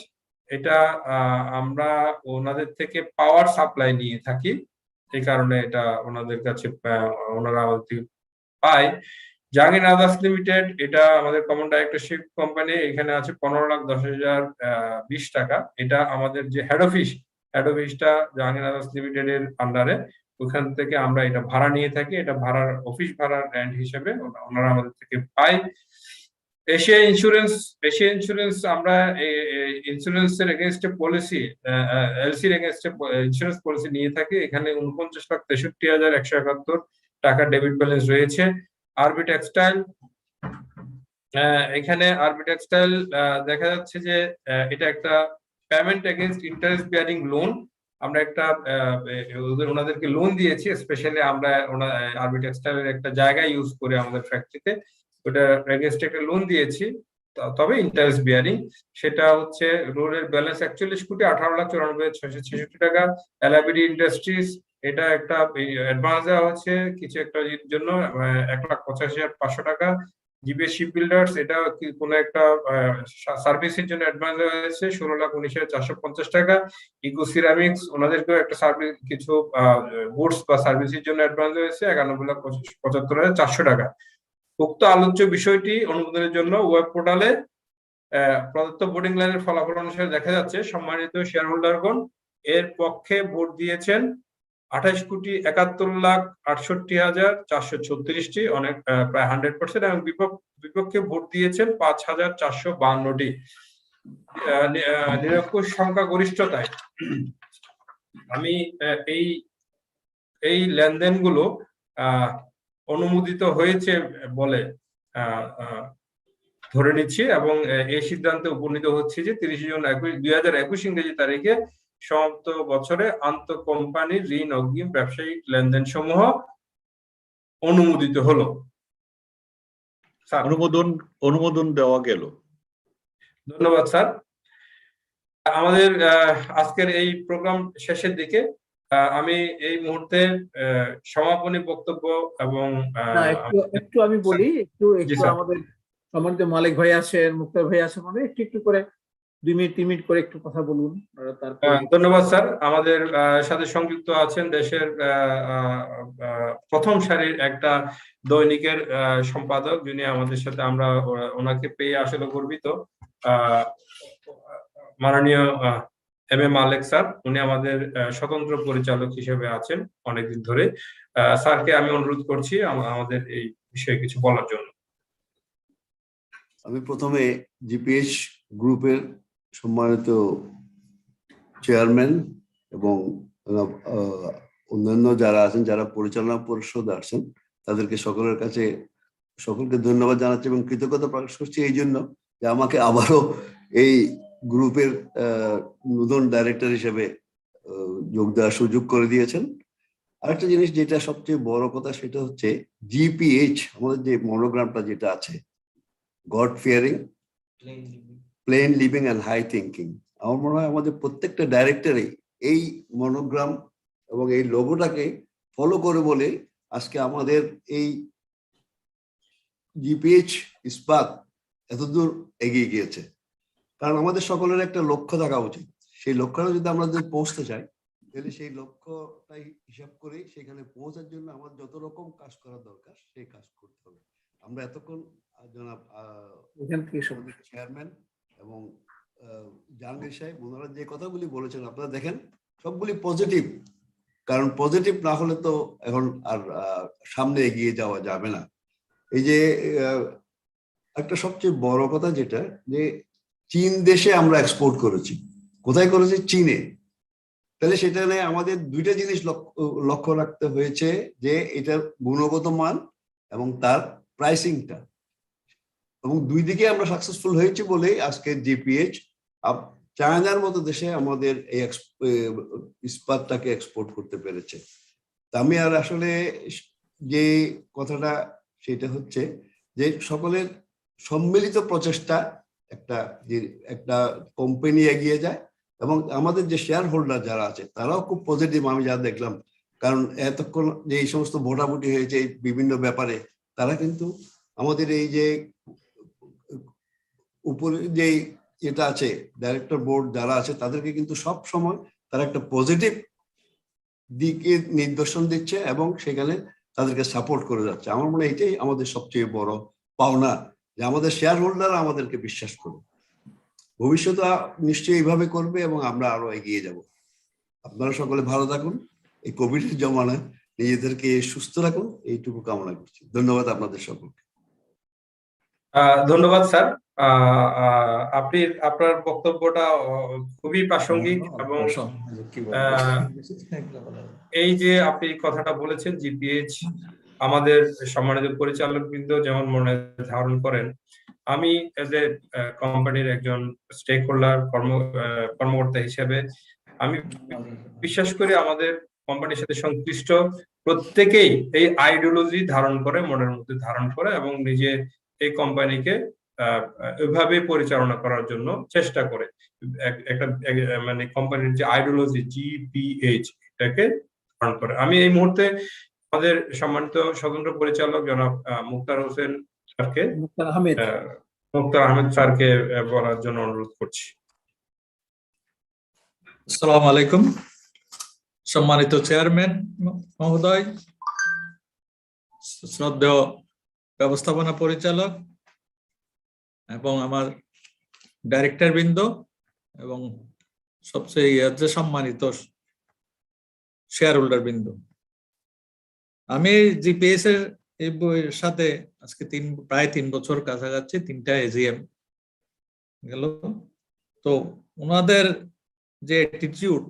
এটা আমরা ওনাদের থেকে পাওয়ার সাপ্লাই নিয়ে থাকি, এই কারণে এটা ওনাদের কাছে ওনারা আমাদের পায়। জাহাঙ্গীর আদার্স লিমিটেড, এটা আমাদের কমন ডাইরেক্টরশিপ কোম্পানি, এখানে আছে 15,10,020 টাকা। এটা আমাদের যে হেড অফিসটা জাহাঙ্গীর আদার্স লিমিটেড এর আন্ডারে, ওখান থেকে আমরা এটা ভাড়া নিয়ে থাকি। এটা ভাড়ার অফিস ভাড়ার রেন্ট হিসেবে ওনারা আমাদের থেকে পায়। এশিয়া ইন্স্যুরেন্স আমরা ইন্স্যুরেন্সের এগেইনস্টে পলিসি, এলসির এগেইনস্টে ইন্স্যুরেন্স পলিসি নিয়ে থাকি। এখানে 49,63,171 টাকা ডেবিট ব্যালেন্স রয়েছে। আরবি টেক্সটাইল, এখানে আরবি টেক্সটাইল দেখা যাচ্ছে যে এটা একটা payment against interest bearing loan. আমরা একটা ওনাদেরকে লোন দিয়েছি, স্পেশালি আমরা আরবি টেক্সটাইলের একটা জায়গা ইউজ করে আমাদের ফ্যাক্টরিতে, ওটা এগেইনস্ট একটা লোন দিয়েছি, তবে ইন্টারেস্ট বিয়ারিং। সেটা হচ্ছে লোনের ব্যালেন্স 41,18,94,666 টাকা। এলাবিডি ইন্ডাস্ট্রিজ, এটা একটা অ্যাডভান্স দেওয়া হচ্ছে কিছু একটা জন্য 1,85,500 টাকা। জিপিএস শিপ বিল্ডার্স, এটা কোনো একটা সার্ভিসের জন্য অ্যাডভান্স দেওয়া হয়েছে 16,19,450 টাকা। ইকো সিরামিক্স, ওনাদেরকেও একটা সার্ভিস, কিছু গুডস বা সার্ভিসের জন্য অ্যাডভান্স হয়েছে 91,75,400 টাকা। উক্ত আলোচ্য বিষয়টি অনুমোদনের জন্য ওয়েব পোর্টালে প্রদত্ত ভোটিং লাইনের ফলাফল অনুসারে দেখা যাচ্ছে, সম্মানিত শেয়ার হোল্ডারগণ এর পক্ষে ভোট দিয়েছেন 28,61,68,436টি, অনেক প্রায় 100%, এবং বিপক্ষে ভোট দিয়েছেন 5,452টি। নিরঙ্কুশ সংখ্যা গরিষ্ঠতায় আমি এই লেনদেনগুলো অনুমোদিত হয়েছে বলে ধরে নিচ্ছি, এবং এই সিদ্ধান্তে উপনীত হচ্ছে যে 30 জুন 2021 ইংরেজি তারিখে সমাপ্ত বছরে আন্তঃকোম্পানি ঋণ অগ্রিম ব্যবসায়িক লেনদেন সমূহ অনুমোদিত হলো। অনুমোদন দেওয়া গেল। ধন্যবাদ স্যার। আমাদের আজকের এই প্রোগ্রাম শেষের দিকে আমি এই মুহূর্তে সমাপনী বক্তব্য এবং একটু আমি বলি, একটু আমাদের সম্মানিত মালিক ভাই আছেন, মুক্তার ভাই আছেন, মানে একটু করে 2 মিনিট 3 মিনিট করে একটু কথা বলুন। ধন্যবাদ স্যার। আমাদের সাথে সংযুক্ত আছেন দেশের প্রথম সারির একটা দৈনিকের সম্পাদক, যিনি আমাদের সাথে, আমরা ওনাকে পেয়ে আসলে গর্বিত, মাননীয় এম এ মালেক স্যার। উনি আমাদের স্বতন্ত্র পরিচালক হিসেবে আছেন অনেকদিন ধরে। স্যারকে আমি অনুরোধ করছি আমাদের এই বিষয়ে কিছু বলার জন্য। আমি প্রথমে জিপিএইচ গ্রুপের সম্মানিত চেয়ারম্যান এবং অন্যান্য যারা আছেন, যারা পরিচালনা পরিষদ আছেন, তাদেরকে সকলকে ধন্যবাদ জানাচ্ছি এবং কৃতজ্ঞতা প্রকাশ করছি এই জন্য যে আমাকে আবারও এই গ্রুপের নতুন ডাইরেক্টর হিসেবে যোগ দেওয়ার সুযোগ করে দিয়েছেন। আরেকটা জিনিস যেটা সবচেয়ে বড় কথা, সেটা হচ্ছে জিপিএইচ, আমাদের যে মনোগ্রামটা যেটা আছে, God fearing, plain living and high thinking. আমার মনে হয় আমাদের প্রত্যেকটা ডাইরেক্টরই এই মনোগ্রাম এবং এই লোগোটাকে ফলো করে বলে আজকে আমাদের এই জিপিএইচ ইস্পাত এতদূর এগিয়ে গিয়েছে। কারণ আমাদের সকলের একটা লক্ষ্য থাকা উচিত। সেই লক্ষ্যটা যদি আমরা পৌঁছতে চাই, তাহলে সেই লক্ষ্যটাই হিসাব করে সেখানে পৌঁছার জন্য আমার যত রকম কাজ করা দরকার সেই কাজ করতে হবে। আমরা এতক্ষণ জনাব এখান থেকে সব চেয়ারম্যান এবং জাহাঙ্গীর সাহেব ওনারা যে কথাগুলি বলেছেন আপনারা দেখেন সবগুলি পজিটিভ, কারণ পজিটিভ না হলে তো এখন আর সামনে এগিয়ে যাওয়া যাবে না। এই যে একটা সবচেয়ে বড় কথা যেটা, যে চীন দেশে আমরা এক্সপোর্ট করেছি, কোথায় করেছি? চীনে। তাহলে সেটা নিয়ে আমাদের দুইটা জিনিস লক্ষ্য রাখতে হয়েছে, যে এটার গুণগত মান এবং তার প্রাইসিংটা, এবং দুই দিকে আমরা সাকসেসফুল হয়েছি বলেই আজকে জিপিএইচ চায়নার মতো দেশে আমাদের এই ইস্পাতটাকে এক্সপোর্ট করতে পেরেছে। তা আমি আর আসলে যে কথাটা সেটা হচ্ছে যে সকলের সম্মিলিত প্রচেষ্টা একটা কোম্পানি এগিয়ে যায়, এবং আমাদের যে শেয়ার হোল্ডার যারা আছে তারাও খুব পজিটিভ আমি যা দেখলাম। কারণ এতক্ষণ যে এই সমস্ত ভোটাভুটি হয়েছে বিভিন্ন ব্যাপারে, তারা কিন্তু আমাদের এই যে উপরে যে এটা আছে ডাইরেক্টর বোর্ড যারা আছে তাদেরকে কিন্তু সব সময় তারা একটা পজিটিভ দিকে নির্দেশন দিচ্ছে এবং সেখানে তাদেরকে সাপোর্ট করে যাচ্ছে। আমার মনে হয় এটাই আমাদের সবচেয়ে বড় পাওনা, যে আমাদের শেয়ার হোল্ডার আমাদেরকে বিশ্বাস করে। ভবিষ্যতে নিশ্চয়ই এইভাবে করবে এবং আমরা আরো এগিয়ে যাব। আপনারা সকলে ভালো থাকুন, এই কোভিডের জমানায় নিজেদেরকে সুস্থ রাখুন, এইটুকু কামনা করছি। ধন্যবাদ আপনাদের সকলকে। ধন্যবাদ স্যার। আপনার বক্তব্যটা খুবই প্রাসঙ্গিক, এবং এই যে আপনি কথাটা বলেছেন জিপিএইচ আমাদের সম্মানিত পরিচালকবৃন্দ যেমন মনে ধারণ করেন, আমি এজ এ কোম্পানির একজন স্টেক হোল্ডার কর্মকর্তা হিসেবে আমি বিশ্বাস করি আমাদের কোম্পানির সাথে সংশ্লিষ্ট প্রত্যেকেই এই আইডিওলজি ধারণ করে, মনের মধ্যে ধারণ করে, এবং নিজে এই কোম্পানিকে ওইভাবে পরিচালনা করার জন্য চেষ্টা করে। একটা মানে কোম্পানির যে আইডিওলজি জিপিএইচ এটাকে ধারণ করে। আমি এই মুহূর্তে আমাদের সম্মানিত স্বতন্ত্র পরিচালক জনাব মুক্তার হোসেন স্যারকে, মুক্তার আহমেদ স্যারকে বলার জন্য অনুরোধ করছি। আসসালামু আলাইকুম। সম্মানিত চেয়ারম্যান মহোদয়, শ্রদ্ধেয় ব্যবস্থাপনা পরিচালক এবং আমার ডাইরেক্টর বৃন্দ, এবং সবচেয়ে সম্মানিত শেয়ার হোল্ডার বৃন্দ, আমি জিপিএস এর এই বইয়ের সাথে আজকে প্রায় 3 বছর কাছাকাছি, 3টা এজিএম গেল। তো ওনাদের যে অ্যাটিটিউড,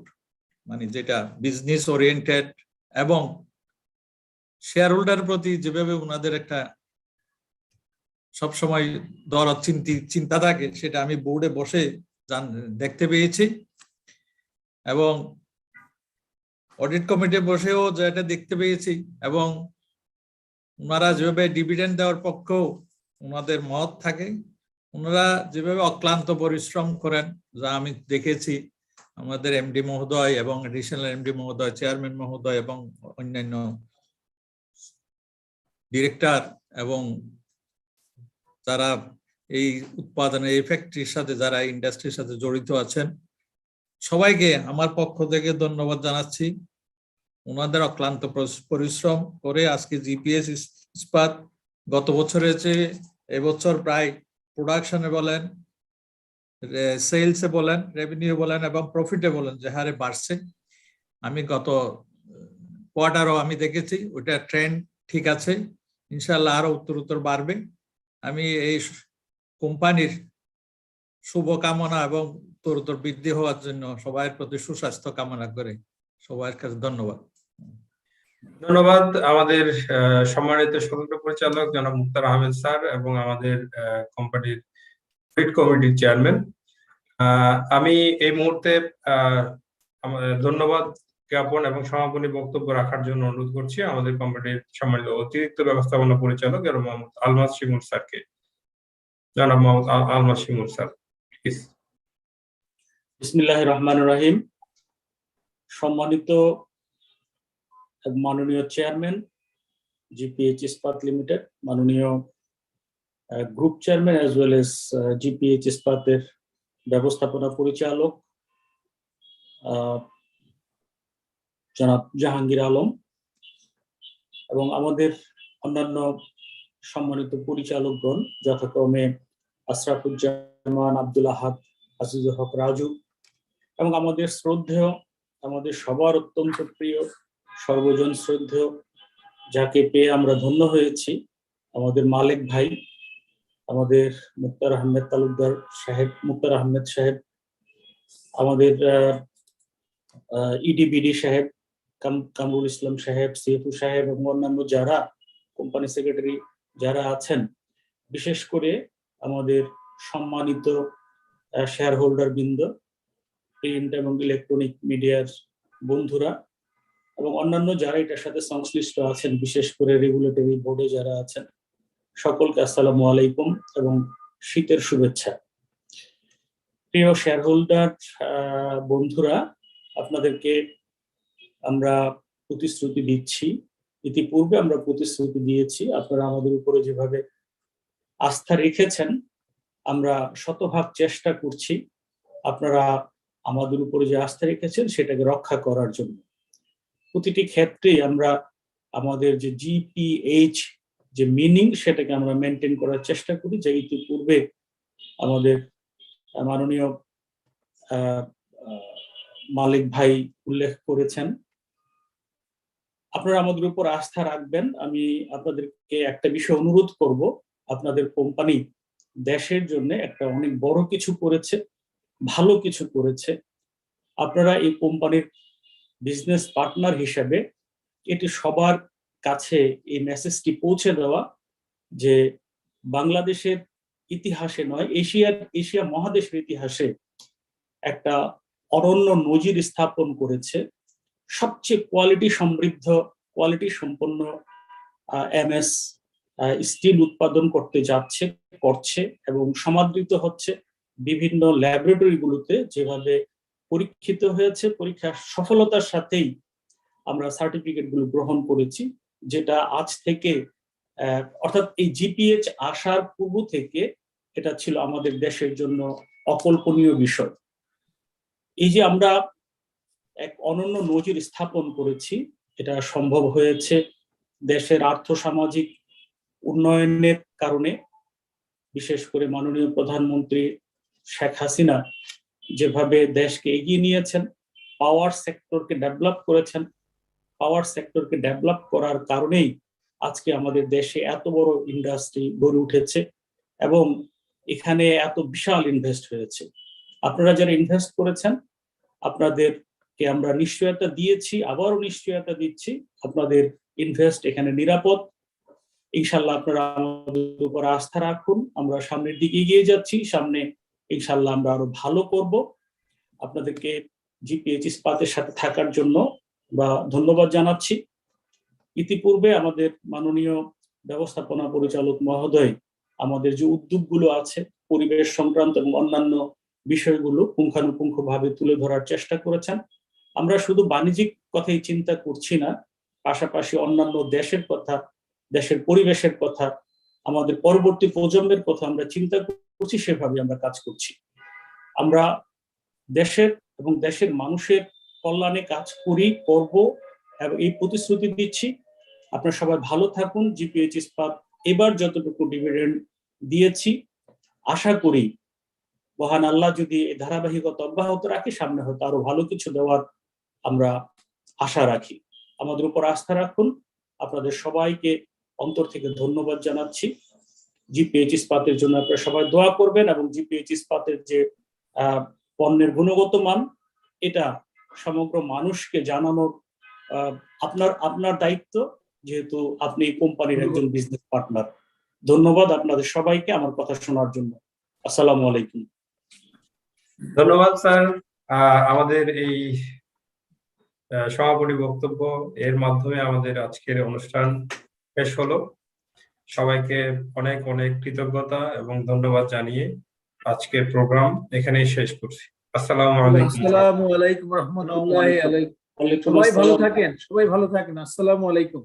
মানে যেটা বিজনেস ওরিয়েন্টেড এবং শেয়ার হোল্ডার প্রতি যেভাবে ওনাদের একটা সবসময় দরদ চিন্তা থাকে, সেটা আমি বোর্ডে বসে দেখতে পেয়েছি, এবং অডিট কমিটি বসেও যেটা দেখতে পেয়েছি, এবং ওনারা যেভাবে ডিভিডেন্ড দেওয়ার পক্ষেও ওনাদের মত থাকে, ওনারা যেভাবে অক্লান্ত পরিশ্রম করেন যা আমি দেখেছি, আমাদের এমডি মহোদয় এবং এডিশনাল এমডি মহোদয়, চেয়ারম্যান মহোদয় এবং অন্যান্য ডিরেক্টর এবং যারা এই উৎপাদনের এই ফ্যাক্টরির সাথে, যারা ইন্ডাস্ট্রির সাথে জড়িত আছেন, সবাইকে আমার পক্ষ থেকে ধন্যবাদ জানাচ্ছি। ওনাদের অক্লান্ত পরিশ্রম করে আজকে জিপিএস ইস্পাত গত বছরের চেয়ে এবছর প্রায় প্রোডাকশনে বলেন, সেলসে বলেন, রেভিনিউ বলেন এবং প্রফিটে বলেন যে হারে বাড়ছে। আমি গত কোয়ার্টারও আমি দেখেছি, ওটা ট্রেন্ড ঠিক আছে, ইনশাল্লাহ আরো উত্তর বাড়বে। আমি এই কোম্পানির শুভকামনা এবং উত্তর বৃদ্ধি হওয়ার জন্য সবার প্রতি সুস্বাস্থ্য কামনা করে সবার কাছে ধন্যবাদ। ধন্যবাদ আমাদের সম্মানিত স্বতন্ত্র পরিচালক জনাব মুক্তার আহমেদ স্যার এবং আমাদের কোম্পানির অডিট কমিটির চেয়ারম্যান। আমি এই মুহূর্তে ধন্যবাদ জ্ঞাপন এবং সমাপনী বক্তব্য রাখার জন্য অনুরোধ করছি আমাদের কোম্পানির সম্মানিত অতিরিক্ত ব্যবস্থাপনা পরিচালক জনাব মোহাম্মদ আলমাস শিমুল স্যারকে। জনাব মোহাম্মদ আলমাস শিমুল স্যার, প্লিজ। বিসমিল্লাহির রহমানির রহিম। সম্মানিত মাননীয় চেয়ারম্যান জিপিএইচ ইস্পাত লিমিটেড, মাননীয় group chairman as well as GPH ইস্পাতের ব্যবস্থাপনা পরিচালক, জনাব জাহাঙ্গীর আলম এবং আমাদের অন্যান্য সম্মানিত পরিচালকগণ যথাক্রমে আশরাফুজ্জামান, আব্দুল আহাদ, আজিজুল হক রাজু এবং আমাদের শ্রদ্ধেয়, আমাদের সবার অত্যন্ত প্রিয়, সর্বজন শ্রদ্ধেয়, যাকে পেয়ে আমরা ধন্য হয়েছি, আমাদের মালিক ভাই, আমাদের মুক্তার আহমেদ তালুকদার সাহেব, মুক্তার আহমেদ সাহেব, আমাদের ইডিবিডি সাহেব, কামরুল ইসলাম সাহেব, সিএফু সাহেব এবং অন্যান্য যারা কোম্পানি সেক্রেটারি যারা আছেন, বিশেষ করে আমাদের সম্মানিত শেয়ার হোল্ডার বৃন্দ, প্রিন্ট এবং ইলেকট্রনিক মিডিয়ার বন্ধুরা এবং অন্যান্য যারা এটার সাথে সংশ্লিষ্ট আছেন, বিশেষ করে রেগুলেটরি বোর্ডে যারা আছেন, সকলকে আসসালামু আলাইকুম এবং শীতের শুভেচ্ছা। প্রিয় শেয়ার হোল্ডার বন্ধুরা, আপনাদেরকে আমরা প্রতিশ্রুতি দিচ্ছি, ইতিপূর্বে আমরা প্রতিশ্রুতি দিয়েছি, আপনারা আমাদের উপরে যেভাবে আস্থা রেখেছেন আমরা শতভাগ চেষ্টা করছি আপনারা আমাদের উপরে যে আস্থা রেখেছেন সেটাকে রক্ষা করার জন্য। প্রতিটি ক্ষেত্রেই আমরা আমাদের যে জিপিএইচ যে মিনিং সেটাকে আমরা মেনটেন করার চেষ্টা করি, যে ইতিপূর্বে আমাদের মাননীয় মালিক ভাই উল্লেখ করেছেন। আপনারা আমাদের উপর আস্থা রাখবেন। আমি আপনাদেরকে একটা বিষয় অনুরোধ করব, আপনাদের কোম্পানি দেশের জন্য একটা অনেক বড় কিছু করেছে, ভালো কিছু করেছে। আপনারা এই কোম্পানির বিজনেস পার্টনার হিসেবে এটি সবার কাছে এই মেসেজটি পৌঁছে দেওয়া যে বাংলাদেশের ইতিহাসে নয়, এশিয়া মহাদেশের ইতিহাসে একটা অনন্য নজির স্থাপন করেছে। সবচেয়ে কোয়ালিটি সমৃদ্ধ, কোয়ালিটি সম্পন্ন এমএস স্টিল উৎপাদন করতে যাচ্ছে, করছে এবং সমাদৃত হচ্ছে বিভিন্ন ল্যাবরেটরিগুলোতে, যেভাবে পরীক্ষিত হয়েছে, পরীক্ষার সফলতার সাথেই আমরা সার্টিফিকেটগুলো গ্রহণ করেছি, যেটা আজ থেকে অর্থাৎ এই জিপিএইচ আসার পূর্ব থেকে এটা ছিল আমাদের দেশের জন্য অকল্পনীয় বিষয়। এই যে আমরা এক অনন্য নজির স্থাপন করেছি, এটা সম্ভব হয়েছে দেশের আর্থসামাজিক উন্নয়নের কারণে। বিশেষ করে মাননীয় প্রধানমন্ত্রী শেখ হাসিনা যেভাবে দেশকে এগিয়ে নিয়েছেন, পাওয়ার সেক্টরকে ডেভেলপ করেছেন, পাওয়ার সেক্টরকে ডেভেলপ করার কারণেই আজকে আমাদের দেশে এত বড় ইন্ডাস্ট্রি গড়ে উঠেছে এবং এখানে এত বিশাল ইনভেস্ট হয়েছে। আপনারা যারা ইনভেস্ট করেছেন আপনাদেরকে আমরা নিশ্চয়তা দিয়েছি, আবারও নিশ্চয়তা দিচ্ছি, আপনাদের ইনভেস্ট এখানে নিরাপদ। ইনশাল্লাহ আপনারা আমাদের উপর আস্থা রাখুন, আমরা সামনের দিকে এগিয়ে যাচ্ছি, সামনে ইনশাল্লাহ আমরা আরো ভালো করব। আপনাদেরকে জিপিএইচ ইস্পাতের সাথে থাকার জন্য বা ধন্যবাদ জানাচ্ছি। ইতিপূর্বে আমাদের মাননীয় ব্যবস্থাপনা পরিচালক মহোদয় আমাদের যে উদ্যোগগুলো আছে পরিবেশ সংক্রান্ত এবং অন্যান্য বিষয়গুলো পুঙ্খানুপুঙ্খভাবে তুলে ধরার চেষ্টা করেছেন। আমরা শুধু বাণিজ্যিক কথাই চিন্তা করছি না, পাশাপাশি অন্যান্য দেশের কথা, দেশের পরিবেশের কথা, আমাদের পরবর্তী প্রজন্মের কথা আমরা চিন্তা করছি, সেভাবে আমরা কাজ করছি। আমরা দেশের এবং দেশের মানুষের কল্যাণে কাজ করি, করব এবং এই প্রতিশ্রুতি দিচ্ছি। আপনারা সবাই ভালো থাকুন। জিপিএইচ ইস্পাত এবার যতটুকু ডিভিডেন্ড দিয়েছি, আশা করি মহান আল্লাহ যদি এই ধারাবাহিকতা অব্যাহত রাখি, সামনে হয়তো আরো ভালো কিছু দেওয়ার আমরা আশা রাখি। আমাদের উপর আস্থা রাখুন। আপনাদের সবাইকে অন্তর থেকে ধন্যবাদ জানাচ্ছি। জিপিএইচ ইস্পাতের জন্য আপনারা সবাই দোয়া করবেন এবং জিপিএইচ ইস্পাতের যে পণ্যের গুণগত মান, এটা সমগ্র মানুষকে জানানোর আপনার দায়িত্ব, যেহেতু আপনি কোম্পানির একজন বিজনেস পার্টনার। ধন্যবাদ আপনাদের সবাইকে আমার কথা শোনার জন্য। আসসালামু আলাইকুম। ধন্যবাদ স্যার। আমাদের এই সমাপনী বক্তব্য এর মাধ্যমে আমাদের আজকের অনুষ্ঠান শেষ হলো। সবাইকে অনেক অনেক কৃতজ্ঞতা এবং ধন্যবাদ জানিয়ে আজকের প্রোগ্রাম এখানেই শেষ করছি। আসসালামু আলাইকুম। আসসালামু আলাইকুম রহমতুল্লাহি আলাইকুম। সবাই ভালো থাকেন, সবাই ভালো থাকেন। আসসালামু আলাইকুম।